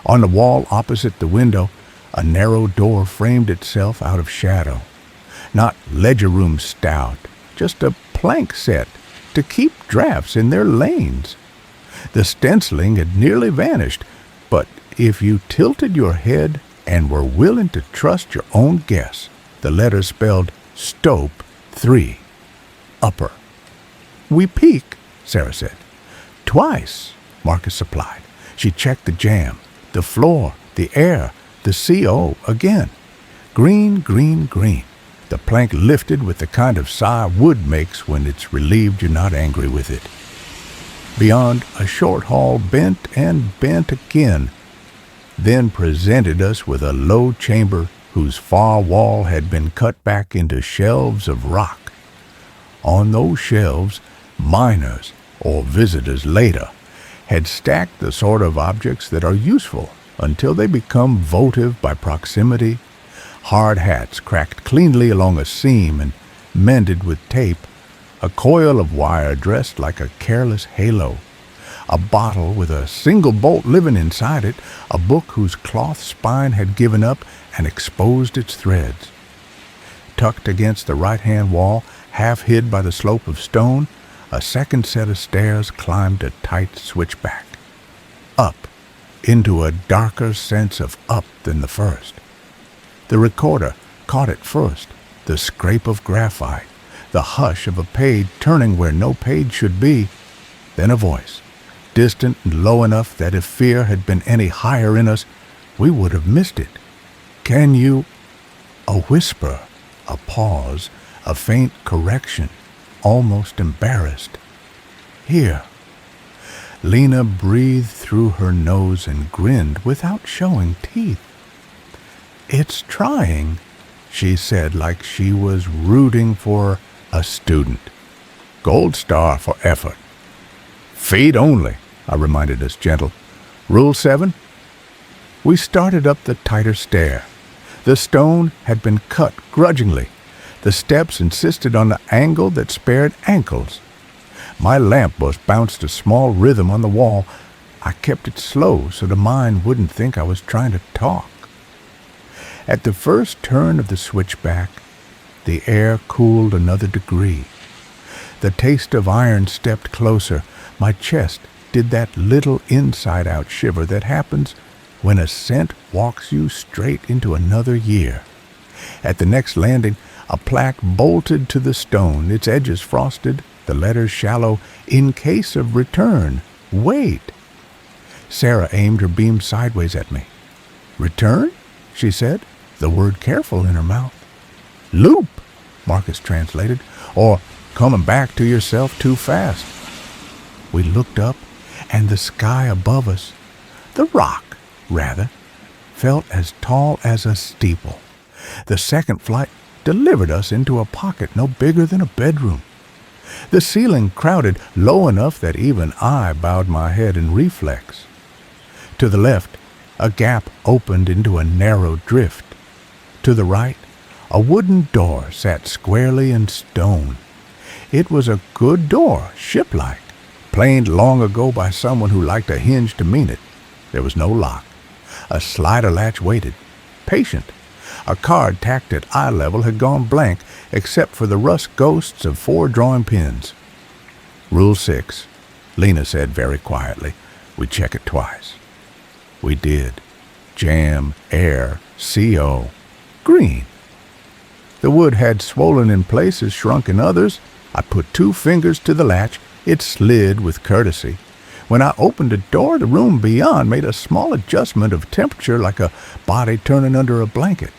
On the wall opposite the window, a narrow door framed itself out of shadow. Not ledger room stout, just a plank set to keep drafts in their lanes. The stenciling had nearly vanished, but if you tilted your head and were willing to trust your own guess, the letter spelled Stope 3, upper. "We peek," Sarah said. "Twice," Marcus supplied. She checked the jam, the floor, the air, the CO again. Green, green, green. The plank lifted with the kind of sigh wood makes when it's relieved you're not angry with it. Beyond, a short hall bent and bent again, then presented us with a low chamber whose far wall had been cut back into shelves of rock. On those shelves, miners, or visitors later, had stacked the sort of objects that are useful until they become votive by proximity. Hard hats cracked cleanly along a seam and mended with tape, a coil of wire dressed like a careless halo, a bottle with a single bolt living inside it, a book whose cloth spine had given up and exposed its threads. Tucked against the right-hand wall, half hid by the slope of stone, a second set of stairs climbed a tight switchback. Up, into a darker sense of up than the first. The recorder caught it first, the scrape of graphite, the hush of a page turning where no page should be, then a voice, distant and low enough that if fear had been any higher in us, we would have missed it. "Can you—" A whisper, a pause, a faint correction, almost embarrassed. "Here." Lena breathed through her nose and grinned without showing teeth. "It's trying," she said like she was rooting for a student. "Gold star for effort." "Feet only," I reminded us, gentle. "Rule 7? We started up the tighter stair. The stone had been cut grudgingly. The steps insisted on the angle that spared ankles. My lamp-post bounced a small rhythm on the wall. I kept it slow so the mind wouldn't think I was trying to talk. At the first turn of the switchback, the air cooled another degree. The taste of iron stepped closer. My chest did that little inside-out shiver that happens when a scent walks you straight into another year. At the next landing, a plaque bolted to the stone, its edges frosted, the letters shallow, "In case of return, wait." Sarah aimed her beam sideways at me. "Return?" she said, the word careful in her mouth. "Loop," Marcus translated, or "coming back to yourself too fast." We looked up, and the sky above us, the rock, rather, felt as tall as a steeple. The second flight delivered us into a pocket no bigger than a bedroom. The ceiling crowded low enough that even I bowed my head in reflex. To the left, a gap opened into a narrow drift. To the right, a wooden door sat squarely in stone. It was a good door, ship-like. planed long ago by someone who liked a hinge to mean it. There was no lock. A slider latch waited, patient. A card tacked at eye level had gone blank except for the rust ghosts of 4 drawing pins. Rule 6, Lena said very quietly. We check it twice. We did. Jam, air, CO. Green. The wood had swollen in places, shrunk in others. I put 2 fingers to the latch. It slid with courtesy. When I opened the door, the room beyond made a small adjustment of temperature like a body turning under a blanket.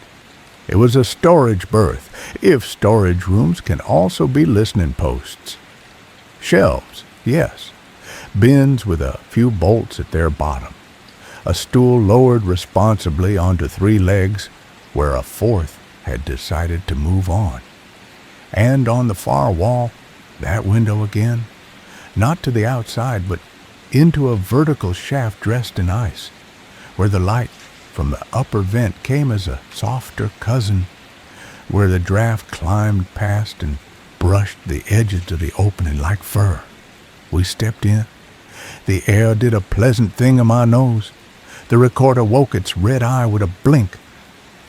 It was a storage berth, if storage rooms can also be listening posts. Shelves, yes. Bins with a few bolts at their bottom. A stool lowered responsibly onto 3 legs, where a 4th had decided to move on. And on the far wall, that window again, not to the outside, but into a vertical shaft dressed in ice, where the light from the upper vent came as a softer cousin, where the draft climbed past and brushed the edges of the opening like fur. We stepped in. The air did a pleasant thing in my nose. The recorder woke its red eye with a blink.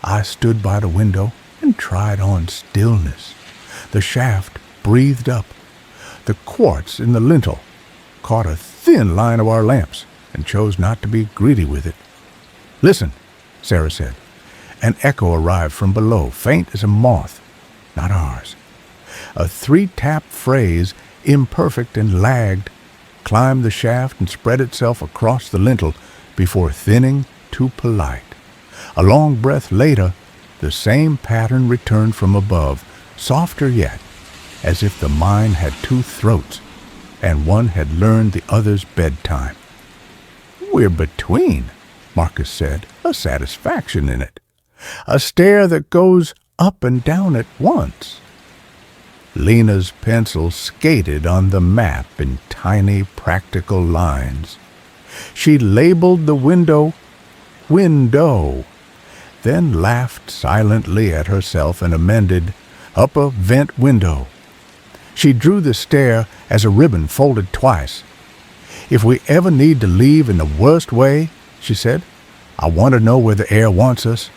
I stood by the window and tried on stillness. The shaft breathed up. The quartz in the lintel caught a thin line of our lamps and chose not to be greedy with it. Listen, Sarah said. An echo arrived from below, faint as a moth. Not ours. A 3-tap phrase, imperfect and lagged, climbed the shaft and spread itself across the lintel before thinning to polite. A long breath later, the same pattern returned from above, softer yet, as if the mind had 2 throats, and one had learned the other's bedtime. We're between, Marcus said, a satisfaction in it. A stare that goes up and down at once. Lena's pencil skated on the map in tiny practical lines. She labeled the window, window, then laughed silently at herself and amended, upper vent window. She drew the stair as a ribbon folded twice. If we ever need to leave in the worst way, she said, I want to know where the air wants us.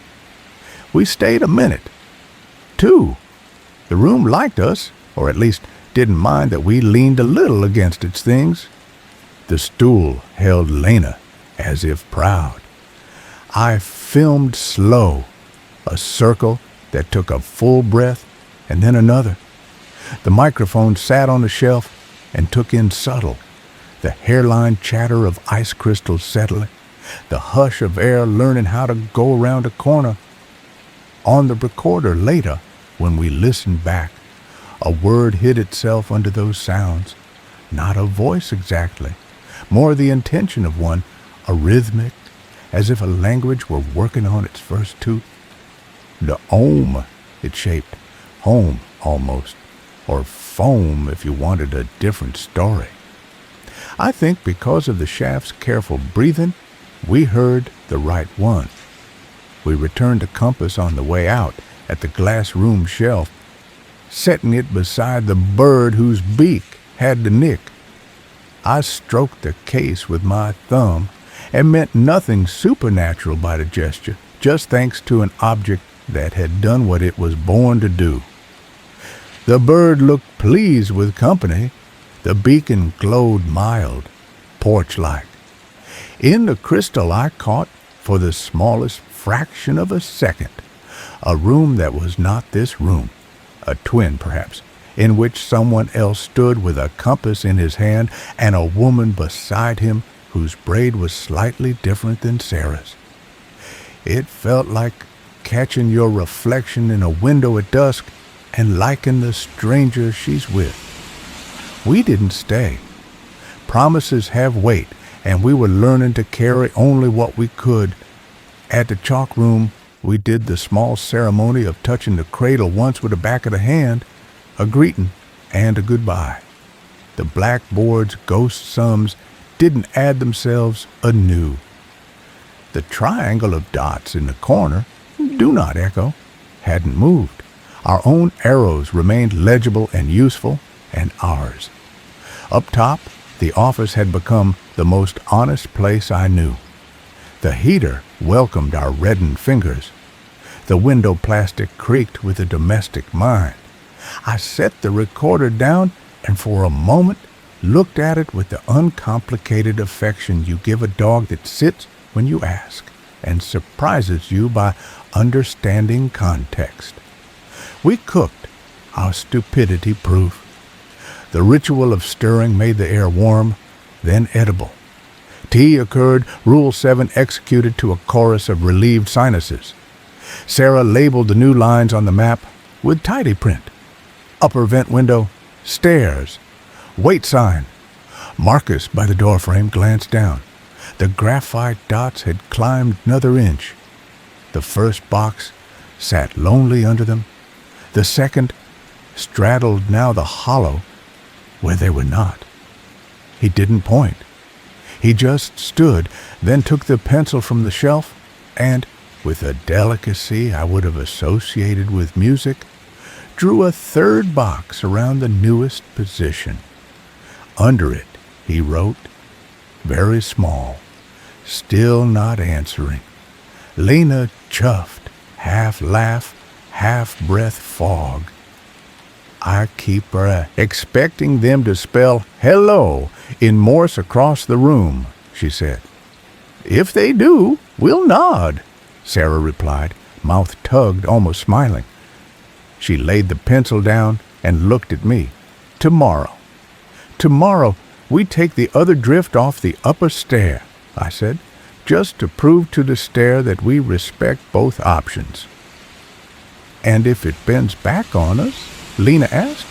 We stayed a minute. 2. The room liked us, or at least didn't mind that we leaned a little against its things. The stool held Lena, as if proud. I filmed slow, a circle that took a full breath and then another. The microphone sat on the shelf and took in subtle, the hairline chatter of ice crystals settling, the hush of air learning how to go around a corner. On the recorder later, when we listened back, a word hid itself under those sounds, not a voice exactly, more the intention of one, a rhythmic, as if a language were working on its first tooth. The ohm it shaped, home almost, or foam if you wanted a different story. I think because of the shaft's careful breathing, we heard the right one. We returned the compass on the way out at the glass room shelf, setting it beside the bird whose beak had the nick. I stroked the case with my thumb and meant nothing supernatural by the gesture, just thanks to an object that had done what it was born to do. The bird looked pleased with company. The beacon glowed mild, porch-like. In the crystal I caught, for the smallest fraction of a second, a room that was not this room, a twin perhaps, in which someone else stood with a compass in his hand and a woman beside him whose braid was slightly different than Sarah's. It felt like catching your reflection in a window at dusk and liking the stranger she's with. We didn't stay. Promises have weight, and we were learning to carry only what we could. At the chalk room, we did the small ceremony of touching the cradle once with the back of the hand, a greeting and a goodbye. The blackboard's ghost sums didn't add themselves anew. The triangle of dots in the corner, do not echo, hadn't moved. Our own arrows remained legible and useful, and ours. Up top, The office had become the most honest place I knew. The heater welcomed our reddened fingers. The window plastic creaked with a domestic mind. I set the recorder down and for a moment looked at it with the uncomplicated affection you give a dog that sits when you ask and surprises you by understanding context. We cooked, our stupidity proof. The ritual of stirring made the air warm, then edible. Tea occurred, Rule 7 executed to a chorus of relieved sinuses. Sarah labeled the new lines on the map with tidy print. Upper vent window, stairs, wait sign. Marcus, by the doorframe, glanced down. The graphite dots had climbed another inch. The first box sat lonely under them. The second straddled now the hollow where they were not. He didn't point. He just stood, then took the pencil from the shelf and, with a delicacy I would have associated with music, drew a third box around the newest position. Under it, he wrote, very small, still not answering. Lena chuffed, half laugh, half breath fog. I keep expecting them to spell hello in Morse across the room, she said. If they do, we'll nod, Sarah replied, mouth tugged, almost smiling. She laid the pencil down and looked at me. Tomorrow. Tomorrow we take the other drift off the upper stair, I said, just to prove to the stair that we respect both options. And if it bends back on us, Lena asked,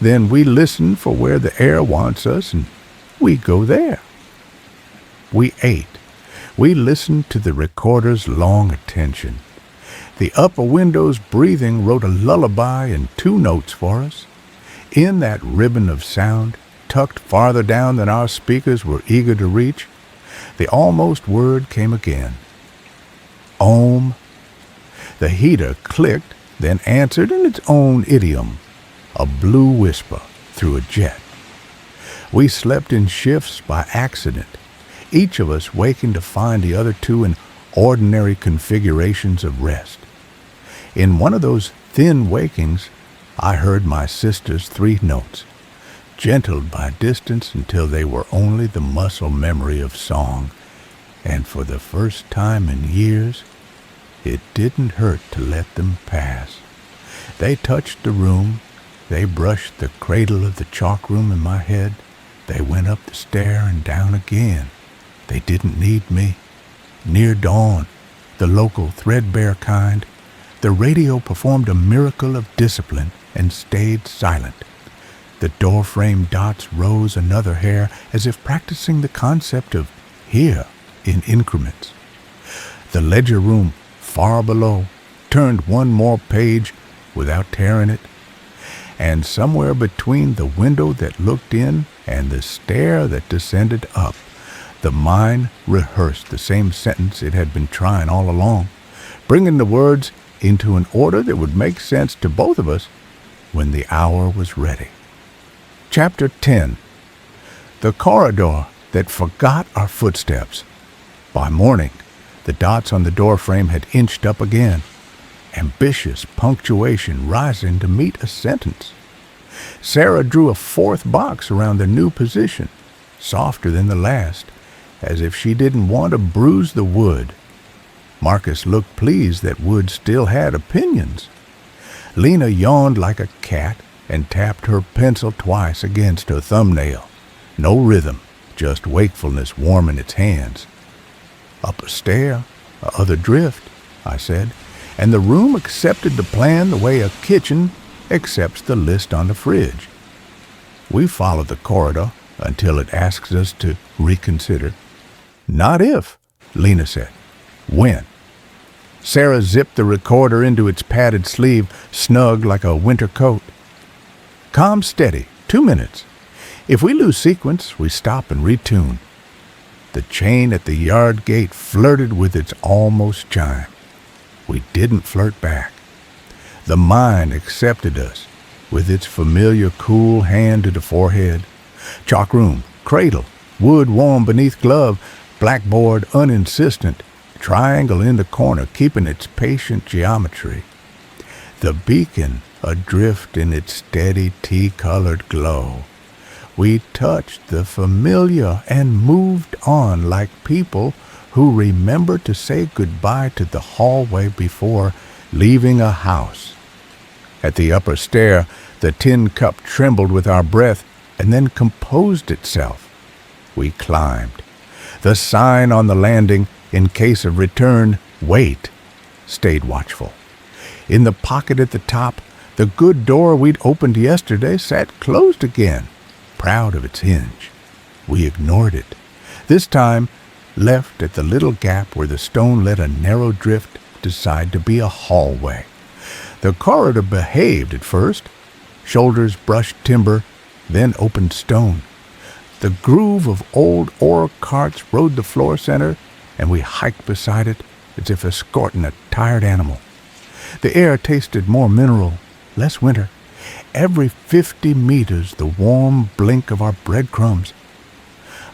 then we listen for where the air wants us and we go there. We ate. We listened to the recorder's long attention. The upper window's breathing wrote a lullaby in 2 notes for us. In that ribbon of sound, tucked farther down than our speakers were eager to reach, the almost word came again. Om. The heater clicked, then answered in its own idiom, a blue whisper through a jet. We slept in shifts by accident, each of us waking to find the other 2 in ordinary configurations of rest. In one of those thin wakings, I heard my sister's 3 notes, gentled by distance until they were only the muscle memory of song, and for the first time in years, it didn't hurt to let them pass. They touched the room, they brushed the cradle of the chalk room in my head, they went up the stair and down again. They didn't need me. Near dawn, the local threadbare kind, the radio performed a miracle of discipline and stayed silent. The doorframe dots rose another hair as if practicing the concept of here in increments. The ledger room, far below, turned one more page without tearing it, and somewhere between the window that looked in and the stair that descended up, the mind rehearsed the same sentence it had been trying all along, bringing the words into an order that would make sense to both of us when the hour was ready. Chapter 10. The corridor that forgot our footsteps. By morning, the dots on the doorframe had inched up again, ambitious punctuation rising to meet a sentence. Sarah drew a 4th box around the new position, softer than the last, as if she didn't want to bruise the wood. Marcus looked pleased that wood still had opinions. Lena yawned like a cat and tapped her pencil twice against her thumbnail. No rhythm, just wakefulness warming its hands. Up a stair, other drift, I said, and the room accepted the plan the way a kitchen accepts the list on the fridge. We follow the corridor until it asks us to reconsider. Not if, Lena said. When? Sarah zipped the recorder into its padded sleeve, snug like a winter coat. Calm steady, 2 minutes. If we lose sequence, we stop and retune. The chain at the yard gate flirted with its almost chime. We didn't flirt back. The mind accepted us, with its familiar cool hand to the forehead. Chalk room, Cradle, wood warm beneath glove, blackboard uninsistent, triangle in the corner keeping its patient geometry. The beacon adrift in its steady tea-colored glow. We touched the familiar and moved on like people who remember to say goodbye to the hallway before leaving a house. At the upper stair, the tin cup trembled with our breath and then composed itself. We climbed. The sign on the landing, in case of return, wait, stayed watchful. In the pocket at the top, the good door we'd opened yesterday sat closed again, proud of its hinge. We ignored it. This time, left at the little gap where the stone let a narrow drift decide to be a hallway. The corridor behaved at first. Shoulders brushed timber, then opened stone. The groove of old ore carts rode the floor center, and we hiked beside it as if escorting a tired animal. The air tasted more mineral, less winter. Every 50 meters, the warm blink of our breadcrumbs.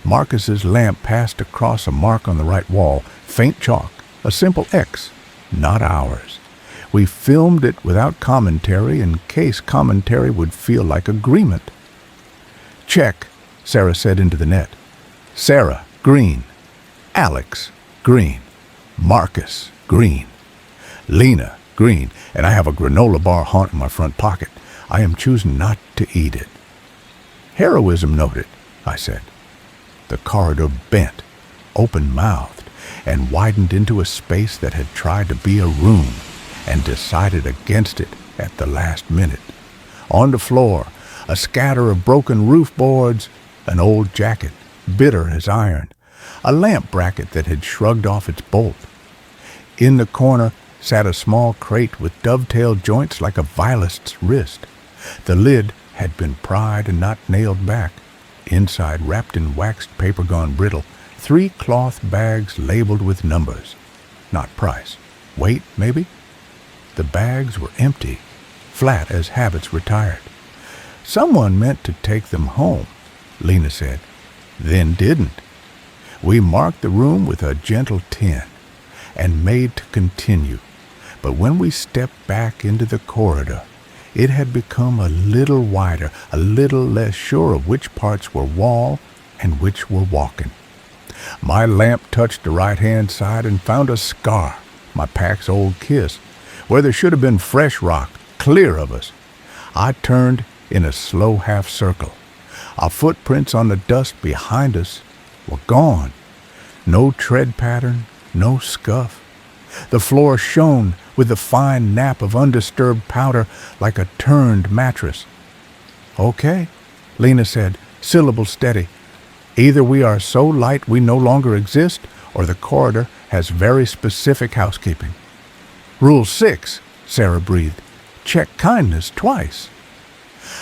Marcus's lamp passed across a mark on the right wall, faint chalk, a simple X, not ours. We filmed it without commentary in case commentary would feel like agreement. Check, Sarah said into the net. Sarah, green. Alex, green. Marcus, green. Lena, green. And I have a granola bar haunt in my front pocket. I am choosing not to eat it. Heroism noted, I said. The corridor bent, open-mouthed, and widened into a space that had tried to be a room and decided against it at the last minute. On the floor, a scatter of broken roof boards, an old jacket, bitter as iron, a lamp bracket that had shrugged off its bolt. In the corner sat a small crate with dovetailed joints like a violist's wrist. The lid had been pried and not nailed back. Inside, wrapped in waxed paper gone brittle, 3 cloth bags labeled with numbers. Not price. Weight, maybe? The bags were empty, flat as habits retired. Someone meant to take them home, Lena said, then didn't. We marked the room with a gentle 10 and made to continue. But when we stepped back into the corridor, it had become a little wider, a little less sure of which parts were wall and which were walking. My lamp touched the right-hand side and found a scar, my pack's old kiss, where there should have been fresh rock, clear of us. I turned in a slow half-circle. Our footprints on the dust behind us were gone. No tread pattern, no scuff. The floor shone with the fine nap of undisturbed powder like a turned mattress. Okay, Lena said, syllable steady. Either we are so light we no longer exist, or the corridor has very specific housekeeping. Rule 6, Sarah breathed. Check kindness twice.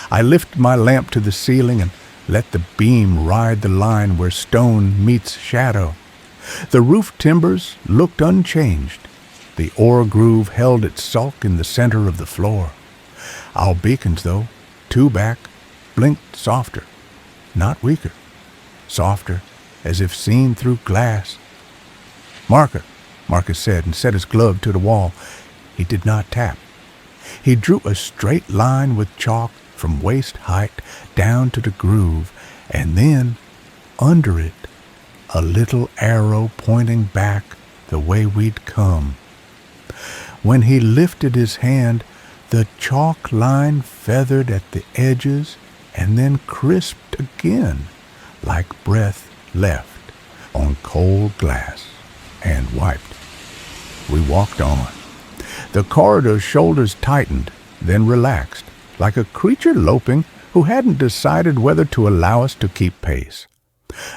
I lifted my lamp to the ceiling and let the beam ride the line where stone meets shadow. The roof timbers looked unchanged. The ore groove held its sulk in the center of the floor. Our beacons, though, 2 back, blinked softer, not weaker, softer, as if seen through glass. Marker, Marcus said, and set his glove to the wall. He did not tap. He drew a straight line with chalk from waist height down to the groove, and then, under it, a little arrow pointing back the way we'd come. When he lifted his hand, the chalk line feathered at the edges and then crisped again, like breath left on cold glass, and wiped. We walked on. The corridor's shoulders tightened, then relaxed, like a creature loping who hadn't decided whether to allow us to keep pace.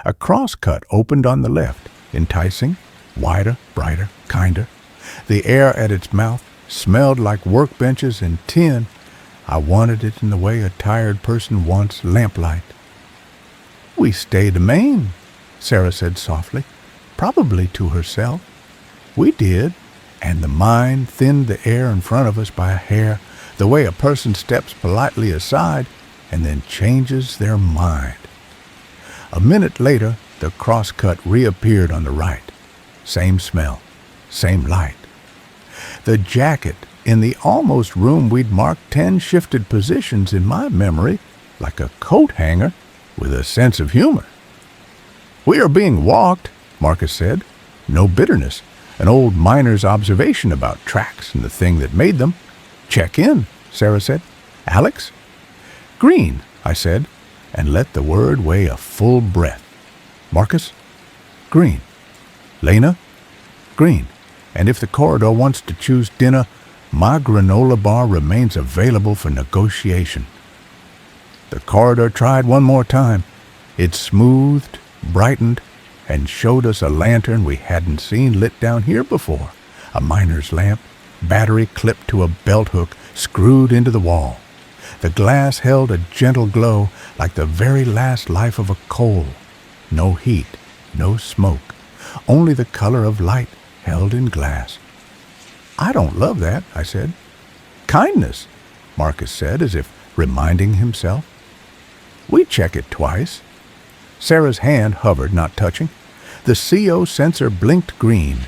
A crosscut opened on the left, enticing, wider, brighter, kinder. The air at its mouth smelled like workbenches and tin. I wanted it in the way a tired person wants lamplight. We stayed amain, Sarah said softly, probably to herself. We did, and the mind thinned the air in front of us by a hair, the way a person steps politely aside and then changes their mind. A minute later, the crosscut reappeared on the right. Same smell, same light. The jacket in the almost room we'd marked 10 shifted positions in my memory, like a coat hanger with a sense of humor. "We are being walked," Marcus said. No bitterness, an old miner's observation about tracks and the thing that made them. "Check in," Sarah said. "Alex?" "Green," I said, and let the word weigh a full breath. "Marcus?" "Green." "Lena?" "Green. And if the corridor wants to choose dinner, my granola bar remains available for negotiation." The corridor tried one more time. It smoothed, brightened, and showed us a lantern we hadn't seen lit down here before, a miner's lamp, battery clipped to a belt hook screwed into the wall. The glass held a gentle glow like the very last life of a coal. No heat, no smoke, only the color of light held in glass. "I don't love that," I said. "Kindness," Marcus said, as if reminding himself. "We check it twice." Sarah's hand hovered, not touching. The CO sensor blinked green.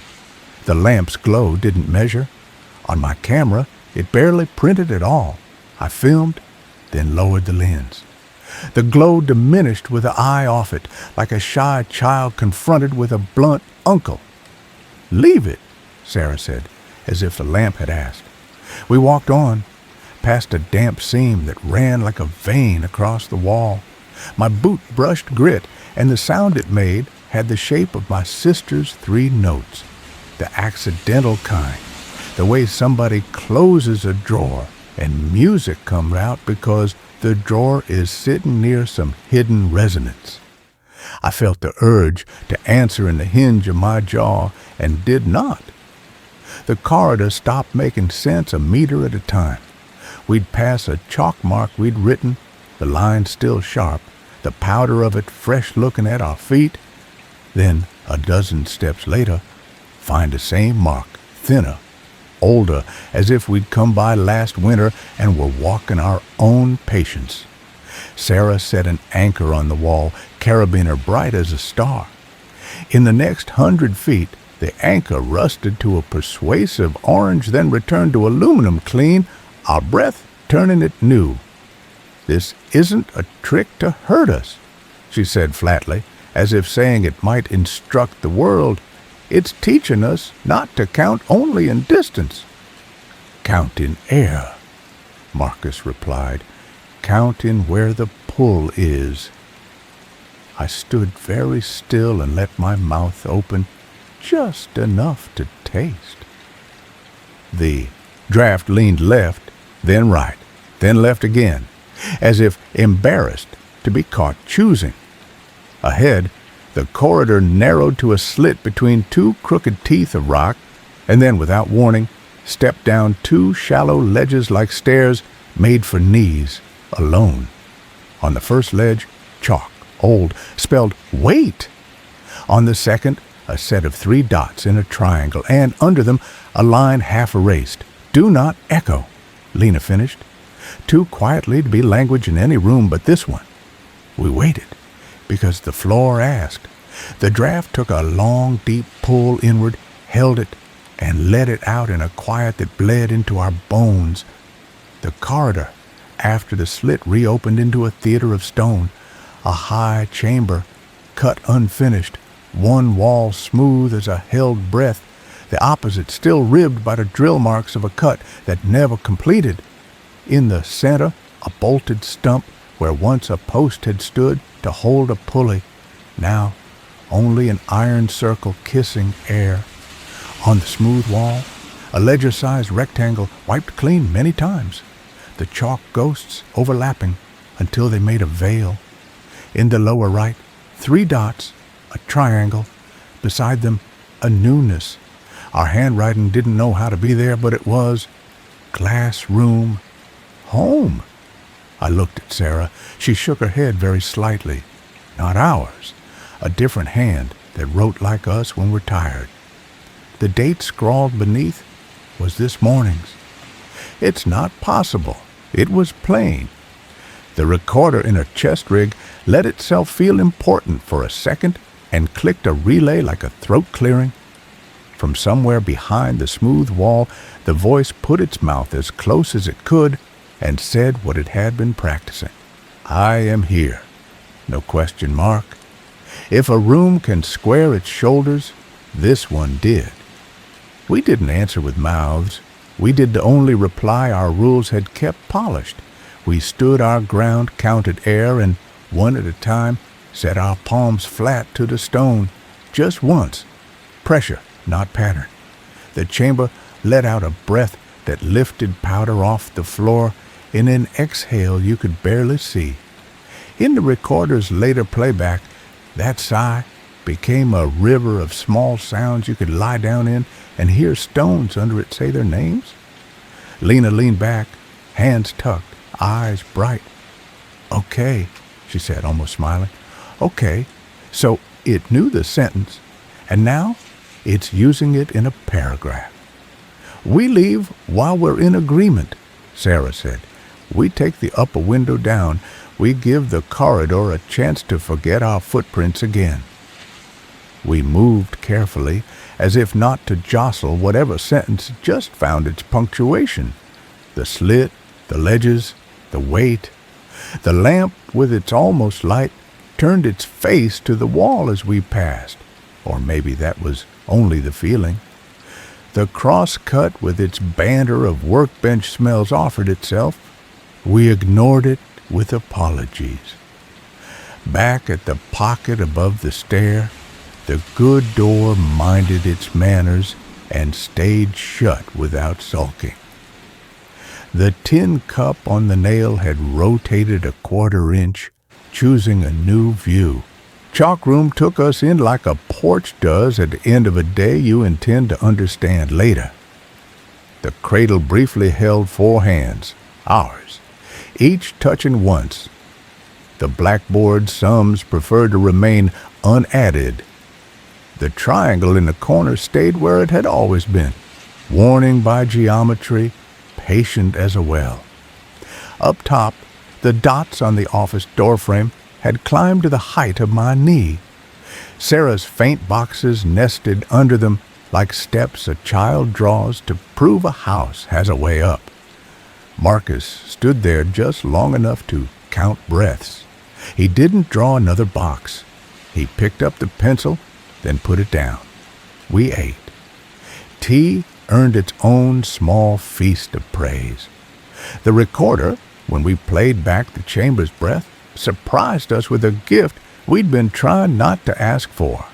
The lamp's glow didn't measure. On my camera, it barely printed at all. I filmed, then lowered the lens. The glow diminished with the eye off it, like a shy child confronted with a blunt uncle. "Leave it," Sarah said, as if the lamp had asked. We walked on, past a damp seam that ran like a vein across the wall. My boot brushed grit, and the sound it made had the shape of my sister's 3 notes, the accidental kind, the way somebody closes a drawer and music comes out because the drawer is sitting near some hidden resonance. I felt the urge to answer in the hinge of my jaw and did not. The corridor stopped making sense a meter at a time. We'd pass a chalk mark we'd written, the line still sharp, the powder of it fresh looking at our feet. Then, a dozen steps later, find the same mark, thinner, older, as if we'd come by last winter and were walking our own patience. Sarah set an anchor on the wall, carabiner bright as a star. In the next 100 feet, the anchor rusted to a persuasive orange, then returned to aluminum clean, our breath turning it new. "This isn't a trick to hurt us," she said flatly, as if saying it might instruct the world. "It's teaching us not to count only in distance." "Count in air," Marcus replied. "Count in where the pull is." I stood very still and let my mouth open just enough to taste. The draft leaned left, then right, then left again, as if embarrassed to be caught choosing. Ahead, the corridor narrowed to a slit between 2 crooked teeth of rock, and then, without warning, stepped down 2 shallow ledges like stairs made for knees, alone. On the first ledge, chalk, old, spelled "wait." On the second, a set of 3 dots in a triangle, and under them, a line half erased. "Do not echo," Lena finished. Too quietly to be language in any room but this one. We waited, because the floor asked. The draft took a long, deep pull inward, held it, and let it out in a quiet that bled into our bones. The corridor, after the slit, reopened into a theater of stone, a high chamber, cut unfinished, one wall smooth as a held breath, the opposite still ribbed by the drill marks of a cut that never completed. In the center, a bolted stump where once a post had stood to hold a pulley, now only an iron circle kissing air. On the smooth wall, a ledger-sized rectangle wiped clean many times, the chalk ghosts overlapping until they made a veil. In the lower right, 3 dots, a triangle, beside them a newness. Our handwriting didn't know how to be there, but it was. Glass room. Home. I looked at Sarah. She shook her head very slightly. Not ours. A different hand that wrote like us when we're tired. The date scrawled beneath was this morning's. It's not possible. It was plain. The recorder in her chest rig let itself feel important for a second and clicked a relay like a throat clearing. From somewhere behind the smooth wall, the voice put its mouth as close as it could and said what it had been practicing. I am here. No question mark. If a room can square its shoulders, this one did. We didn't answer with mouths. We did the only reply our rules had kept polished. We stood our ground, counted air, and one at a time set our palms flat to the stone. Just once. Pressure, not pattern. The chamber let out a breath that lifted powder off the floor. In an exhale you could barely see. In the recorder's later playback, that sigh became a river of small sounds you could lie down in and hear stones under it say their names. Lena leaned back, hands tucked, eyes bright. Okay, she said, almost smiling. Okay, so it knew the sentence, and now it's using it in a paragraph. We leave while we're in agreement, Sarah said. We take the upper window down. We give the corridor a chance to forget our footprints again. We moved carefully, as if not to jostle whatever sentence just found its punctuation. The slit, the ledges, the weight. The lamp, with its almost light, turned its face to the wall as we passed. Or maybe that was only the feeling. The cross-cut with its banter of workbench smells offered itself. We ignored it with apologies. Back at the pocket above the stair, the good door minded its manners and stayed shut without sulking. The tin cup on the nail had rotated a quarter-inch, choosing a new view. Chalk room took us in like a porch does at the end of a day you intend to understand later. The cradle briefly held 4 hands, ours, each touching once. The blackboard sums preferred to remain unadded. The triangle in the corner stayed where it had always been, warning by geometry, patient as a well. Up top, the dots on the office doorframe had climbed to the height of my knee. Sarah's faint boxes nested under them like steps a child draws to prove a house has a way up. Marcus stood there just long enough to count breaths. He didn't draw another box. He picked up the pencil, then put it down. We ate. Tea earned its own small feast of praise. The recorder, when we played back the chamber's breath, surprised us with a gift we'd been trying not to ask for.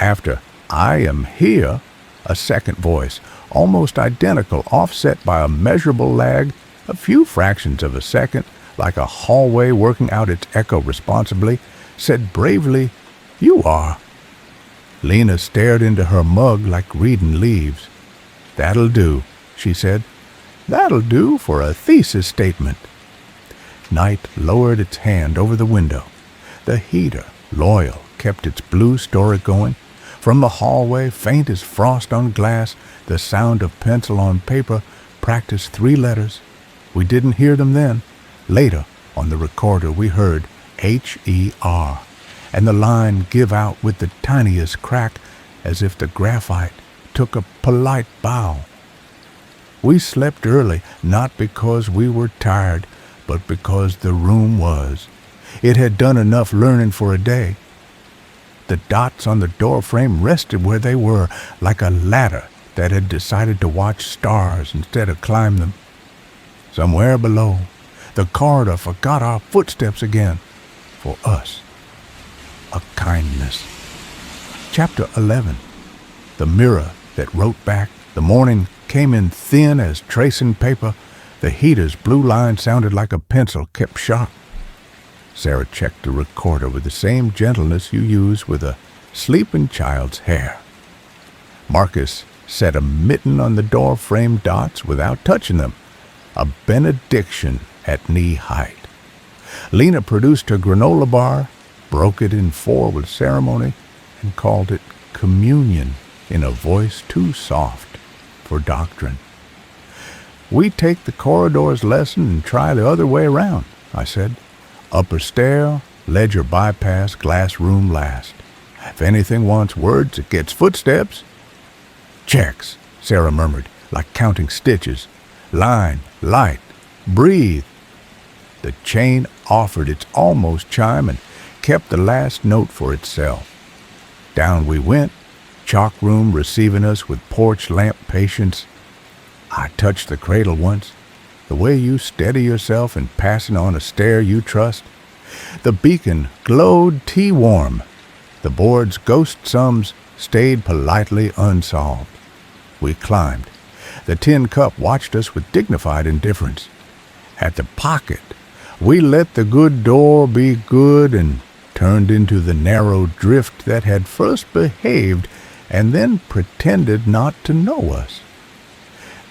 After I am here, a second voice, almost identical, offset by a measurable lag, a few fractions of a second, like a hallway working out its echo responsibly, said bravely, "You are." Lena stared into her mug like reading leaves. "That'll do," she said. "That'll do for a thesis statement." Night lowered its hand over the window. The heater, loyal, kept its blue story going. From the hallway, faint as frost on glass, the sound of pencil on paper practiced 3 letters. We didn't hear them then. Later, on the recorder, we heard H-E-R, and the line give out with the tiniest crack, as if the graphite took a polite bow. We slept early, not because we were tired, but because the room was. It had done enough learning for a day. The dots on the doorframe rested where they were, like a ladder that had decided to watch stars instead of climb them. Somewhere below, the corridor forgot our footsteps again. For us, a kindness. Chapter 11. The mirror that wrote back. The morning came in thin as tracing paper. The heater's blue line sounded like a pencil kept sharp. Sarah checked the recorder with the same gentleness you use with a sleeping child's hair. Marcus set a mitten on the door frame dots without touching them, a benediction at knee height. Lena produced her granola bar, broke it in 4 with ceremony, and called it communion in a voice too soft for doctrine. We take the corridor's lesson and try the other way around, I said. Upper stair, ledger bypass, glass room last. If anything wants words, it gets footsteps. Checks, Sarah murmured, like counting stitches. Line, light, breathe. The chain offered its almost chime and kept the last note for itself. Down we went, chalk room receiving us with porch lamp patience. I touched the cradle once, the way you steady yourself in passing on a stair you trust. The beacon glowed tea-warm. The board's ghost sums stayed politely unsolved. We climbed. The tin cup watched us with dignified indifference. At the pocket, we let the good door be good and turned into the narrow drift that had first behaved and then pretended not to know us.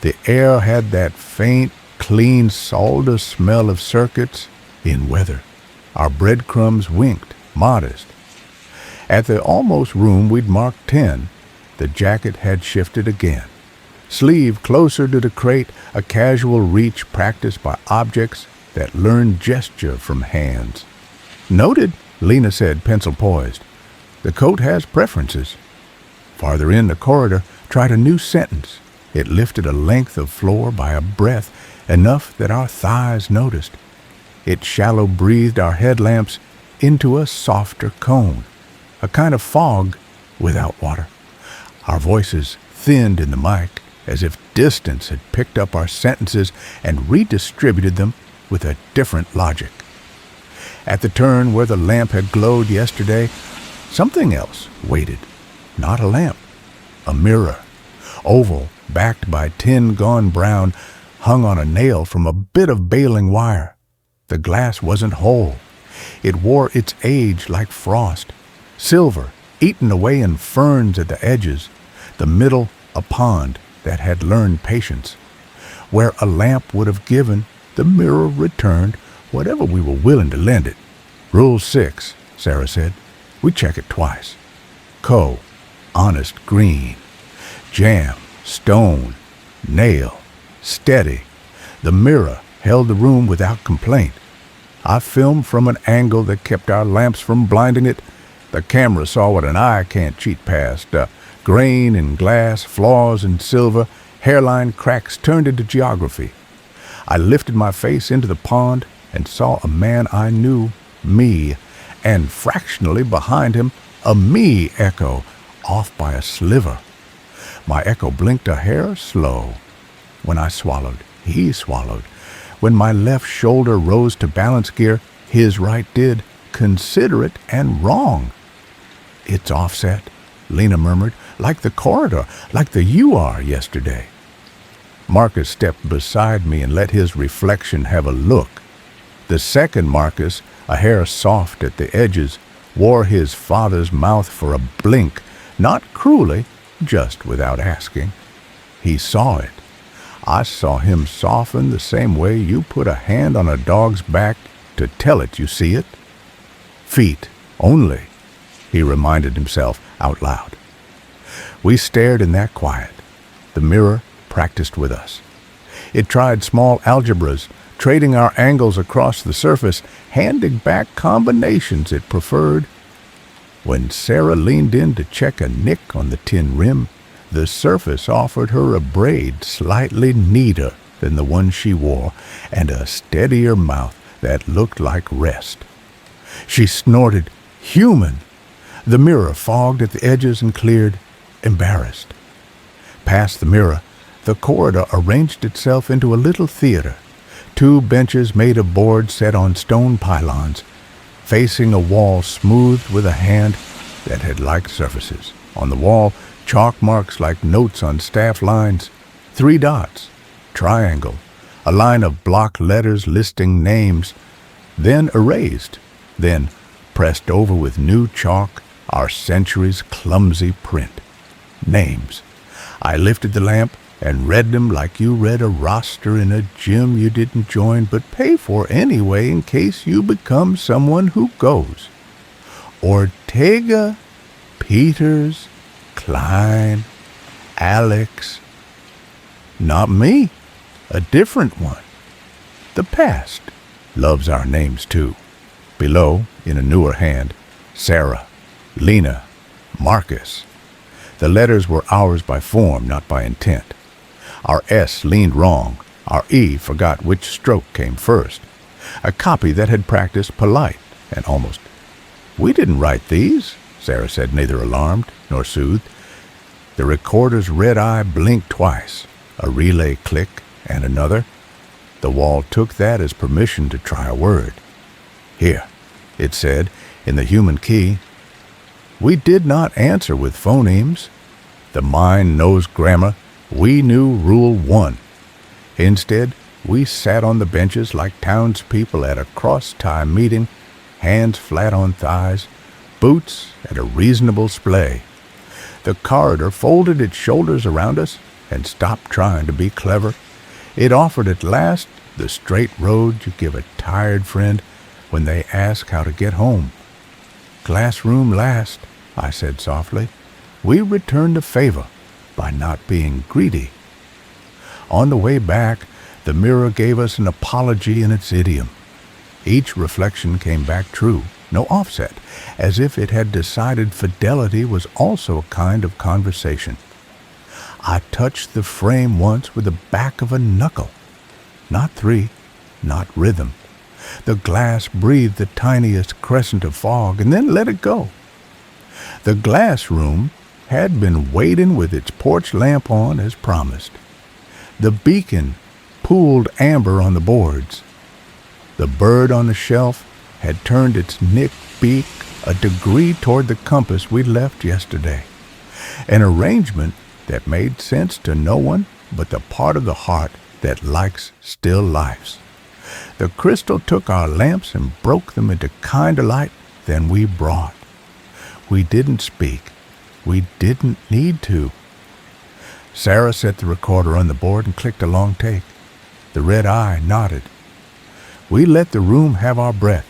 The air had that faint, clean sawdust smell of circuits in weather. Our breadcrumbs winked, modest. At the almost room we'd marked 10, the jacket had shifted again. Sleeve closer to the crate, a casual reach practiced by objects that learned gesture from hands. Noted, Lena said, pencil poised. The coat has preferences. Farther in the corridor, tried a new sentence. It lifted a length of floor by a breath, enough that our thighs noticed. It shallow-breathed our headlamps into a softer cone, a kind of fog without water. Our voices thinned in the mic, as if distance had picked up our sentences and redistributed them with a different logic. At the turn where the lamp had glowed yesterday, something else waited. Not a lamp, a mirror, oval, backed by tin gone brown, hung on a nail from a bit of baling wire. The glass wasn't whole. It wore its age like frost, silver, eaten away in ferns at the edges, the middle a pond that had learned patience. Where a lamp would have given, the mirror returned whatever we were willing to lend it. Rule 6, Sarah said. We check it twice. Co, honest green. Jam, stone, nail, steady. The mirror held the room without complaint. I filmed from an angle that kept our lamps from blinding it. The camera saw what an eye can't cheat past. Grain in glass, flaws in silver, hairline cracks turned into geography. I lifted my face into the pond and saw a man I knew, me, and fractionally behind him, a me echo, off by a sliver. My echo blinked a hair slow. When I swallowed, he swallowed. When my left shoulder rose to balance gear, his right did, considerate and wrong. It's offset, Lena murmured, like the corridor, like the you are yesterday. Marcus stepped beside me and let his reflection have a look. The second Marcus, a hair soft at the edges, wore his father's mouth for a blink, not cruelly, just without asking. He saw it. I saw him soften the same way you put a hand on a dog's back to tell it you see it. Feet only, he reminded himself out loud. We stared in that quiet. The mirror practiced with us. It tried small algebras, trading our angles across the surface, handing back combinations it preferred. When Sarah leaned in to check a nick on the tin rim, the surface offered her a braid slightly neater than the one she wore and a steadier mouth that looked like rest. She snorted, "Human!" The mirror fogged at the edges and cleared, embarrassed. Past the mirror, the corridor arranged itself into a little theater. 2 benches made of board set on stone pylons, facing a wall smoothed with a hand that had liked surfaces. On the wall, chalk marks like notes on staff lines. 3 dots, triangle, a line of block letters listing names, then erased, then pressed over with new chalk, our century's clumsy print. Names. I lifted the lamp and read them like you read a roster in a gym you didn't join but pay for anyway in case you become someone who goes. Ortega, Peters, Klein, Alex. Not me. A different one. The past. Loves our names, too. Below, in a newer hand, Sarah, Lena, Marcus. The letters were ours by form, not by intent. Our S leaned wrong. Our E forgot which stroke came first. A copy that had practiced polite and almost. "We didn't write these," Sarah said, neither alarmed nor soothed. The recorder's red eye blinked twice, a relay click and another. The wall took that as permission to try a word. "Here," it said, in the human key. We did not answer with phonemes. The mind knows grammar. We knew Rule 1. Instead, we sat on the benches like townspeople at a cross-tie meeting, hands flat on thighs, boots at a reasonable splay. The corridor folded its shoulders around us and stopped trying to be clever. It offered at last the straight road you give a tired friend when they ask how to get home. "Classroom last," I said softly. We returned the favor by not being greedy. On the way back, the mirror gave us an apology in its idiom. Each reflection came back true, no offset, as if it had decided fidelity was also a kind of conversation. I touched the frame once with the back of a knuckle. Not three, not rhythm. The glass breathed the tiniest crescent of fog and then let it go. The glass room had been waiting with its porch lamp on as promised. The beacon pooled amber on the boards. The bird on the shelf had turned its nicked beak a degree toward the compass we left yesterday, an arrangement that made sense to no one but the part of the heart that likes still lifes. The crystal took our lamps and broke them into kinder light than we brought. We didn't speak. We didn't need to. Sarah set the recorder on the board and clicked a long take. The red eye nodded. We let the room have our breath,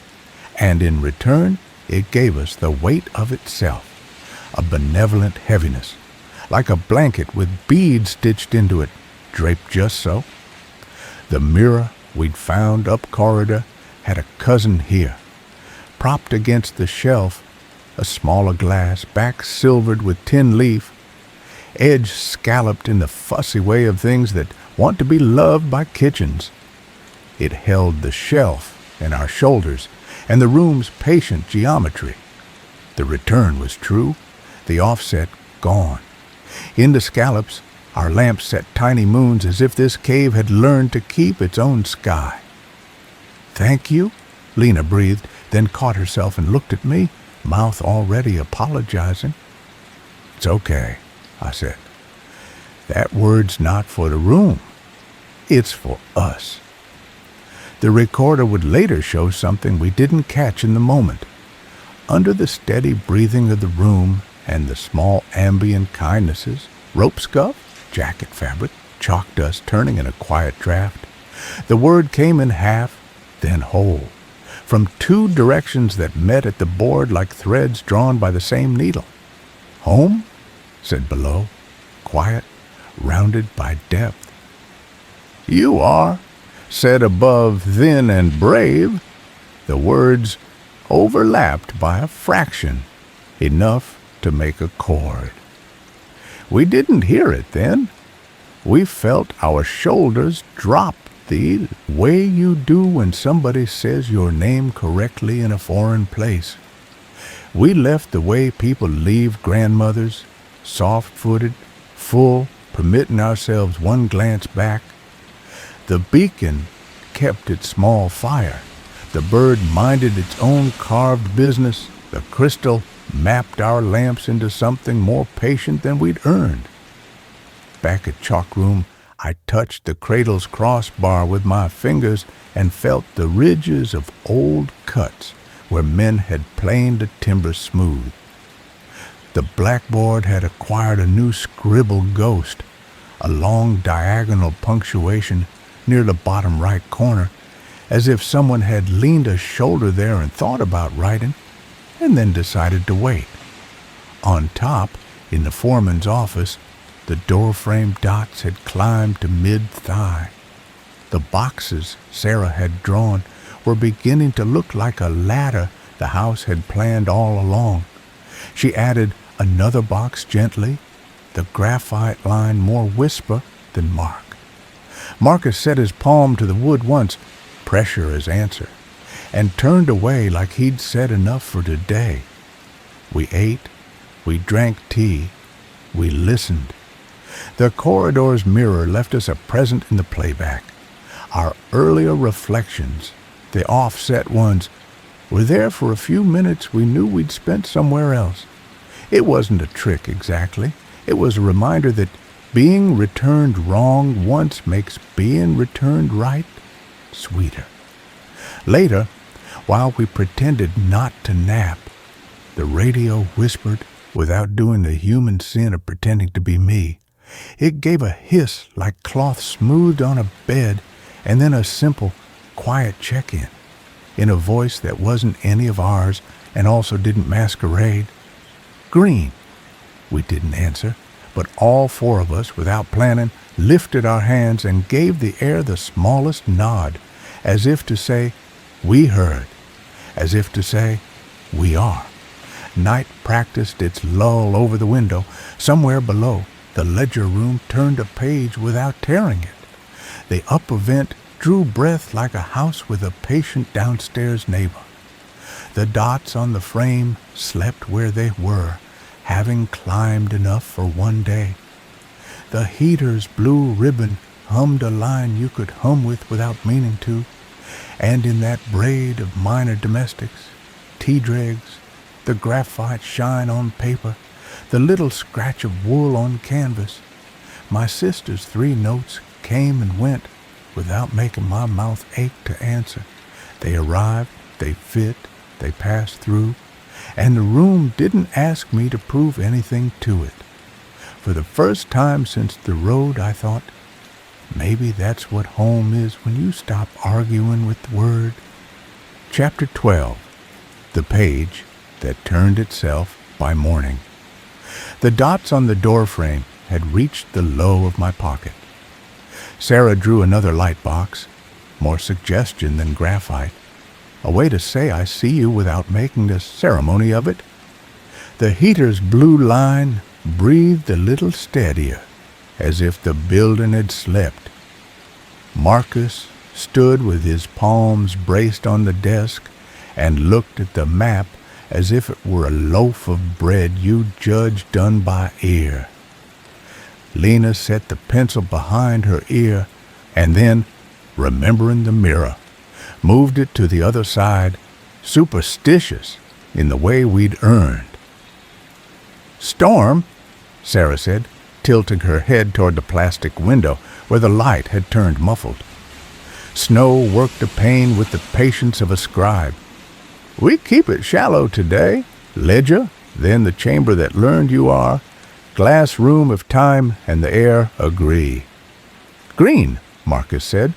and in return it gave us the weight of itself, a benevolent heaviness, like a blanket with beads stitched into it, draped just so. The mirror we'd found up corridor had a cousin here, propped against the shelf, a smaller glass, back silvered with tin leaf, edge scalloped in the fussy way of things that want to be loved by kitchens. It held the shelf and our shoulders and the room's patient geometry. The return was true, the offset gone. In the scallops, our lamps set tiny moons as if this cave had learned to keep its own sky. "Thank you," Lena breathed, then caught herself and looked at me, mouth already apologizing. "It's okay," I said. "That word's not for the room. It's for us." The recorder would later show something we didn't catch in the moment. Under the steady breathing of the room and the small ambient kindnesses, rope scuff, jacket fabric, chalk dust turning in a quiet draft, the word came in half, then whole, from two directions that met at the board like threads drawn by the same needle. "Home?" said below, quiet, rounded by depth. "You are," said above, thin and brave. The words overlapped by a fraction, enough to make a chord. We didn't hear it then. We felt our shoulders drop the way you do when somebody says your name correctly in a foreign place. We left the way people leave grandmothers, soft-footed, full, permitting ourselves one glance back. The beacon kept its small fire. The bird minded its own carved business. The crystal mapped our lamps into something more patient than we'd earned. Back at Chalk Room, I touched the cradle's crossbar with my fingers and felt the ridges of old cuts where men had planed the timber smooth. The blackboard had acquired a new scribble ghost, a long diagonal punctuation near the bottom right corner, as if someone had leaned a shoulder there and thought about writing, and then decided to wait. On top, in the foreman's office, the door-frame dots had climbed to mid-thigh. The boxes Sarah had drawn were beginning to look like a ladder the house had planned all along. She added another box gently, the graphite line more whisper than mark. Marcus set his palm to the wood once, pressure as answer, and turned away like he'd said enough for today. We ate, we drank tea, we listened. The corridor's mirror left us a present in the playback. Our earlier reflections, the offset ones, were there for a few minutes we knew we'd spent somewhere else. It wasn't a trick exactly. It was a reminder that being returned wrong once makes being returned right sweeter. Later, while we pretended not to nap, the radio whispered, without doing the human sin of pretending to be me. It gave a hiss like cloth smoothed on a bed, and then a simple, quiet check-in, in a voice that wasn't any of ours and also didn't masquerade. Green. We didn't answer, but all four of us, without planning, lifted our hands and gave the air the smallest nod, as if to say, we heard, as if to say, we are. Night practiced its lull over the window. Somewhere below, the ledger room turned a page without tearing it. The upper vent drew breath like a house with a patient downstairs neighbor. The dots on the frame slept where they were, having climbed enough for one day. The heater's blue ribbon hummed a line you could hum with without meaning to, and in that braid of minor domestics, tea dregs, the graphite shine on paper, the little scratch of wool on canvas, my sister's 3 notes came and went without making my mouth ache to answer. They arrived, they fit, they passed through, and the room didn't ask me to prove anything to it. For the first time since the road, I thought, maybe that's what home is when you stop arguing with the word. Chapter 12. The Page That Turned Itself by Morning. The dots on the doorframe had reached the low of my pocket. Sarah drew another light box, more suggestion than graphite, a way to say I see you without making a ceremony of it. The heater's blue line breathed a little steadier, as if the building had slept. Marcus stood with his palms braced on the desk and looked at the map as if it were a loaf of bread you judged done by ear. Lena set the pencil behind her ear and then, remembering the mirror, moved it to the other side, superstitious in the way we'd earned. "Storm," Sarah said, tilting her head toward the plastic window where the light had turned muffled. Snow worked a pane with the patience of a scribe. "We keep it shallow today. Ledger, then the chamber that learned you are. Glass room if time and the air agree." "Green," Marcus said,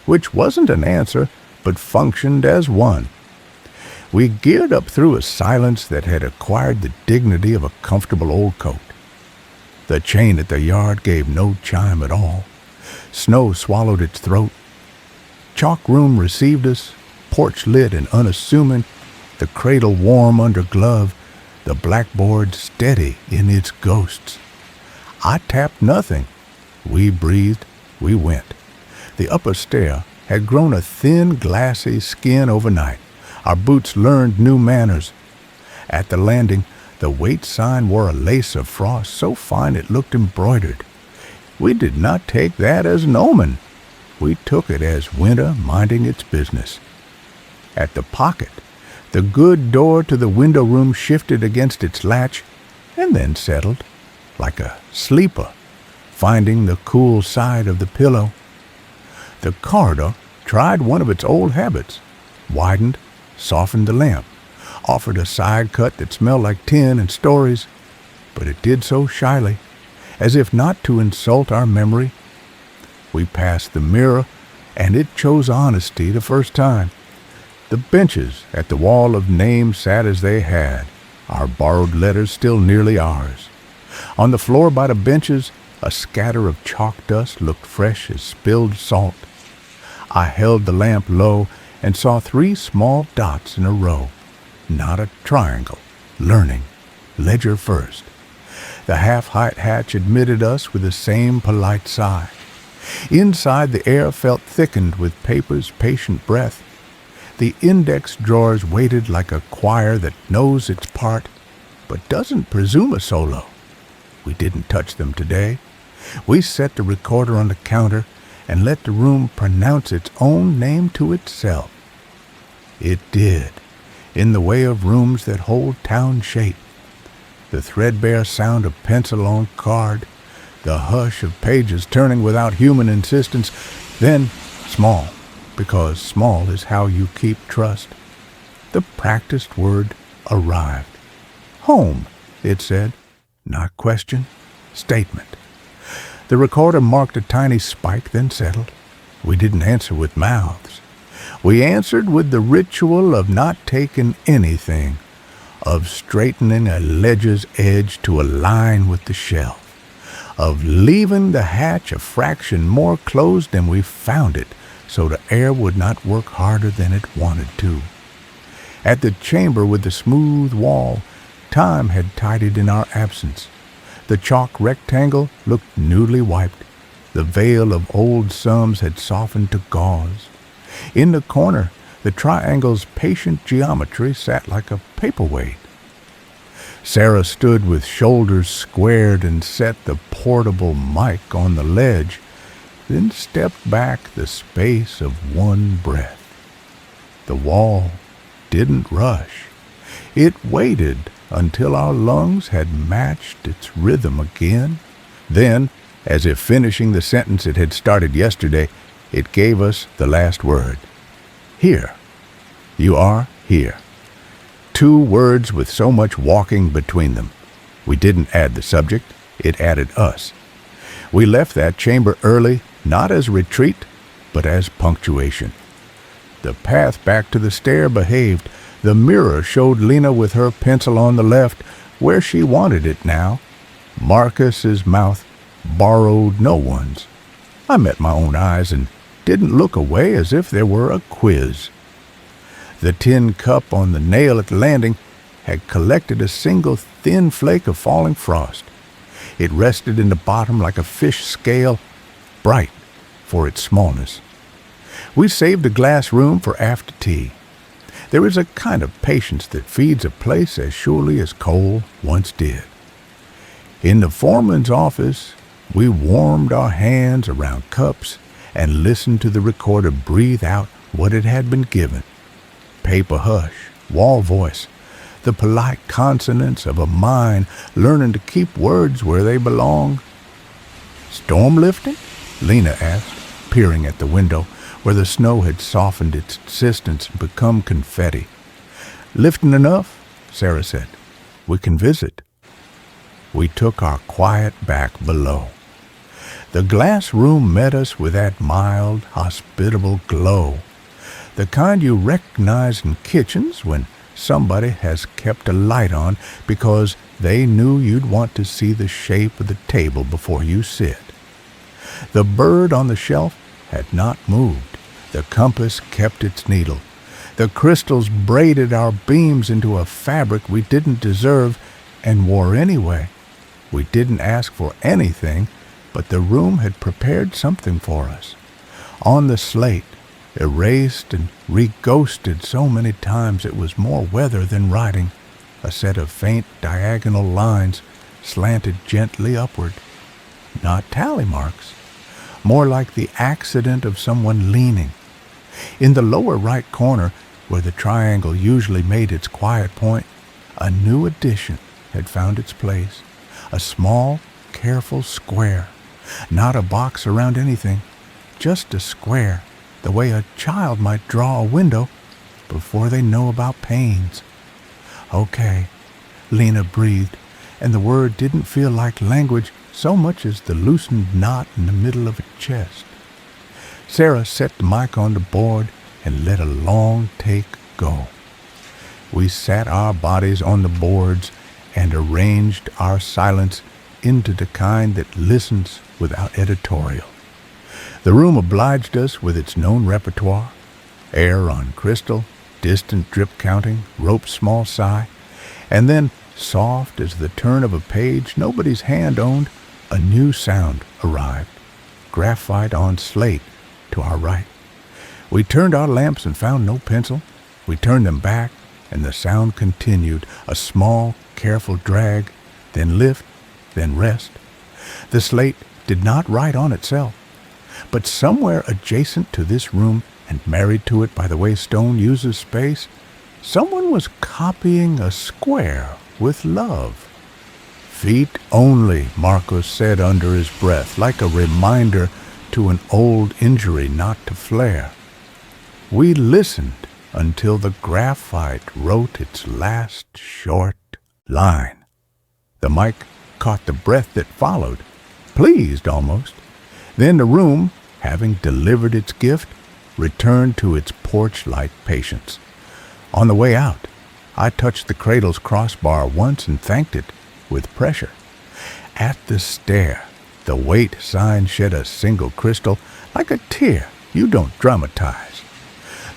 which wasn't an answer, but functioned as one. We geared up through a silence that had acquired the dignity of a comfortable old coat. The chain at the yard gave no chime at all. Snow swallowed its throat. Chalk room received us, porch lit and unassuming, the cradle warm under glove, the blackboard steady in its ghosts. I tapped nothing. We breathed, we went. The upper stair had grown a thin, glassy skin overnight. Our boots learned new manners. At the landing, the weight sign wore a lace of frost so fine it looked embroidered. We did not take that as an omen. We took it as winter minding its business. At the pocket, the good door to the window room shifted against its latch and then settled, like a sleeper, finding the cool side of the pillow. The corridor tried one of its old habits, widened, softened the lamp, offered a side cut that smelled like tin and stories, but it did so shyly, as if not to insult our memory. We passed the mirror, and it chose honesty the first time. The benches at the wall of names sat as they had, our borrowed letters still nearly ours. On the floor by the benches, a scatter of chalk dust looked fresh as spilled salt. I held the lamp low and saw 3 small dots in a row, not a triangle. Learning, ledger first. The half-height hatch admitted us with the same polite sigh. Inside, the air felt thickened with paper's patient breath. The index drawers waited like a choir that knows its part, but doesn't presume a solo. We didn't touch them today. We set the recorder on the counter and let the room pronounce its own name to itself. It did, in the way of rooms that hold town shape. The threadbare sound of pencil on card, the hush of pages turning without human insistence, then small, because small is how you keep trust. The practiced word arrived. Home, it said, not question, statement. The recorder marked a tiny spike, then settled. We didn't answer with mouths. We answered with the ritual of not taking anything, of straightening a ledger's edge to align with the shelf, of leaving the hatch a fraction more closed than we found it so the air would not work harder than it wanted to. At the chamber with the smooth wall, time had tidied in our absence. The chalk rectangle looked newly wiped. The veil of old sums had softened to gauze. In the corner, the triangle's patient geometry sat like a paperweight. Sarah stood with shoulders squared and set the portable mic on the ledge, then stepped back the space of one breath. The wall didn't rush. It waited until our lungs had matched its rhythm again. Then, as if finishing the sentence it had started yesterday, it gave us the last word. Here. You are here. 2 words with so much walking between them. We didn't add the subject, it added us. We left that chamber early, not as retreat, but as punctuation. The path back to the stair behaved. The mirror showed Lena with her pencil on the left, where she wanted it now. Marcus's mouth borrowed no one's. I met my own eyes and didn't look away as if there were a quiz. The tin cup on the nail at the landing had collected a single thin flake of falling frost. It rested in the bottom like a fish scale, bright for its smallness. We saved the glass room for after tea. There is a kind of patience that feeds a place as surely as coal once did. In the foreman's office, we warmed our hands around cups and listened to the recorder breathe out what it had been given. Paper hush, wall voice, the polite consonants of a mind learning to keep words where they belong. Storm lifting? Lena asked, peering at the window where the snow had softened its insistence and become confetti. Lifting enough, Sarah said. We can visit. We took our quiet back below. The glass room met us with that mild, hospitable glow, the kind you recognize in kitchens when somebody has kept a light on because they knew you'd want to see the shape of the table before you sit. The bird on the shelf had not moved. The compass kept its needle. The crystals braided our beams into a fabric we didn't deserve and wore anyway. We didn't ask for anything, but the room had prepared something for us. On the slate, erased and re-ghosted so many times it was more weather than writing, a set of faint diagonal lines slanted gently upward. Not tally marks, more like the accident of someone leaning. In the lower right corner, where the triangle usually made its quiet point, a new addition had found its place, a small, careful square, not a box around anything, just a square, the way a child might draw a window before they know about panes. Okay, Lena breathed, and the word didn't feel like language so much as the loosened knot in the middle of her chest. Sarah set the mic on the board and let a long take go. We sat our bodies on the boards and arranged our silence into the kind that listens without editorial. The room obliged us with its known repertoire. Air on crystal, distant drip counting, rope's small sigh, and then, soft as the turn of a page nobody's hand owned, a new sound arrived. Graphite on slate to our right. We turned our lamps and found no pencil. We turned them back, and the sound continued, a small, careful drag, then lift, then rest. The slate did not write on itself, but somewhere adjacent to this room and married to it by the way stone uses space, someone was copying a square with love. Feet only, Marcos said under his breath, like a reminder to an old injury not to flare. We listened until the graphite wrote its last short line. The mic caught the breath that followed, pleased almost. Then the room, having delivered its gift, returned to its porch-light patience. On the way out, I touched the cradle's crossbar once and thanked it with pressure. At the stair, the wait sign shed a single crystal like a tear you don't dramatize.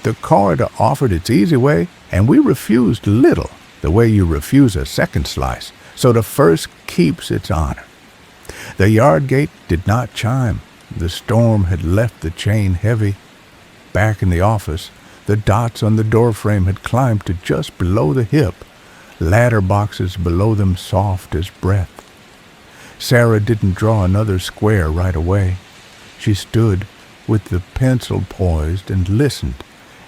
The corridor offered its easy way, and we refused little, the way you refuse a second slice, so the first keeps its honor. The yard gate did not chime. The storm had left the chain heavy. Back in the office, the dots on the doorframe had climbed to just below the hip, ladder boxes below them soft as breath. Sarah didn't draw another square right away. She stood with the pencil poised and listened,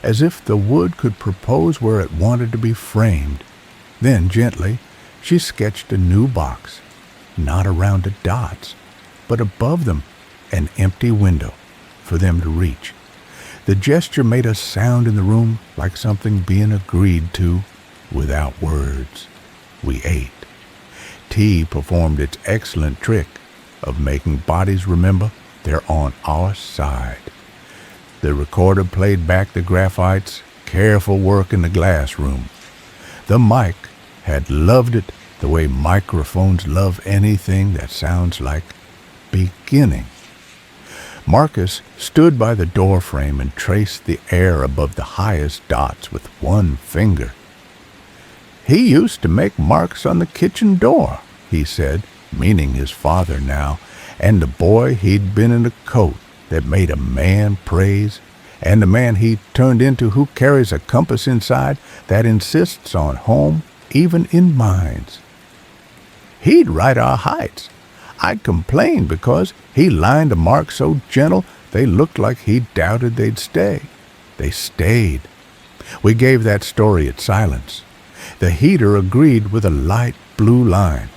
as if the wood could propose where it wanted to be framed. Then, gently, she sketched a new box, not around the dots, but above them, an empty window for them to reach. The gesture made a sound in the room like something being agreed to without words. We ate. Tea performed its excellent trick of making bodies remember they're on our side. The recorder played back the graphite's careful work in the glass room. The mic had loved it the way microphones love anything that sounds like beginning. Marcus stood by the doorframe and traced the air above the highest dots with one finger. He used to make marks on the kitchen door, he said, meaning his father now, and the boy he'd been in a coat that made a man praise, and the man he turned into who carries a compass inside that insists on home even in mines. He'd write our heights. I'd complain because he lined the marks so gentle they looked like he doubted they'd stay. They stayed. We gave that story its silence. The heater agreed with a light blue line.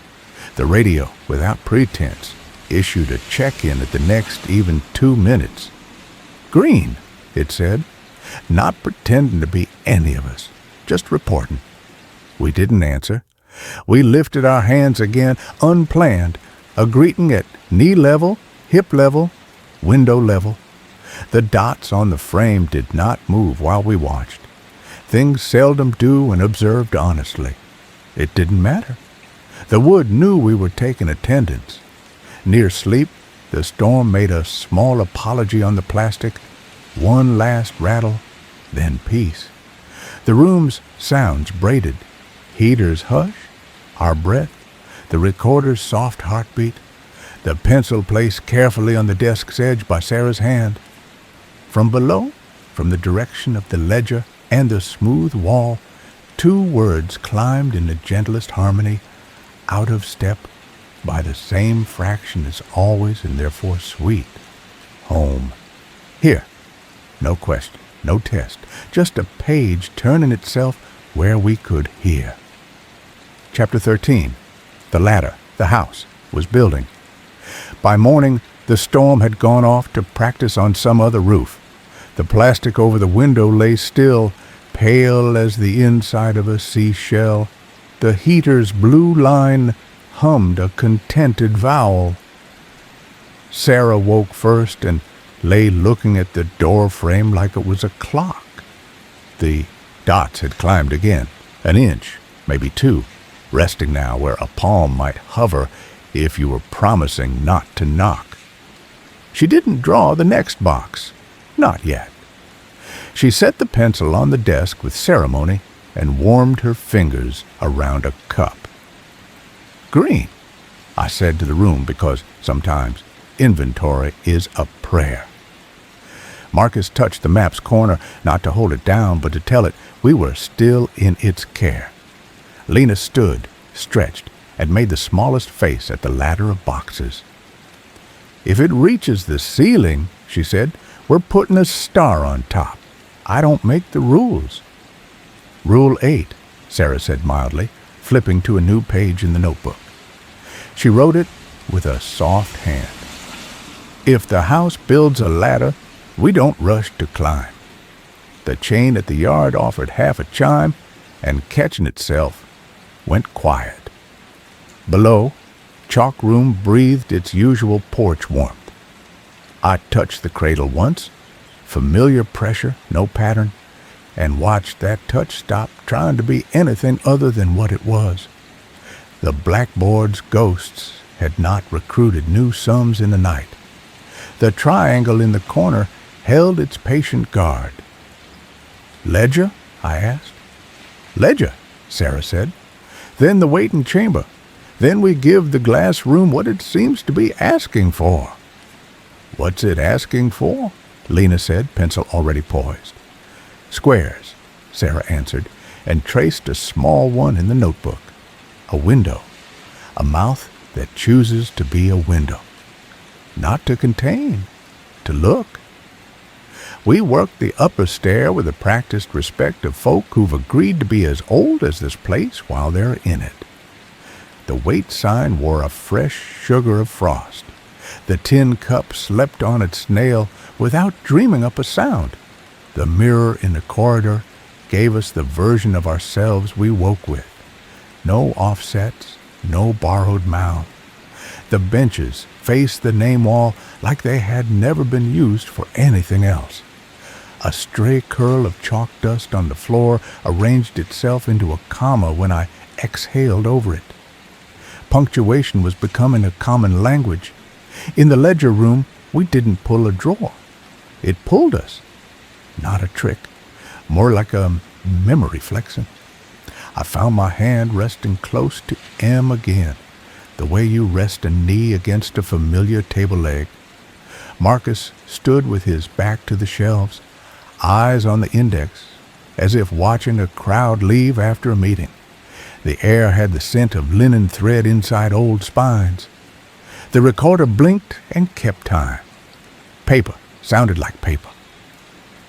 The radio, without pretense, issued a check-in at the next even 2 minutes. Green, it said, not pretending to be any of us, just reporting. We didn't answer. We lifted our hands again, unplanned, a greeting at knee level, hip level, window level. The dots on the frame did not move while we watched. Things seldom do when observed honestly. It didn't matter. The wood knew we were taking attendance. Near sleep, the storm made a small apology on the plastic, one last rattle, then peace. The room's sounds braided, heater's hush, our breath, the recorder's soft heartbeat, the pencil placed carefully on the desk's edge by Sarah's hand. From below, from the direction of the ledger and the smooth wall, 2 words climbed in the gentlest harmony, out of step, by the same fraction as always and therefore sweet. Home. Here. No question, no test, just a page turning itself where we could hear. Chapter 13. The ladder, the house, was building. By morning, the storm had gone off to practice on some other roof. The plastic over the window lay still, pale as the inside of a seashell. The heater's blue line hummed a contented vowel. Sarah woke first and lay looking at the door frame like it was a clock. The dots had climbed again, an inch, maybe 2, resting now where a palm might hover if you were promising not to knock. She didn't draw the next box, not yet. She set the pencil on the desk with ceremony and warmed her fingers around a cup. Green, I said to the room, because sometimes inventory is a prayer. Marcus touched the map's corner, not to hold it down, but to tell it we were still in its care. Lena stood, stretched, and made the smallest face at the ladder of boxes. If it reaches the ceiling, she said, we're putting a star on top. I don't make the rules. Rule 8, Sarah said mildly, flipping to a new page in the notebook. She wrote it with a soft hand. If the house builds a ladder, we don't rush to climb. The chain at the yard offered half a chime, and catching itself, went quiet. Below, Chalk Room breathed its usual porch warmth. I touched the cradle once, familiar pressure, no pattern, and watched that touch stop trying to be anything other than what it was. The blackboard's ghosts had not recruited new sums in the night. The triangle in the corner held its patient guard. Ledger? I asked. Ledger, Sarah said. Then the waiting chamber. Then we give the glass room what it seems to be asking for. What's it asking for? Lena said, pencil already poised. Squares, Sarah answered, and traced a small one in the notebook. A window. A mouth that chooses to be a window. Not to contain, to look. We worked the upper stair with the practiced respect of folk who've agreed to be as old as this place while they're in it. The wait sign wore a fresh sugar of frost. The tin cup slept on its nail without dreaming up a sound. The mirror in the corridor gave us the version of ourselves we woke with. No offsets, no borrowed mouth. The benches faced the name wall like they had never been used for anything else. A stray curl of chalk dust on the floor arranged itself into a comma when I exhaled over it. Punctuation was becoming a common language. In the ledger room, we didn't pull a drawer. It pulled us. Not a trick, more like a memory flexing. I found my hand resting close to M again, the way you rest a knee against a familiar table leg. Marcus stood with his back to the shelves, eyes on the index, as if watching a crowd leave after a meeting. The air had the scent of linen thread inside old spines. The recorder blinked and kept time. Paper sounded like paper.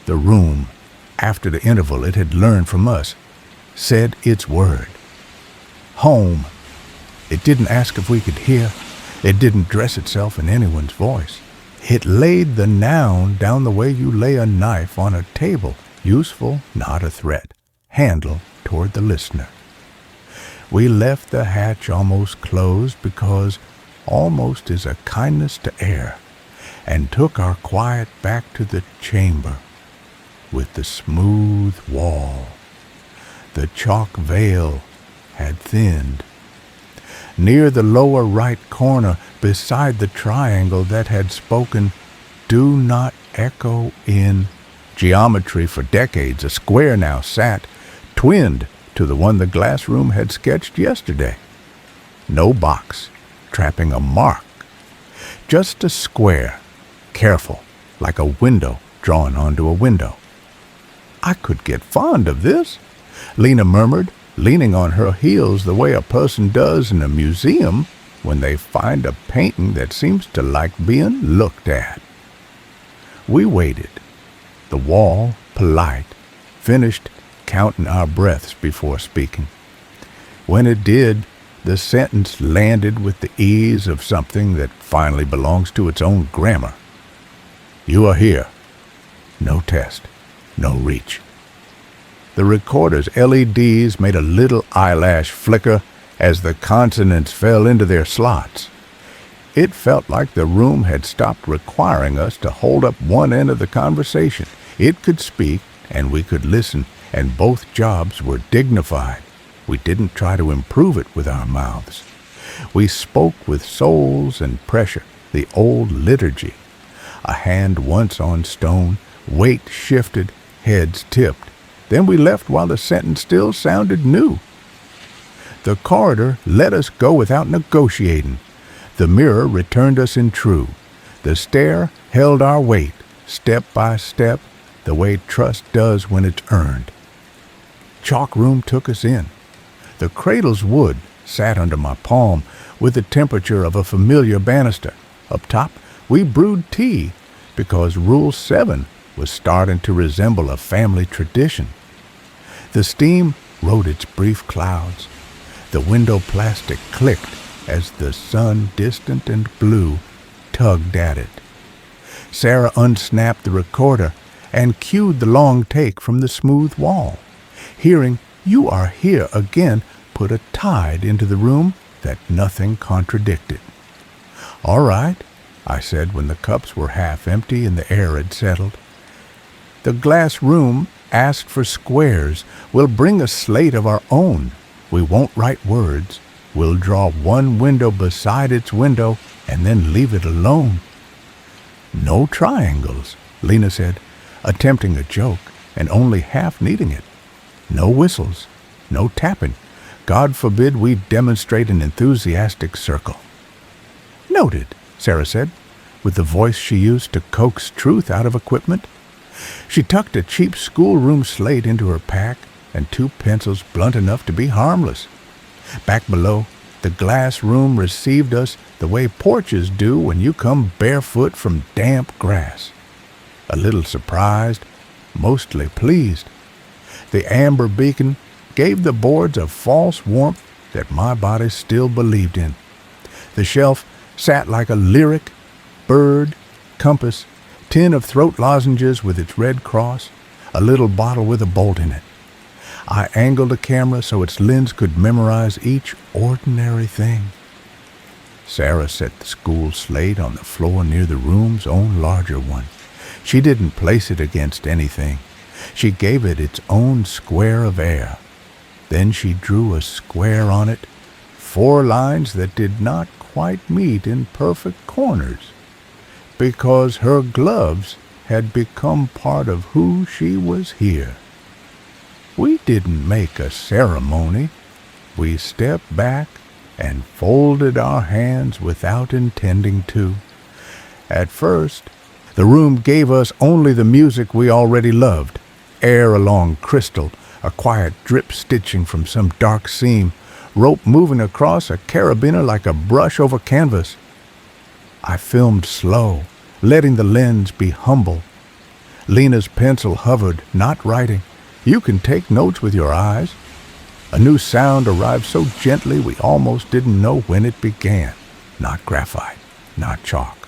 The room, after the interval it had learned from us, said its word. Home. It didn't ask if we could hear. It didn't dress itself in anyone's voice. It laid the noun down the way you lay a knife on a table, useful, not a threat, handle toward the listener. We left the hatch almost closed because almost is a kindness to air, and took our quiet back to the chamber with the smooth wall. The chalk veil had thinned. Near the lower right corner, beside the triangle that had spoken, "Do not echo in geometry for decades," a square now sat, twinned to the one the glass room had sketched yesterday. No box, trapping a mark. Just a square, careful, like a window drawn onto a window. I could get fond of this, Lena murmured, leaning on her heels the way a person does in a museum when they find a painting that seems to like being looked at. We waited. The wall, polite, finished counting our breaths before speaking. When it did, the sentence landed with the ease of something that finally belongs to its own grammar. You are here. No test. No reach. The recorder's LEDs made a little eyelash flicker as the consonants fell into their slots. It felt like the room had stopped requiring us to hold up one end of the conversation. It could speak, and we could listen, and both jobs were dignified. We didn't try to improve it with our mouths. We spoke with souls and pressure, the old liturgy. A hand once on stone, weight shifted, Heads tipped. Then we left while the sentence still sounded new. The corridor let us go without negotiating. The mirror returned us in true. The stair held our weight, step by step, the way trust does when it's earned. Chalk room took us in. The cradle's wood sat under my palm with the temperature of a familiar banister. Up top, we brewed tea because Rule 7 was starting to resemble a family tradition. The steam rode its brief clouds. The window plastic clicked as the sun, distant and blue, tugged at it. Sarah unsnapped the recorder and cued the long take from the smooth wall. Hearing "You are here again" put a tide into the room that nothing contradicted. "All right," I said when the cups were half empty and the air had settled. "The glass room asked for squares. We'll bring a slate of our own. We won't write words. We'll draw one window beside its window and then leave it alone." "No triangles," Lena said, attempting a joke and only half needing it. "No whistles, no tapping. God forbid we demonstrate an enthusiastic circle." "Noted," Sarah said, with the voice she used to coax truth out of equipment. She tucked a cheap schoolroom slate into her pack and 2 pencils blunt enough to be harmless. Back below, the glass room received us the way porches do when you come barefoot from damp grass. A little surprised, mostly pleased. The amber beacon gave the boards a false warmth that my body still believed in. The shelf sat like a lyric, bird, compass, tin of throat lozenges with its red cross, a little bottle with a bolt in it. I angled the camera so its lens could memorize each ordinary thing. Sarah set the school slate on the floor near the room's own larger one. She didn't place it against anything. She gave it its own square of air. Then she drew a square on it, 4 lines that did not quite meet in perfect corners, because her gloves had become part of who she was here. We didn't make a ceremony. We stepped back and folded our hands without intending to. At first, the room gave us only the music we already loved, air along crystal, a quiet drip stitching from some dark seam, rope moving across a carabiner like a brush over canvas. I filmed slow, letting the lens be humble. Lena's pencil hovered, not writing. You can take notes with your eyes. A new sound arrived so gently we almost didn't know when it began. Not graphite, not chalk.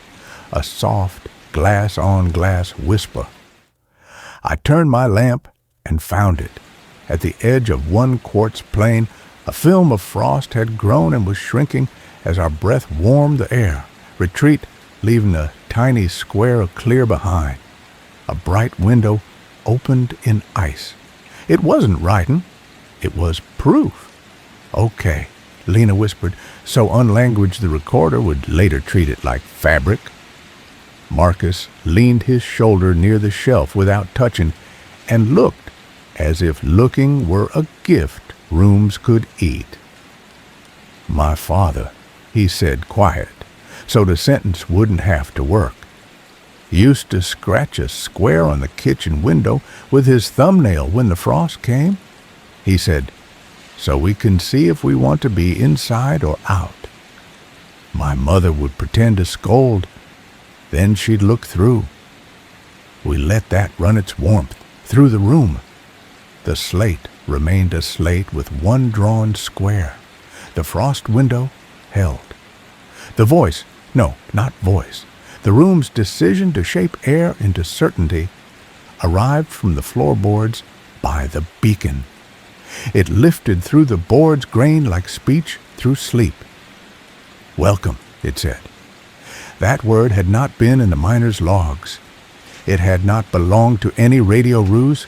A soft, glass-on-glass whisper. I turned my lamp and found it. At the edge of one quartz plane, a film of frost had grown and was shrinking as our breath warmed the air. Retreat, leaving a tiny square clear behind. A bright window opened in ice. It wasn't writing. It was proof. "Okay," Lena whispered, so unlanguaged the recorder would later treat it like fabric. Marcus leaned his shoulder near the shelf without touching and looked as if looking were a gift rooms could eat. "My father," he said quiet, so the sentence wouldn't have to work, "used to scratch a square on the kitchen window with his thumbnail when the frost came," he said, "so we can see if we want to be inside or out. My mother would pretend to scold, then she'd look through. We let that run its warmth through the room. The slate remained a slate with one drawn square. The frost window held. The voice, no, not voice, the room's decision to shape air into certainty arrived from the floorboards by the beacon. It lifted through the board's grain like speech through sleep. "Welcome," it said. That word had not been in the miner's logs. It had not belonged to any radio ruse.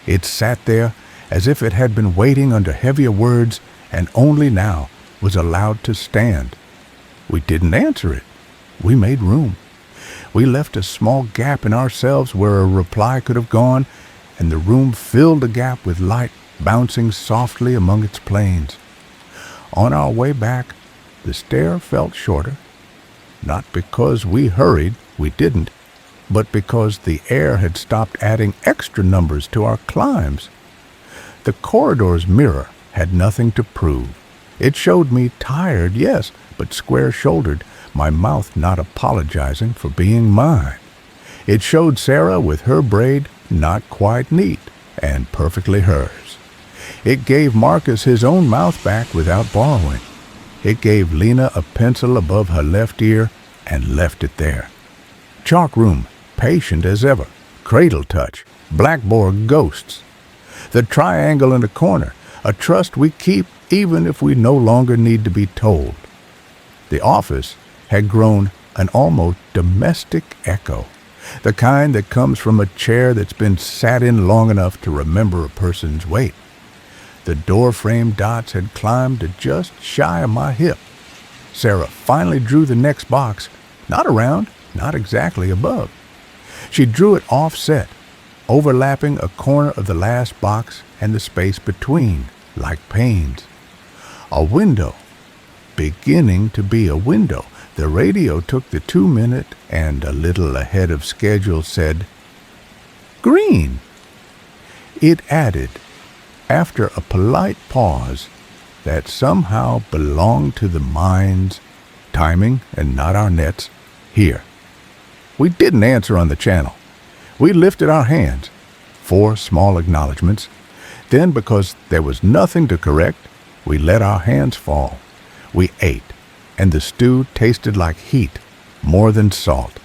It sat there as if it had been waiting under heavier words and only now was allowed to stand. We didn't answer it. We made room. We left a small gap in ourselves where a reply could have gone, and the room filled the gap with light bouncing softly among its planes. On our way back, the stair felt shorter, not because we hurried, we didn't, but because the air had stopped adding extra numbers to our climbs. The corridor's mirror had nothing to prove. It showed me tired, yes, but square-shouldered, my mouth not apologizing for being mine. It showed Sarah with her braid not quite neat and perfectly hers. It gave Marcus his own mouth back without borrowing. It gave Lena a pencil above her left ear and left it there. Chalk room, patient as ever, cradle touch, blackboard ghosts. The triangle in the corner, a trust we keep even if we no longer need to be told. The office had grown an almost domestic echo, the kind that comes from a chair that's been sat in long enough to remember a person's weight. The door-frame dots had climbed to just shy of my hip. Sarah finally drew the next box, not around, not exactly above. She drew it offset, overlapping a corner of the last box and the space between, like panes. A window, beginning to be a window. The radio took the 2-minute and a little ahead of schedule said, "Green." It added, after a polite pause that somehow belonged to the mind's timing and not our nets, "Here." We didn't answer on the channel. We lifted our hands, 4 small acknowledgments. Then, because there was nothing to correct, we let our hands fall. We ate, and the stew tasted like heat, more than salt.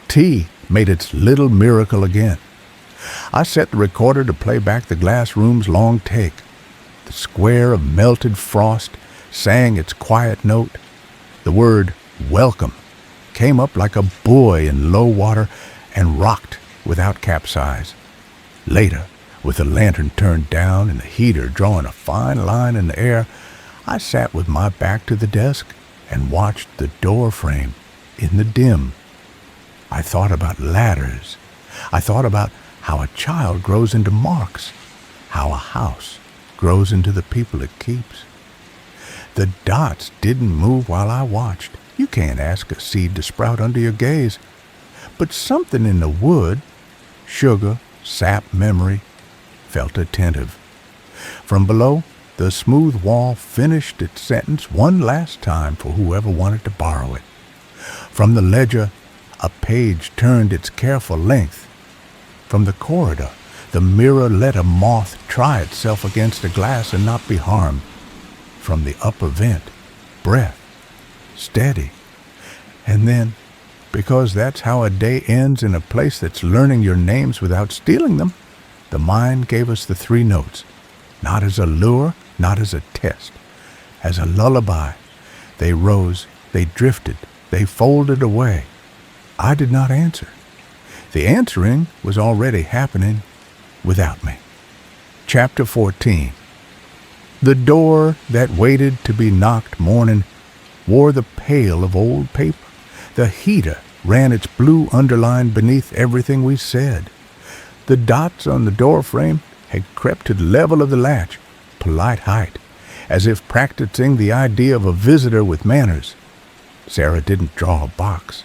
Tea made its little miracle again. I set the recorder to play back the glass room's long take. The square of melted frost sang its quiet note. The word "welcome" came up like a buoy in low water and rocked without capsize. Later, with the lantern turned down and the heater drawing a fine line in the air, I sat with my back to the desk and watched the door frame in the dim. I thought about ladders. I thought about how a child grows into marks, how a house grows into the people it keeps. The dots didn't move while I watched. You can't ask a seed to sprout under your gaze. But something in the wood, sugar, sap, memory, felt attentive. From below, the smooth wall finished its sentence one last time for whoever wanted to borrow it. From the ledger, a page turned its careful length. From the corridor, the mirror let a moth try itself against the glass and not be harmed. From the upper vent, breath, steady. And then, because that's how a day ends in a place that's learning your names without stealing them, the mind gave us the 3 notes, not as a lure, not as a test, as a lullaby. They rose, they drifted, they folded away. I did not answer. The answering was already happening without me. Chapter 14. The door that waited to be knocked morning wore the pale of old paper. The heater ran its blue underline beneath everything we said. The dots on the door frame had crept to the level of the latch, polite height, as if practicing the idea of a visitor with manners. Sarah didn't draw a box.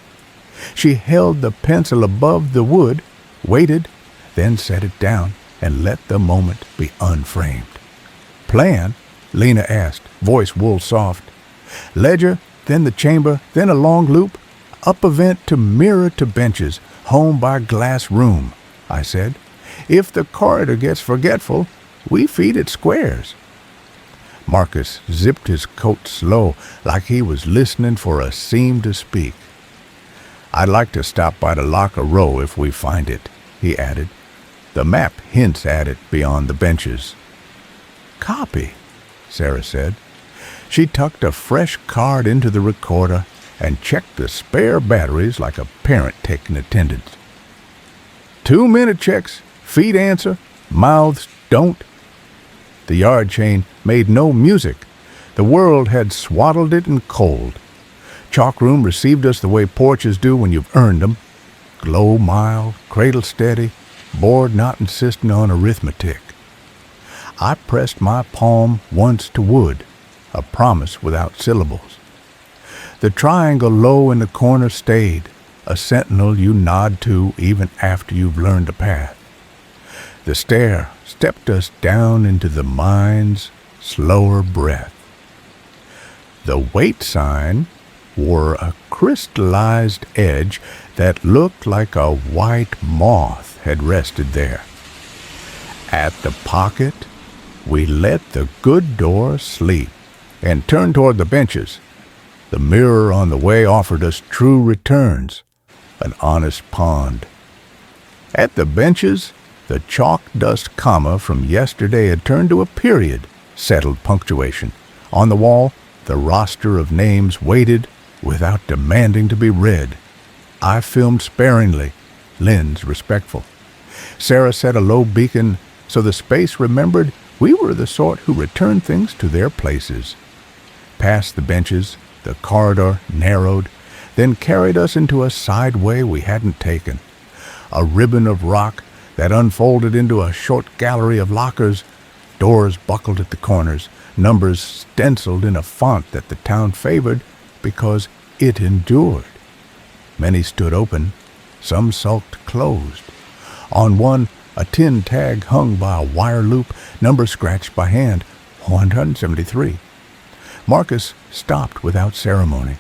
She held the pencil above the wood, waited, then set it down and let the moment be unframed. Plan? Lena asked, voice wool soft. Ledger, then the chamber, then a long loop, up a vent to mirror to benches, home by glass room, I said. If the corridor gets forgetful, we feed it squares. Marcus zipped his coat slow, like he was listening for a seam to speak. I'd like to stop by the locker row if we find it, he added. The map hints at it beyond the benches. Copy, Sarah said. She tucked a fresh card into the recorder and checked the spare batteries like a parent taking attendance. 2-minute checks, feet answer, mouths don't. The yard chain made no music. The world had swaddled it in cold. Chalk room received us the way porches do when you've earned them. Glow mild, cradle steady, bored not insisting on arithmetic. I pressed my palm once to wood, a promise without syllables. The triangle low in the corner stayed, a sentinel you nod to even after you've learned the path. The stair stepped us down into the mind's slower breath. The wait sign wore a crystallized edge that looked like a white moth had rested there. At the pocket, we let the good door sleep and turned toward the benches. The mirror on the way offered us true returns, an honest pond. At the benches, the chalk dust comma from yesterday had turned to a period, settled punctuation. On the wall, the roster of names waited without demanding to be read. I filmed sparingly, lens respectful. Sarah set a low beacon so the space remembered we were the sort who returned things to their places. Past the benches, the corridor narrowed, then carried us into a side way we hadn't taken. A ribbon of rock that unfolded into a short gallery of lockers, doors buckled at the corners, numbers stenciled in a font that the town favored because it endured. Many stood open, some sulked closed. On one, a tin tag hung by a wire loop, number scratched by hand, 173. Marcus stopped without ceremony.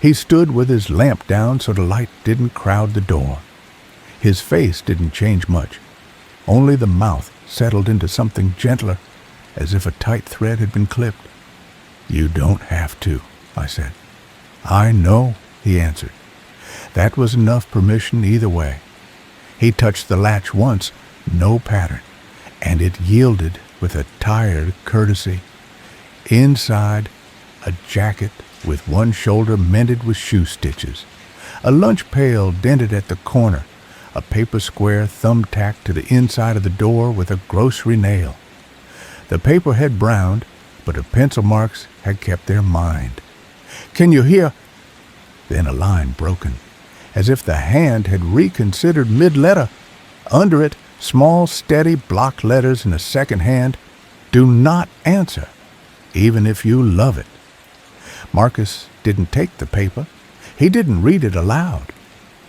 He stood with his lamp down so the light didn't crowd the door. His face didn't change much. Only the mouth settled into something gentler, as if a tight thread had been clipped. "You don't have to," I said. "I know," he answered. That was enough permission either way. He touched the latch once, no pattern, and it yielded with a tired courtesy. Inside, a jacket with one shoulder mended with shoe stitches, a lunch pail dented at the corner, a paper square thumbtacked to the inside of the door with a grocery nail. The paper had browned, but the pencil marks had kept their mind. "Can you hear?" Then a line broken, as if the hand had reconsidered mid-letter. Under it, small, steady block letters in a second hand, "Do not answer, even if you love it." Marcus didn't take the paper. He didn't read it aloud.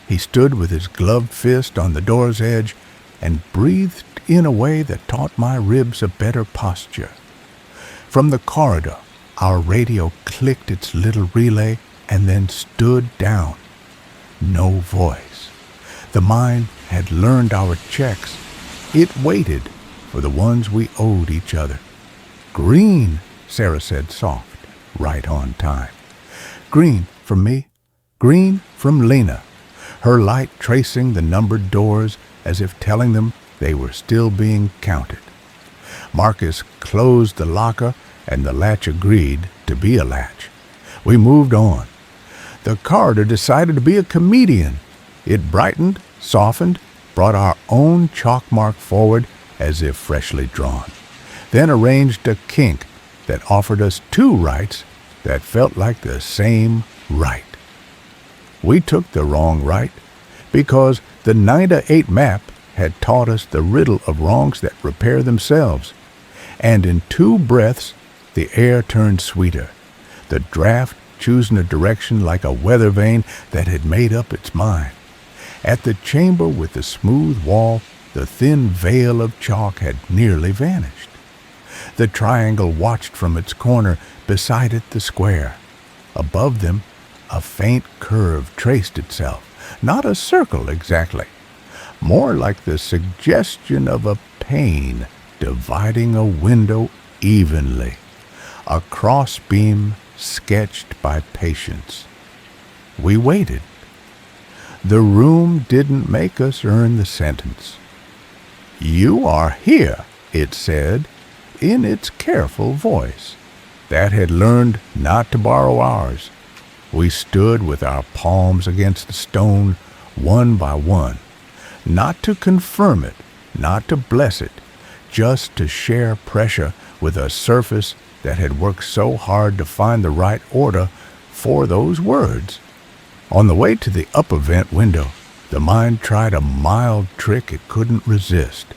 He stood with his gloved fist on the door's edge and breathed in a way that taught my ribs a better posture. From the corridor, our radio clicked its little relay and then stood down. No voice. The mind had learned our checks. It waited for the ones we owed each other. "Green," Sarah said soft, right on time. "Green from me, green from Lena," her light tracing the numbered doors as if telling them they were still being counted. Marcus closed the locker and the latch agreed to be a latch. We moved on. The corridor decided to be a comedian. It brightened, softened, brought our own chalk mark forward as if freshly drawn, then arranged a kink that offered us two rights that felt like the same right. We took the wrong right because the 9-8 map had taught us the riddle of wrongs that repair themselves, and in 2 breaths the air turned sweeter, the draft choosing a direction like a weather vane that had made up its mind. At the chamber with the smooth wall, the thin veil of chalk had nearly vanished. The triangle watched from its corner, beside it the square. Above them, a faint curve traced itself, not a circle exactly, more like the suggestion of a pane dividing a window evenly, a crossbeam sketched by patience. We waited. The room didn't make us earn the sentence. "You are here," it said, in its careful voice, that had learned not to borrow ours. We stood with our palms against the stone, one by one, not to confirm it, not to bless it, just to share pressure with a surface that had worked so hard to find the right order for those words. On the way to the upper vent window, The mind tried a mild trick it couldn't resist.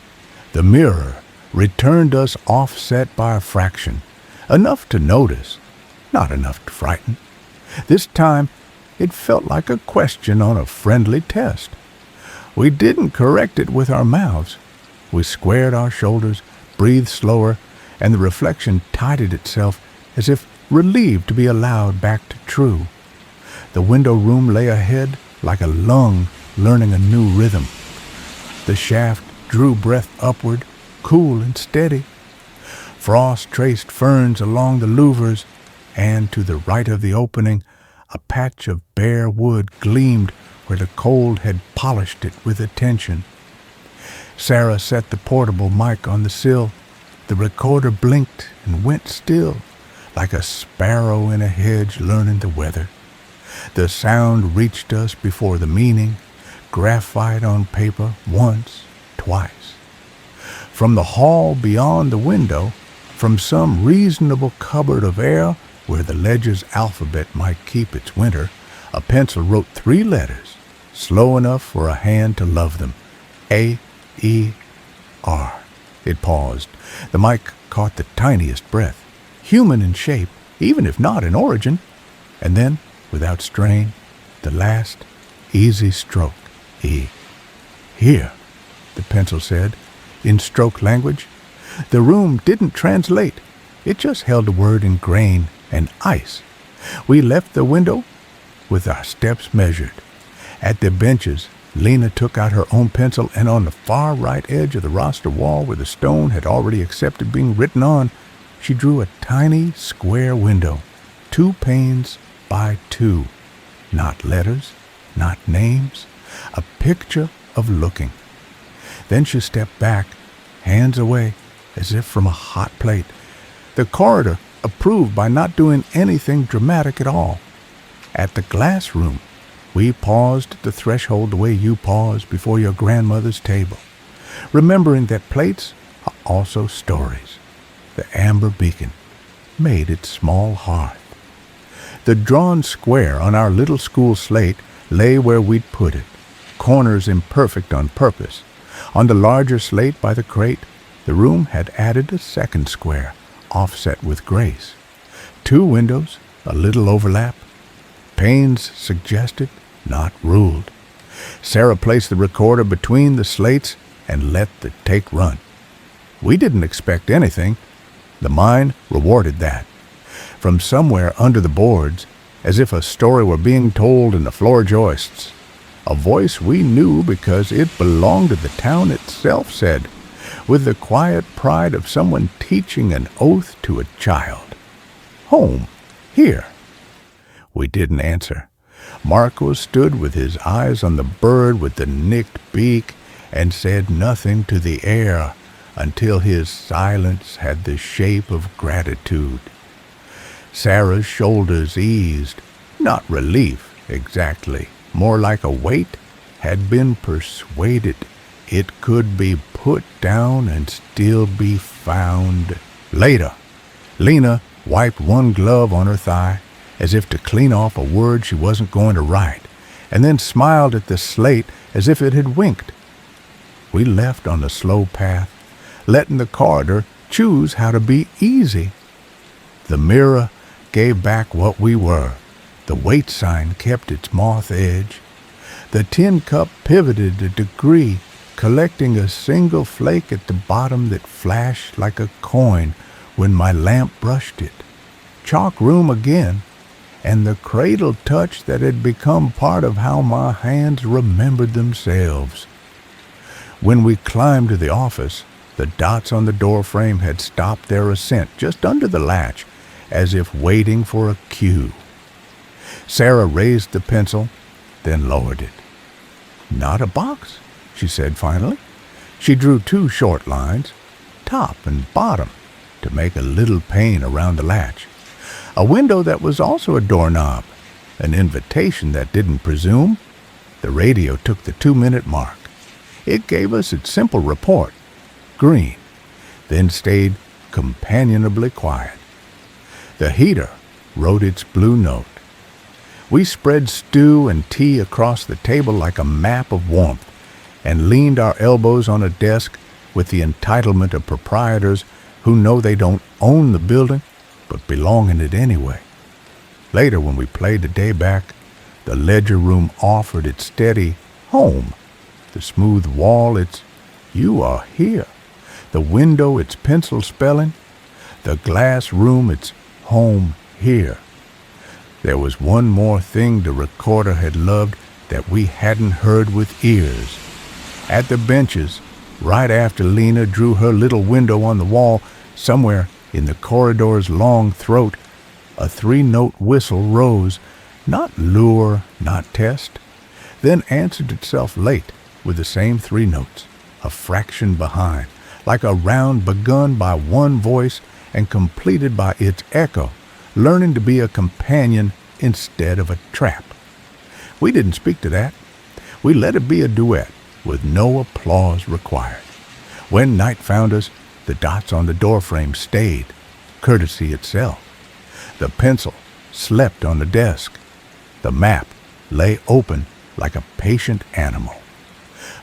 The mirror returned us offset by a fraction, enough to notice, not enough to frighten. This time, it felt like a question on a friendly test. We didn't correct it with our mouths. We squared our shoulders, breathed slower, and the reflection tidied itself as if relieved to be allowed back to true. The window room lay ahead like a lung learning a new rhythm. The shaft drew breath upward, cool and steady. Frost traced ferns along the louvers, and to the right of the opening, a patch of bare wood gleamed where the cold had polished it with attention. Sarah set the portable mic on the sill. The recorder blinked and went still, like a sparrow in a hedge learning the weather. The sound reached us before the meaning, graphite on paper once, twice. From the hall beyond the window, from some reasonable cupboard of air where the ledger's alphabet might keep its winter, a pencil wrote 3 letters, slow enough for a hand to love them. A-E-R. It paused. The mic caught the tiniest breath, human in shape, even if not in origin, and then, without strain, the last easy stroke. E. Here, the pencil said, in stroke language. The room didn't translate. It just held the word in grain and ice. We left the window with our steps measured. At the benches, Lena took out her own pencil, and on the far right edge of the roster wall where the stone had already accepted being written on, she drew a tiny square window, 2 panes by 2. Not letters, not names, a picture of looking. Then she stepped back, hands away, as if from a hot plate. The corridor approved by not doing anything dramatic at all. At the glass room, we paused at the threshold the way you pause before your grandmother's table, remembering that plates are also stories. The amber beacon made its small hearth. The drawn square on our little school slate lay where we'd put it, corners imperfect on purpose. On the larger slate by the crate, the room had added a second square, offset with grace. 2 windows, a little overlap. Panes suggested, not ruled. Sarah placed the recorder between the slates and let the take run. We didn't expect anything. The mind rewarded that. From somewhere under the boards, as if a story were being told in the floor joists, a voice we knew because it belonged to the town itself said, with the quiet pride of someone teaching an oath to a child, "Home, here." We didn't answer. Marco stood with his eyes on the bird with the nicked beak and said nothing to the air until his silence had the shape of gratitude. Sarah's shoulders eased, not relief exactly, more like a weight, had been persuaded it could be put down and still be found. Later, Lena wiped one glove on her thigh, as if to clean off a word she wasn't going to write, and then smiled at the slate as if it had winked. We left on the slow path, letting the corridor choose how to be easy. The mirror gave back what we were. The weight sign kept its moth edge. The tin cup pivoted a degree, collecting a single flake at the bottom that flashed like a coin when my lamp brushed it. Chalk room again, and the cradle touch that had become part of how my hands remembered themselves. When we climbed to the office, the dots on the doorframe had stopped their ascent just under the latch, as if waiting for a cue. Sarah raised the pencil, then lowered it. "Not a box," she said finally. She drew 2 short lines, top and bottom, to make a little pane around the latch. A window that was also a doorknob, an invitation that didn't presume. The radio took the 2-minute mark. It gave us its simple report, green, then stayed companionably quiet. The heater wrote its blue note. We spread stew and tea across the table like a map of warmth and leaned our elbows on a desk with the entitlement of proprietors who know they don't own the building but belong in it anyway. Later, when we played the day back, the ledger room offered its steady home. The smooth wall, its "you are here." The window, its pencil spelling. The glass room, its "home here." There was one more thing the recorder had loved that we hadn't heard with ears. At the benches, right after Lena drew her little window on the wall, somewhere in the corridor's long throat, a 3-note whistle rose, not lure, not test, then answered itself late with the same 3 notes, a fraction behind, like a round begun by one voice and completed by its echo, learning to be a companion instead of a trap. We didn't speak to that. We let it be a duet with no applause required. When night found us, the dots on the doorframe stayed, courtesy itself. The pencil slept on the desk. The map lay open like a patient animal.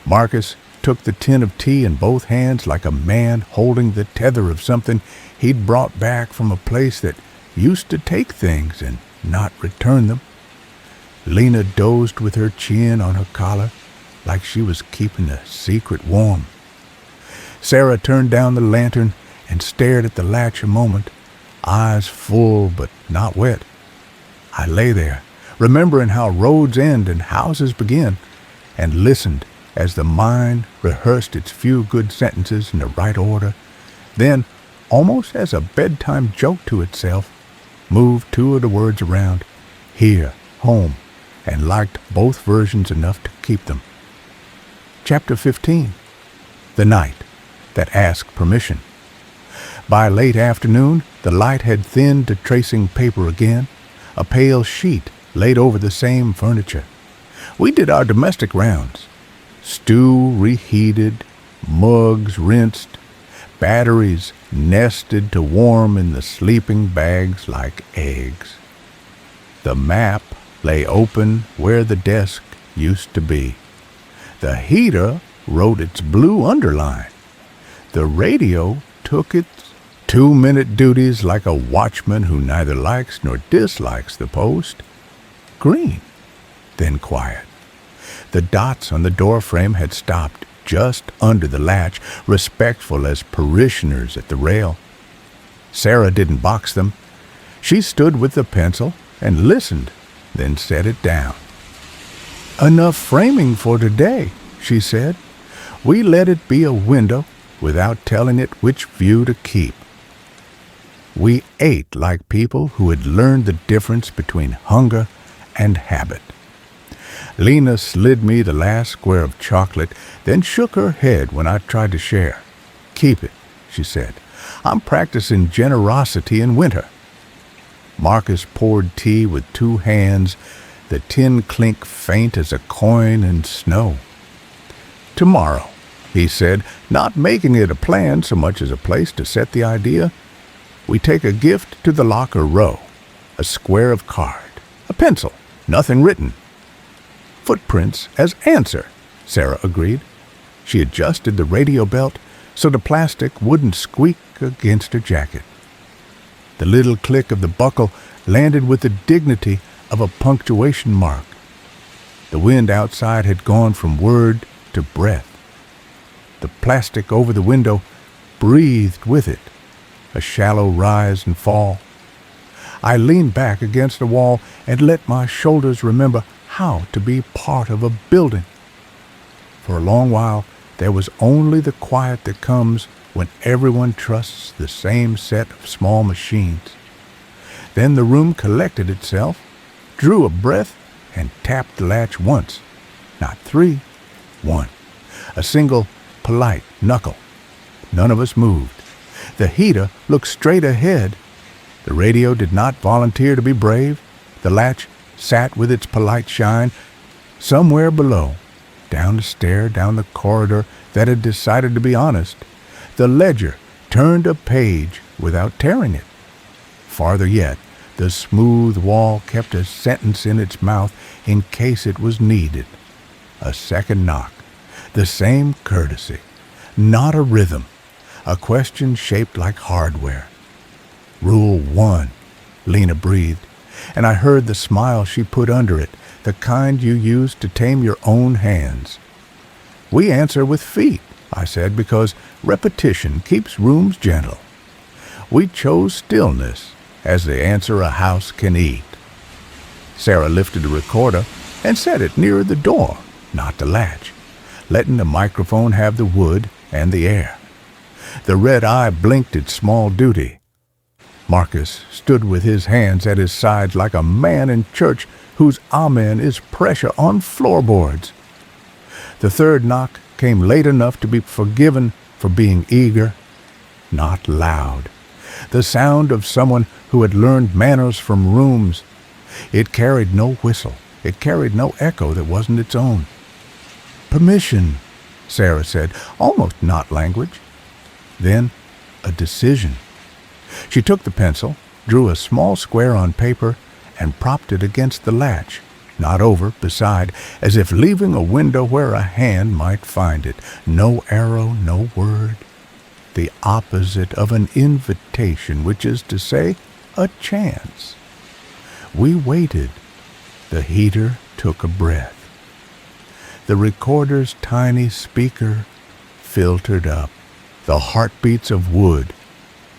Marcus took the tin of tea in both hands like a man holding the tether of something he'd brought back from a place that used to take things and not return them. Lena dozed with her chin on her collar like she was keeping a secret warm. Sarah turned down the lantern and stared at the latch a moment, eyes full but not wet. I lay there, remembering how roads end and houses begin, and listened as the mind rehearsed its few good sentences in the right order, then, almost as a bedtime joke to itself, moved 2 of the words around, here, home, and liked both versions enough to keep them. Chapter 15. The Night That Asked Permission. By late afternoon, the light had thinned to tracing paper again, a pale sheet laid over the same furniture. We did our domestic rounds. Stew reheated, mugs rinsed, batteries nested to warm in the sleeping bags like eggs. The map lay open where the desk used to be. The heater wrote its blue underline. The radio took its 2-minute duties like a watchman who neither likes nor dislikes the post. Green, then quiet. The dots on the doorframe had stopped just under the latch, respectful as parishioners at the rail. Sarah didn't box them. She stood with the pencil and listened, then set it down. "Enough framing for today," she said. "We let it be a window without telling it which view to keep." We ate like people who had learned the difference between hunger and habit. Lena slid me the last square of chocolate, then shook her head when I tried to share. "Keep it," she said. "I'm practicing generosity in winter." Marcus poured tea with 2 hands, the tin clink faint as a coin in snow. "Tomorrow," he said, not making it a plan so much as a place to set the idea, "we take a gift to the locker row, a square of card, a pencil, nothing written." "Footprints as answer," Sarah agreed. She adjusted the radio belt so the plastic wouldn't squeak against her jacket. The little click of the buckle landed with the dignity of a punctuation mark. The wind outside had gone from word to breath. The plastic over the window breathed with it, a shallow rise and fall. I leaned back against the wall and let my shoulders remember how to be part of a building. For a long while, there was only the quiet that comes when everyone trusts the same set of small machines. Then the room collected itself, drew a breath, and tapped the latch once. Not 3, 1. A single, polite knuckle. None of us moved. The heater looked straight ahead. The radio did not volunteer to be brave. The latch sat with its polite shine. Somewhere below, down the stair, down the corridor that had decided to be honest, the ledger turned a page without tearing it. Farther yet, The smooth wall kept a sentence in its mouth in case it was needed. A second knock. The same courtesy. Not a rhythm. A question shaped like hardware. Rule 1, Lena breathed, and I heard the smile she put under it, the kind you use to tame your own hands. We answer with feet, I said, because repetition keeps rooms gentle. We chose stillness as the answer a house can eat. Sarah lifted the recorder and set it nearer the door, not the latch, letting the microphone have the wood and the air. The red eye blinked its small duty. Marcus stood with his hands at his sides like a man in church whose amen is pressure on floorboards. The third knock came late enough to be forgiven for being eager, not loud. The sound of someone who had learned manners from rooms. It carried no whistle. It carried no echo that wasn't its own. "Permission," Sarah said, almost not language. Then a decision. She took the pencil, drew a small square on paper, and propped it against the latch, not over, beside, as if leaving a window where a hand might find it. No arrow, no word. The opposite of an invitation, which is to say, a chance. We waited. The heater took a breath. The recorder's tiny speaker filtered up, the heartbeats of wood.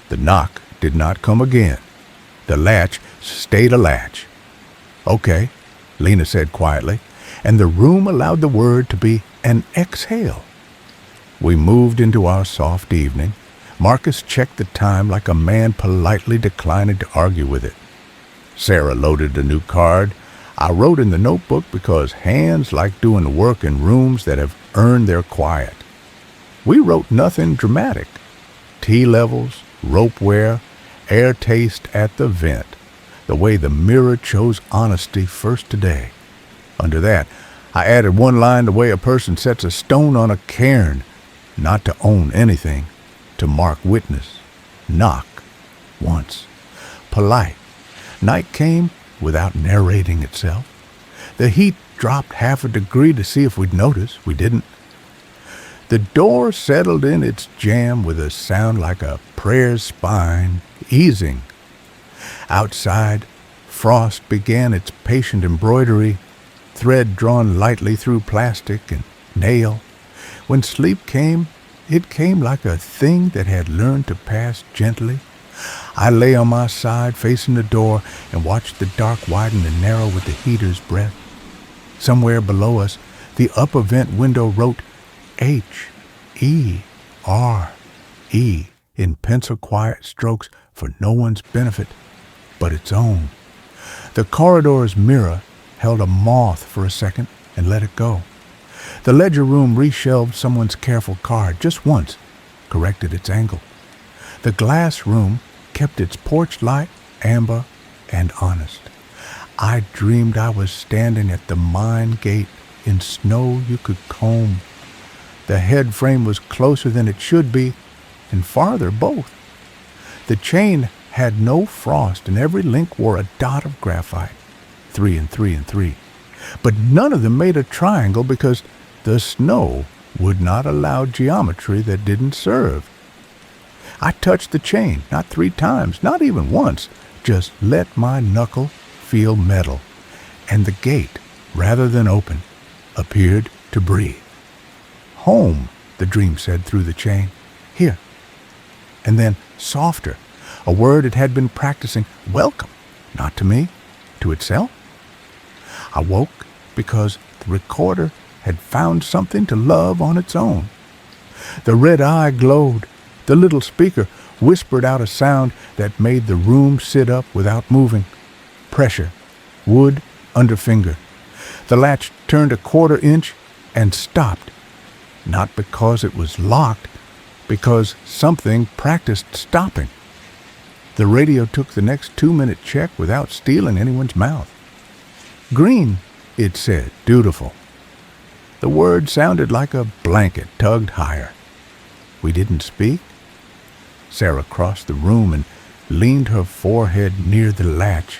The knock did not come again. The latch stayed a latch. "Okay," Lena said quietly, and the room allowed the word to be an exhale. We moved into our soft evening. Marcus checked the time like a man politely declining to argue with it. Sarah loaded a new card. I wrote in the notebook because hands like doing the work in rooms that have earned their quiet. We wrote nothing dramatic. Tea levels, rope wear, air taste at the vent. The way the mirror chose honesty first today. Under that, I added one line the way a person sets a stone on a cairn. Not to own anything, to mark witness. Knock. Once. Polite. Night came without narrating itself. The heat dropped half a degree to see if we'd notice. We didn't. The door settled in its jam with a sound like a prayer's spine, easing. Outside, frost began its patient embroidery, thread drawn lightly through plastic and nail. When sleep came, it came like a thing that had learned to pass gently. I lay on my side facing the door and watched the dark widen and narrow with the heater's breath. Somewhere below us, the upper vent window wrote H-E-R-E in pencil quiet strokes for no one's benefit but its own. The corridor's mirror held a moth for a second and let it go. The ledger room reshelved someone's careful card just once, corrected its angle. The glass room kept its porch light amber and honest. I dreamed I was standing at the mine gate in snow you could comb. The head frame was closer than it should be, and farther both. The chain had no frost, and every link wore a dot of graphite, 3 and 3 and 3. But none of them made a triangle because the snow would not allow geometry that didn't serve. I touched the chain, not 3 times, not even once, just let my knuckle feel metal, and the gate, rather than open, appeared to breathe. "Home," the dream said through the chain. "Here." And then, softer, a word it had been practicing, "Welcome," not to me, to itself. I woke because the recorder had found something to love on its own. The red eye glowed. The little speaker whispered out a sound that made the room sit up without moving. Pressure. Wood under finger. The latch turned a 1/4 inch and stopped. Not because it was locked, because something practiced stopping. The radio took the next 2-minute check without stealing anyone's mouth. "Green," it said, dutiful. The word sounded like a blanket tugged higher. We didn't speak. Sarah crossed the room and leaned her forehead near the latch,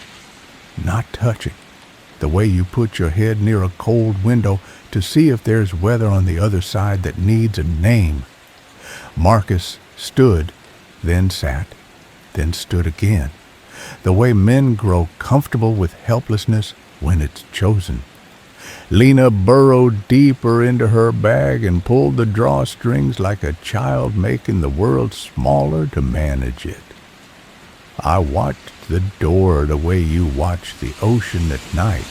not touching, the way you put your head near a cold window to see if there's weather on the other side that needs a name. Marcus stood, then sat, then stood again, the way men grow comfortable with helplessness when it's chosen. Lena burrowed deeper into her bag and pulled the drawstrings like a child making the world smaller to manage it. I watched the door the way you watch the ocean at night,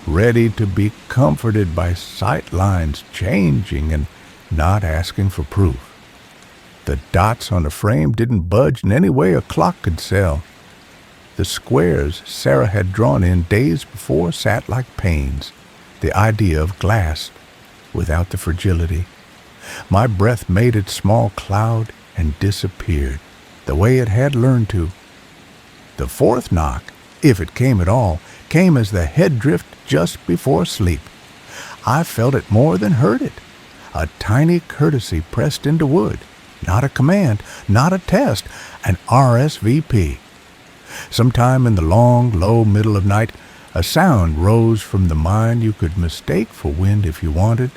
ready to be comforted by sight lines changing and not asking for proof. The dots on the frame didn't budge in any way a clock could sell. The squares Sarah had drawn in days before sat like panes, the idea of glass without the fragility. My breath made its small cloud and disappeared, the way it had learned to. The fourth knock, if it came at all, came as the head drift just before sleep. I felt it more than heard it. A tiny courtesy pressed into wood. Not a command, not a test, an RSVP. Sometime in the long, low middle of night, a sound rose from the mind you could mistake for wind if you wanted.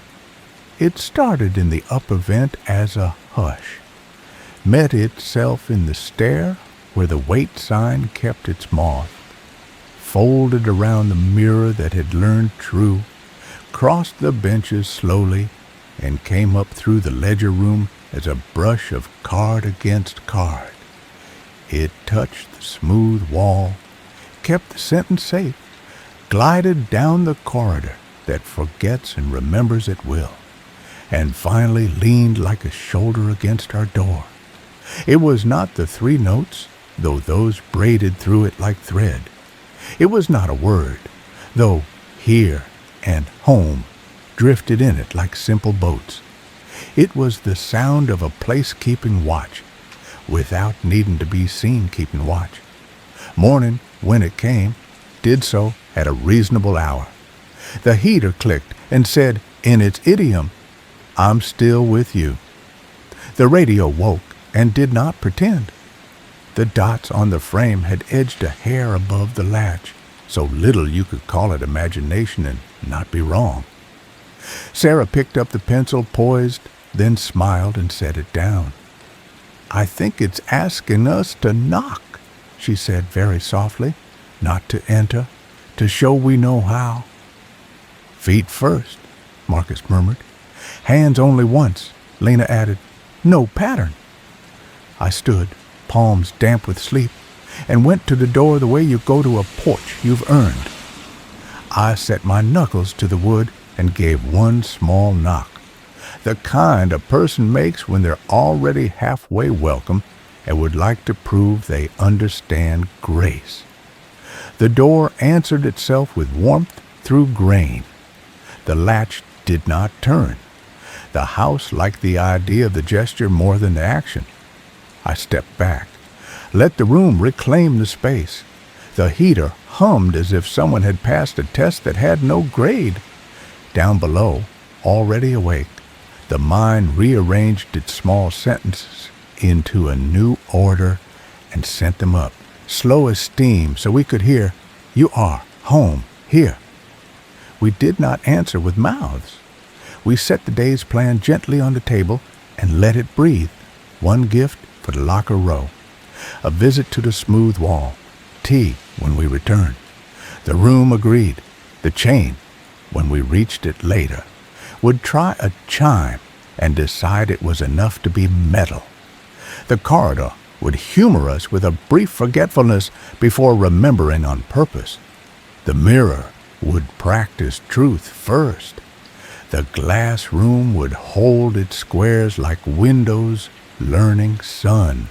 It started in the upper vent as a hush, met itself in the stair where the wait sign kept its moth, folded around the mirror that had learned true, crossed the benches slowly, and came up through the ledger room as a brush of card against card. It touched the smooth wall, kept the sentence safe, glided down the corridor that forgets and remembers at will, and finally leaned like a shoulder against our door. It was not the 3 notes, though those braided through it like thread. It was not a word, though here and home drifted in it like simple boats. It was the sound of a place keeping watch, without needing to be seen keeping watch. Morning, when it came, did so at a reasonable hour. The heater clicked and said, in its idiom, "I'm still with you." The radio woke and did not pretend. The dots on the frame had edged a hair above the latch, so little you could call it imagination and not be wrong. Sarah picked up the pencil, poised, then smiled and set it down. "I think it's asking us to knock," she said very softly, "not to enter, to show we know how." "Feet first," Marcus murmured. "Hands only once," Lena added. "No pattern." I stood, palms damp with sleep, and went to the door the way you go to a porch you've earned. I set my knuckles to the wood and gave one small knock, the kind a person makes when they're already halfway welcome and would like to prove they understand grace. The door answered itself with warmth through grain. The latch did not turn. The house liked the idea of the gesture more than the action. I stepped back, let the room reclaim the space. The heater hummed as if someone had passed a test that had no grade. Down below, already awake, the mind rearranged its small sentences into a new order and sent them up, slow as steam, so we could hear, "You are home here." We did not answer with mouths. We set the day's plan gently on the table and let it breathe. One gift for the locker row, a visit to the smooth wall, tea when we returned. The room agreed. The chain, when we reached it later, would try a chime and decide it was enough to be metal. The corridor would humor us with a brief forgetfulness before remembering on purpose. The mirror would practice truth first. The glass room would hold its squares like windows learning sun.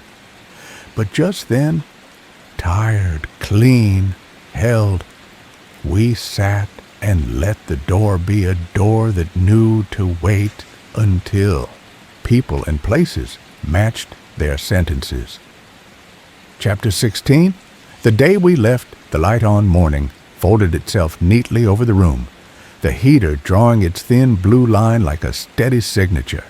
But just then, tired, clean, held, we sat and let the door be a door that knew to wait until people and places matched their sentences. Chapter 16. The day we left, the light-on morning folded itself neatly over the room, the heater drawing its thin blue line like a steady signature.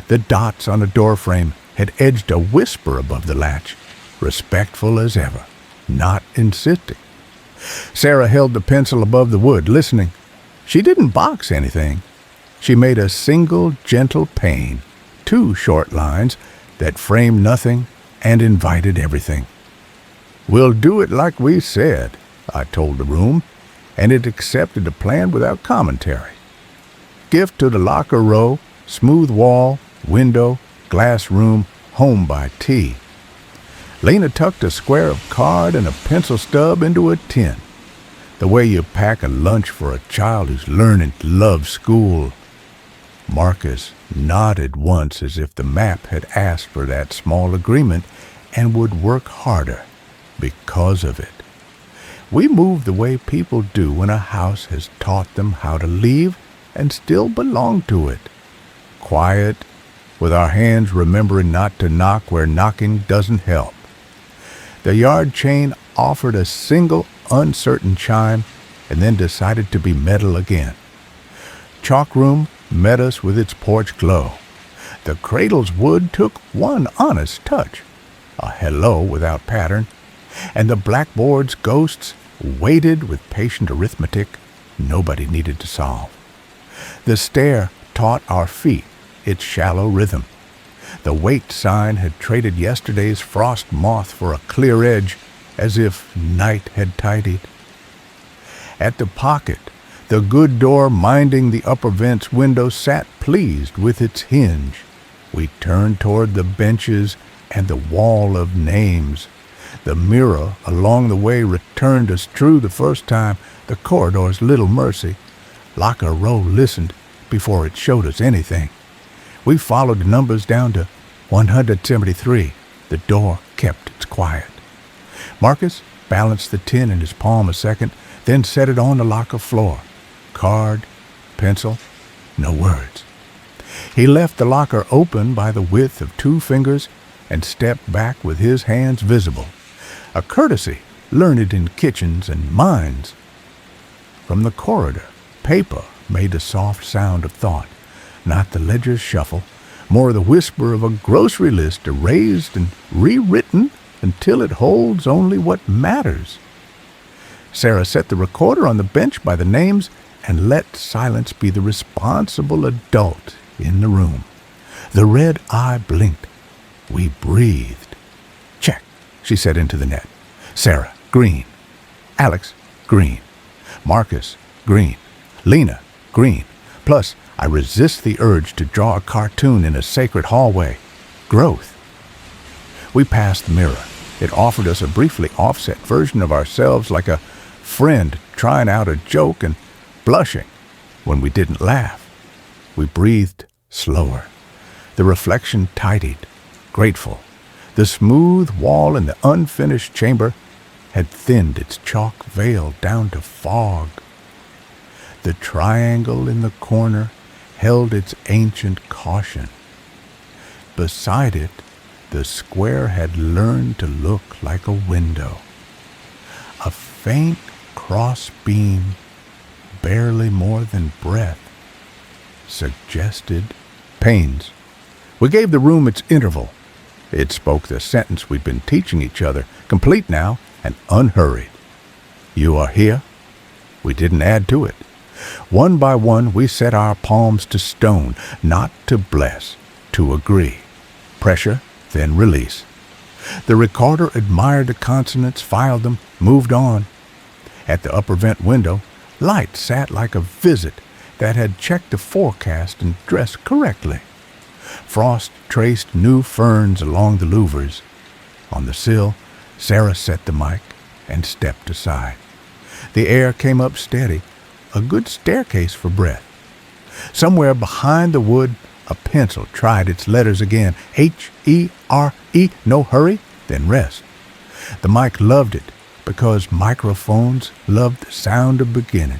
The dots on the doorframe had edged a whisper above the latch. respectful as ever, not insisting. Sarah held the pencil above the wood, listening. She didn't box anything. She made a single gentle pane, 2 short lines that framed nothing and invited everything. "We'll do it like we said," I told the room, and it accepted the plan without commentary. Gift to the locker row, smooth wall, window, glass room, home by tea. Lena tucked a square of card and a pencil stub into a tin, the way you pack a lunch for a child who's learning to love school. Marcus nodded once as if the map had asked for that small agreement and would work harder because of it. We move the way people do when a house has taught them how to leave and still belong to it. Quiet, with our hands remembering not to knock where knocking doesn't help. The yard chain offered a single uncertain chime and then decided to be metal again. Chalk room met us with its porch glow. The cradle's wood took one honest touch, a hello without pattern, and the blackboard's ghosts waited with patient arithmetic nobody needed to solve. The stair taught our feet its shallow rhythm. The wait sign had traded yesterday's frost moth for a clear edge, as if night had tidied. At the pocket, the good door minding the upper vent's window sat pleased with its hinge. We turned toward the benches and the wall of names. The mirror along the way returned us true the first time, the corridor's little mercy. Locker row listened before it showed us anything. We followed the numbers down to 173. The door kept its quiet. Marcus balanced the tin in his palm a second, then set it on the locker floor. Card, pencil, no words. He left the locker open by the width of 2 fingers and stepped back with his hands visible, a courtesy learned in kitchens and mines. From the corridor, paper made a soft sound of thought, not the ledger's shuffle, more the whisper of a grocery list erased and rewritten until it holds only what matters. Sarah set the recorder on the bench by the names and let silence be the responsible adult in the room. The red eye blinked. We breathed. "Check," she said into the net. "Sarah, green. Alex, green. Marcus, green. Lena, green. Plus, I resist the urge to draw a cartoon in a sacred hallway. Growth." We passed the mirror. It offered us a briefly offset version of ourselves, like a friend trying out a joke and blushing when we didn't laugh. We breathed slower. The reflection tidied, grateful. The smooth wall in the unfinished chamber had thinned its chalk veil down to fog. The triangle in the corner held its ancient caution. Beside it, the square had learned to look like a window. A faint cross beam, barely more than breath, suggested pains. We gave the room its interval. It spoke the sentence we'd been teaching each other, complete now and unhurried. "You are here." We didn't add to it. One by one, we set our palms to stone, not to bless, to agree. Pressure, then release. The recorder admired the consonants, filed them, moved on. At the upper vent window, light sat like a visit that had checked the forecast and dressed correctly. Frost traced new ferns along the louvers. On the sill, Sarah set the mic and stepped aside. The air came up steady, a good staircase for breath. Somewhere behind the wood, a pencil tried its letters again. H-E-R-E, no hurry, then rest. The mic loved it because microphones loved the sound of beginning.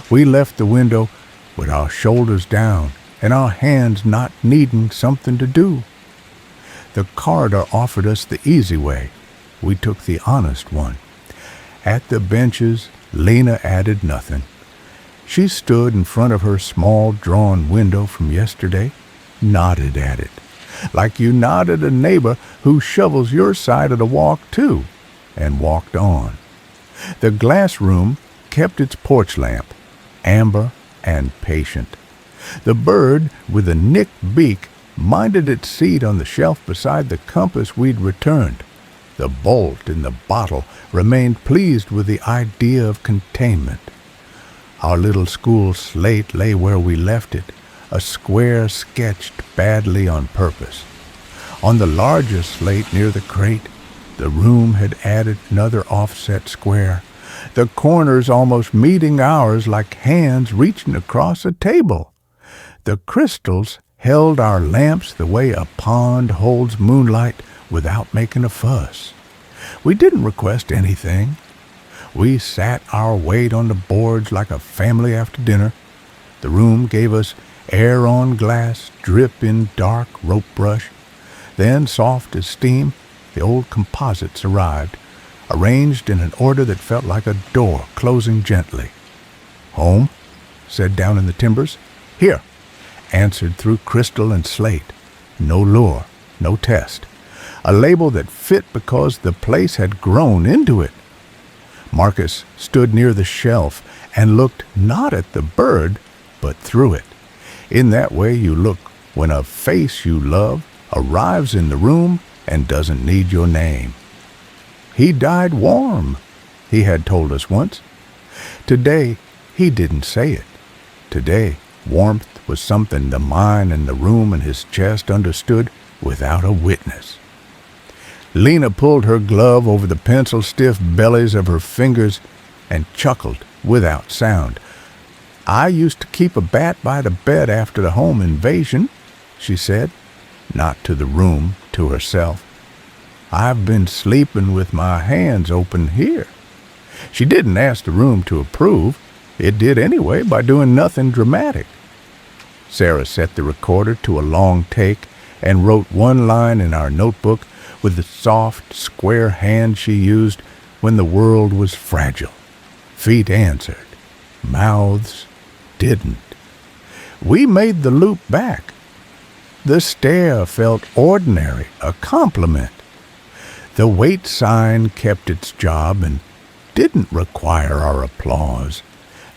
We left the window with our shoulders down and our hands not needing something to do. The corridor offered us the easy way. We took the honest one. At the benches, Lena added nothing. She stood in front of her small drawn window from yesterday, nodded at it. like you nodded a neighbor who shovels your side of the walk too, and walked on. The glass room kept its porch lamp, amber and patient. The bird with a nicked beak minded its seat on the shelf beside the compass we'd returned. The bolt in the bottle remained pleased with the idea of containment. Our little school slate lay where we left it, a square sketched badly on purpose. On the larger slate near the crate, the room had added another offset square, the corners almost meeting ours like hands reaching across a table. The crystals held our lamps the way a pond holds moonlight without making a fuss. We didn't request anything. We sat our weight on the boards like a family after dinner. The room gave us air on glass, drip in dark rope brush. Then, soft as steam, the old composites arrived, arranged in an order that felt like a door closing gently. "Home?" said down in the timbers. "Here," answered through crystal and slate. No lure, no test. A label that fit because the place had grown into it. Marcus stood near the shelf and looked not at the bird, but through it. In that way you look when a face you love arrives in the room and doesn't need your name. "He died warm," he had told us once. Today, he didn't say it. Today, warmth was something the mind and the room and his chest understood without a witness. Lena pulled her glove over the pencil-stiff bellies of her fingers and chuckled without sound. "I used to keep a bat by the bed after the home invasion," she said, not to the room, to herself. "I've been sleeping with my hands open here." She didn't ask the room to approve. It did anyway by doing nothing dramatic. Sarah set the recorder to a long take and wrote one line in our notebook with the soft, square hand she used when the world was fragile. Feet answered. Mouths didn't. We made the loop back. The stare felt ordinary, a compliment. The wait sign kept its job and didn't require our applause.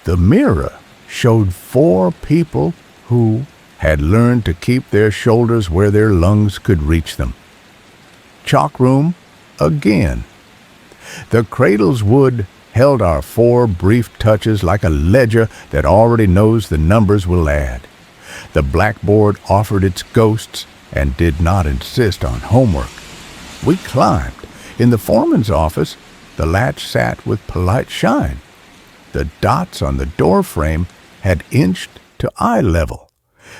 The mirror showed 4 people who had learned to keep their shoulders where their lungs could reach them. Chalk room again. The cradle's wood held our 4 brief touches like a ledger that already knows the numbers will add. The blackboard offered its ghosts and did not insist on homework. We climbed. In the foreman's office, the latch sat with polite shine. The dots on the doorframe had inched to eye level.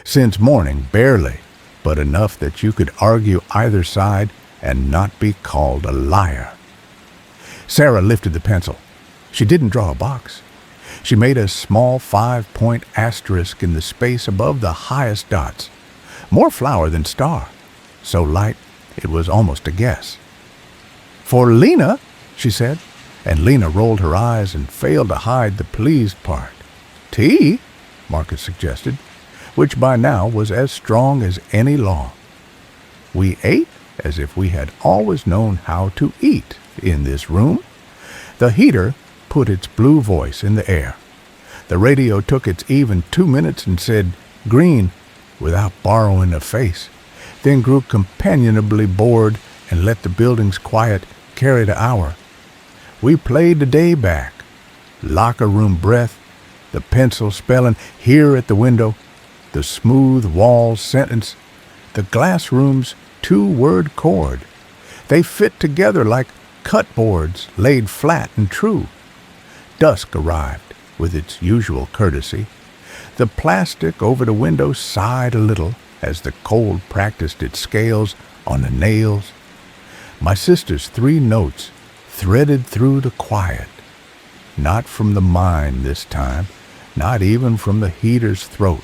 Since morning, barely, but enough that you could argue either side and not be called a liar. Sarah lifted the pencil. She didn't draw a box. She made a small 5-point asterisk in the space above the highest dots. More flower than star. So light, it was almost a guess. "For Lena," she said, and Lena rolled her eyes and failed to hide the pleased part. "Tea," Marcus suggested, which by now was as strong as any law. We ate as if we had always known how to eat in this room. The heater put its blue voice in the air. The radio took its even 2 minutes and said green without borrowing a face, then grew companionably bored and let the building's quiet carry the hour. We played the day back. Locker room breath, the pencil spelling here at the window, the smooth wall sentence, the glass room's 2-word chord. They fit together like cutboards laid flat and true. Dusk arrived with its usual courtesy. The plastic over the window sighed a little as the cold practiced its scales on the nails. My sister's 3 notes threaded through the quiet. Not from the mind this time, not even from the heater's throat,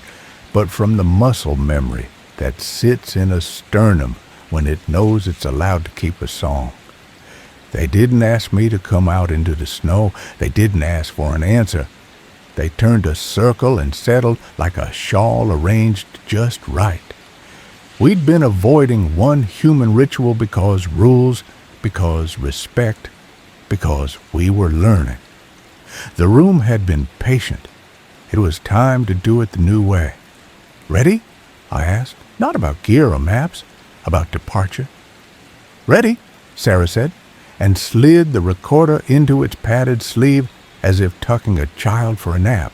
but from the muscle memory that sits in a sternum when it knows it's allowed to keep a song. They didn't ask me to come out into the snow. They didn't ask for an answer. They turned a circle and settled like a shawl arranged just right. We'd been avoiding one human ritual because rules, because respect, because we were learning. The room had been patient. It was time to do it the new way. Ready? I asked. Not about gear or maps, about departure. Ready, Sarah said, and slid the recorder into its padded sleeve as if tucking a child for a nap.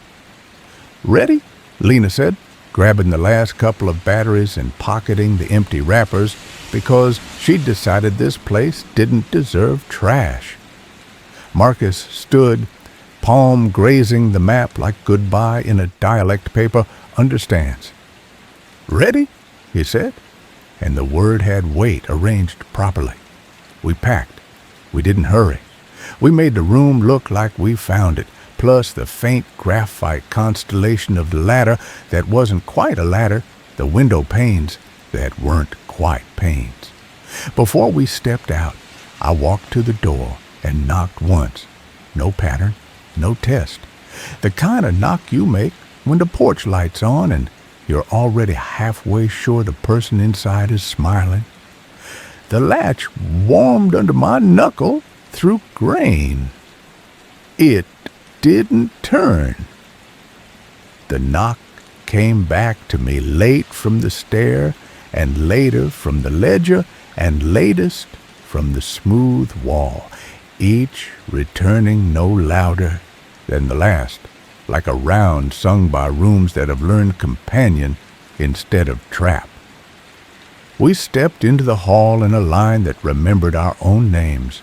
Ready, Lena said, grabbing the last couple of batteries and pocketing the empty wrappers because she'd decided this place didn't deserve trash. Marcus stood, palm grazing the map like goodbye in a dialect paper understands. Ready? He said, and the word had weight arranged properly. We packed. We didn't hurry. We made the room look like we found it, plus the faint graphite constellation of the ladder that wasn't quite a ladder, the window panes that weren't quite panes. Before we stepped out, I walked to the door and knocked once. No pattern, no test. The kind of knock you make when the porch light's on and you're already halfway sure the person inside is smiling. The latch warmed under my knuckle through grain. It didn't turn. The knock came back to me late from the stair and later from the ledger and latest from the smooth wall, each returning no louder than the last, like a round sung by rooms that have learned companion instead of trap. We stepped into the hall in a line that remembered our own names.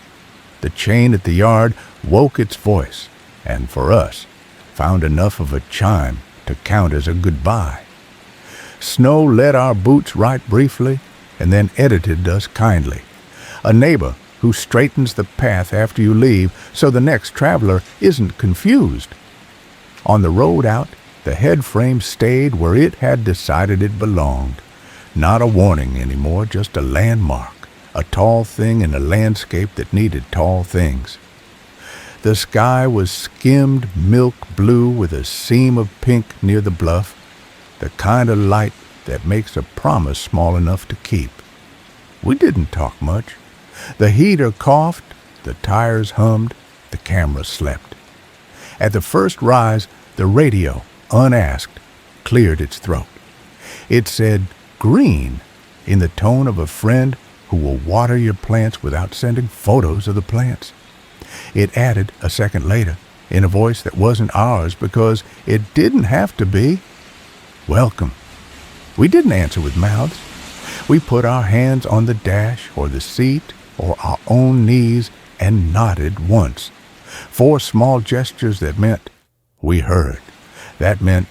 The chain at the yard woke its voice, and for us, found enough of a chime to count as a goodbye. Snow let our boots right briefly, and then edited us kindly. A neighbor who straightens the path after you leave so the next traveler isn't confused. On the road out, the head frame stayed where it had decided it belonged. Not a warning anymore, just a landmark, a tall thing in a landscape that needed tall things. The sky was skimmed milk blue with a seam of pink near the bluff, the kind of light that makes a promise small enough to keep. We didn't talk much. The heater coughed, the tires hummed, the camera slept. At the first rise, the radio, unasked, cleared its throat. It said, "Green," in the tone of a friend who will water your plants without sending photos of the plants. It added, a second later, in a voice that wasn't ours because it didn't have to be, "Welcome." We didn't answer with mouths. We put our hands on the dash or the seat or our own knees and nodded once. 4 small gestures that meant, we heard. That meant,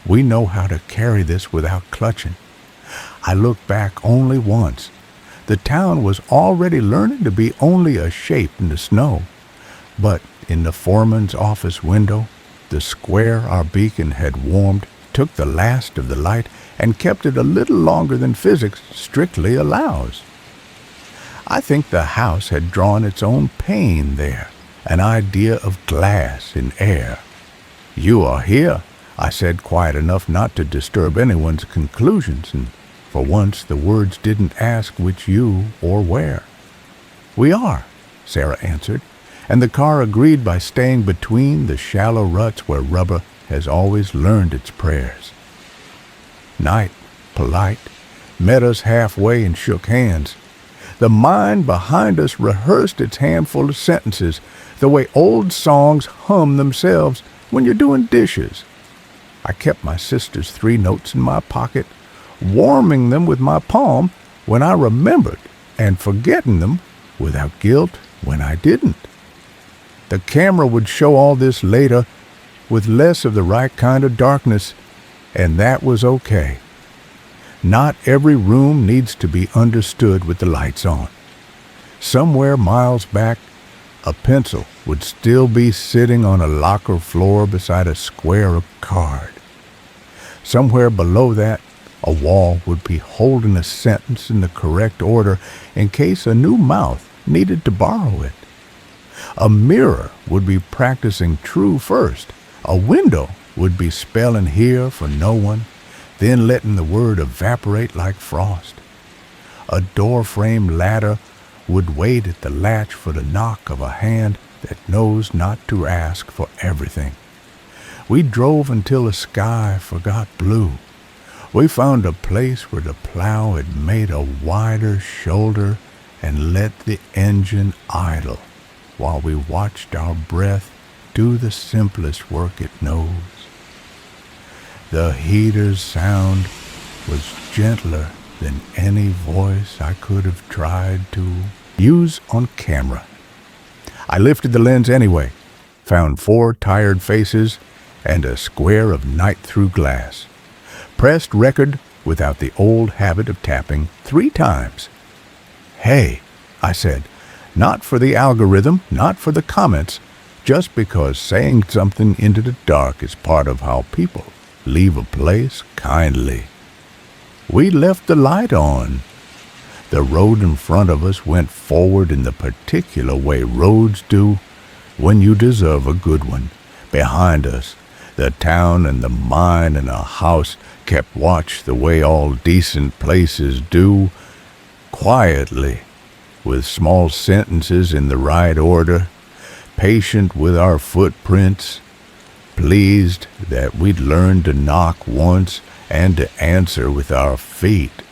we know how to carry this without clutching. I looked back only once. The town was already learning to be only a shape in the snow. But in the foreman's office window, the square our beacon had warmed took the last of the light and kept it a little longer than physics strictly allows. I think the house had drawn its own pain there, an idea of glass in air. "You are here," I said quiet enough not to disturb anyone's conclusions, and for once the words didn't ask which you or where. "We are," Sarah answered, and the car agreed by staying between the shallow ruts where rubber has always learned its prayers. Night, polite, met us halfway and shook hands. The mind behind us rehearsed its handful of sentences, the way old songs hum themselves when you're doing dishes. I kept my sister's 3 notes in my pocket, warming them with my palm when I remembered, and forgetting them without guilt when I didn't. The camera would show all this later with less of the right kind of darkness, and that was okay. Not every room needs to be understood with the lights on. Somewhere miles back, a pencil would still be sitting on a locker floor beside a square of card. Somewhere below that, a wall would be holding a sentence in the correct order in case a new mouth needed to borrow it. A mirror would be practicing true first. A window would be spelling here for no one, then letting the word evaporate like frost. A door-frame ladder would wait at the latch for the knock of a hand that knows not to ask for everything. We drove until the sky forgot blue. We found a place where the plow had made a wider shoulder and let the engine idle while we watched our breath do the simplest work it knows. The heater's sound was gentler than any voice I could have tried to use on camera. I lifted the lens anyway, found 4 tired faces and a square of night-through glass. Pressed record without the old habit of tapping 3 times. "Hey," I said, not for the algorithm, not for the comments, just because saying something into the dark is part of how people leave a place kindly. We left the light on. The road in front of us went forward in the particular way roads do when you deserve a good one. Behind us, the town and the mine and a house kept watch the way all decent places do, quietly, with small sentences in the right order, patient with our footprints, pleased that we'd learned to knock once and to answer with our feet.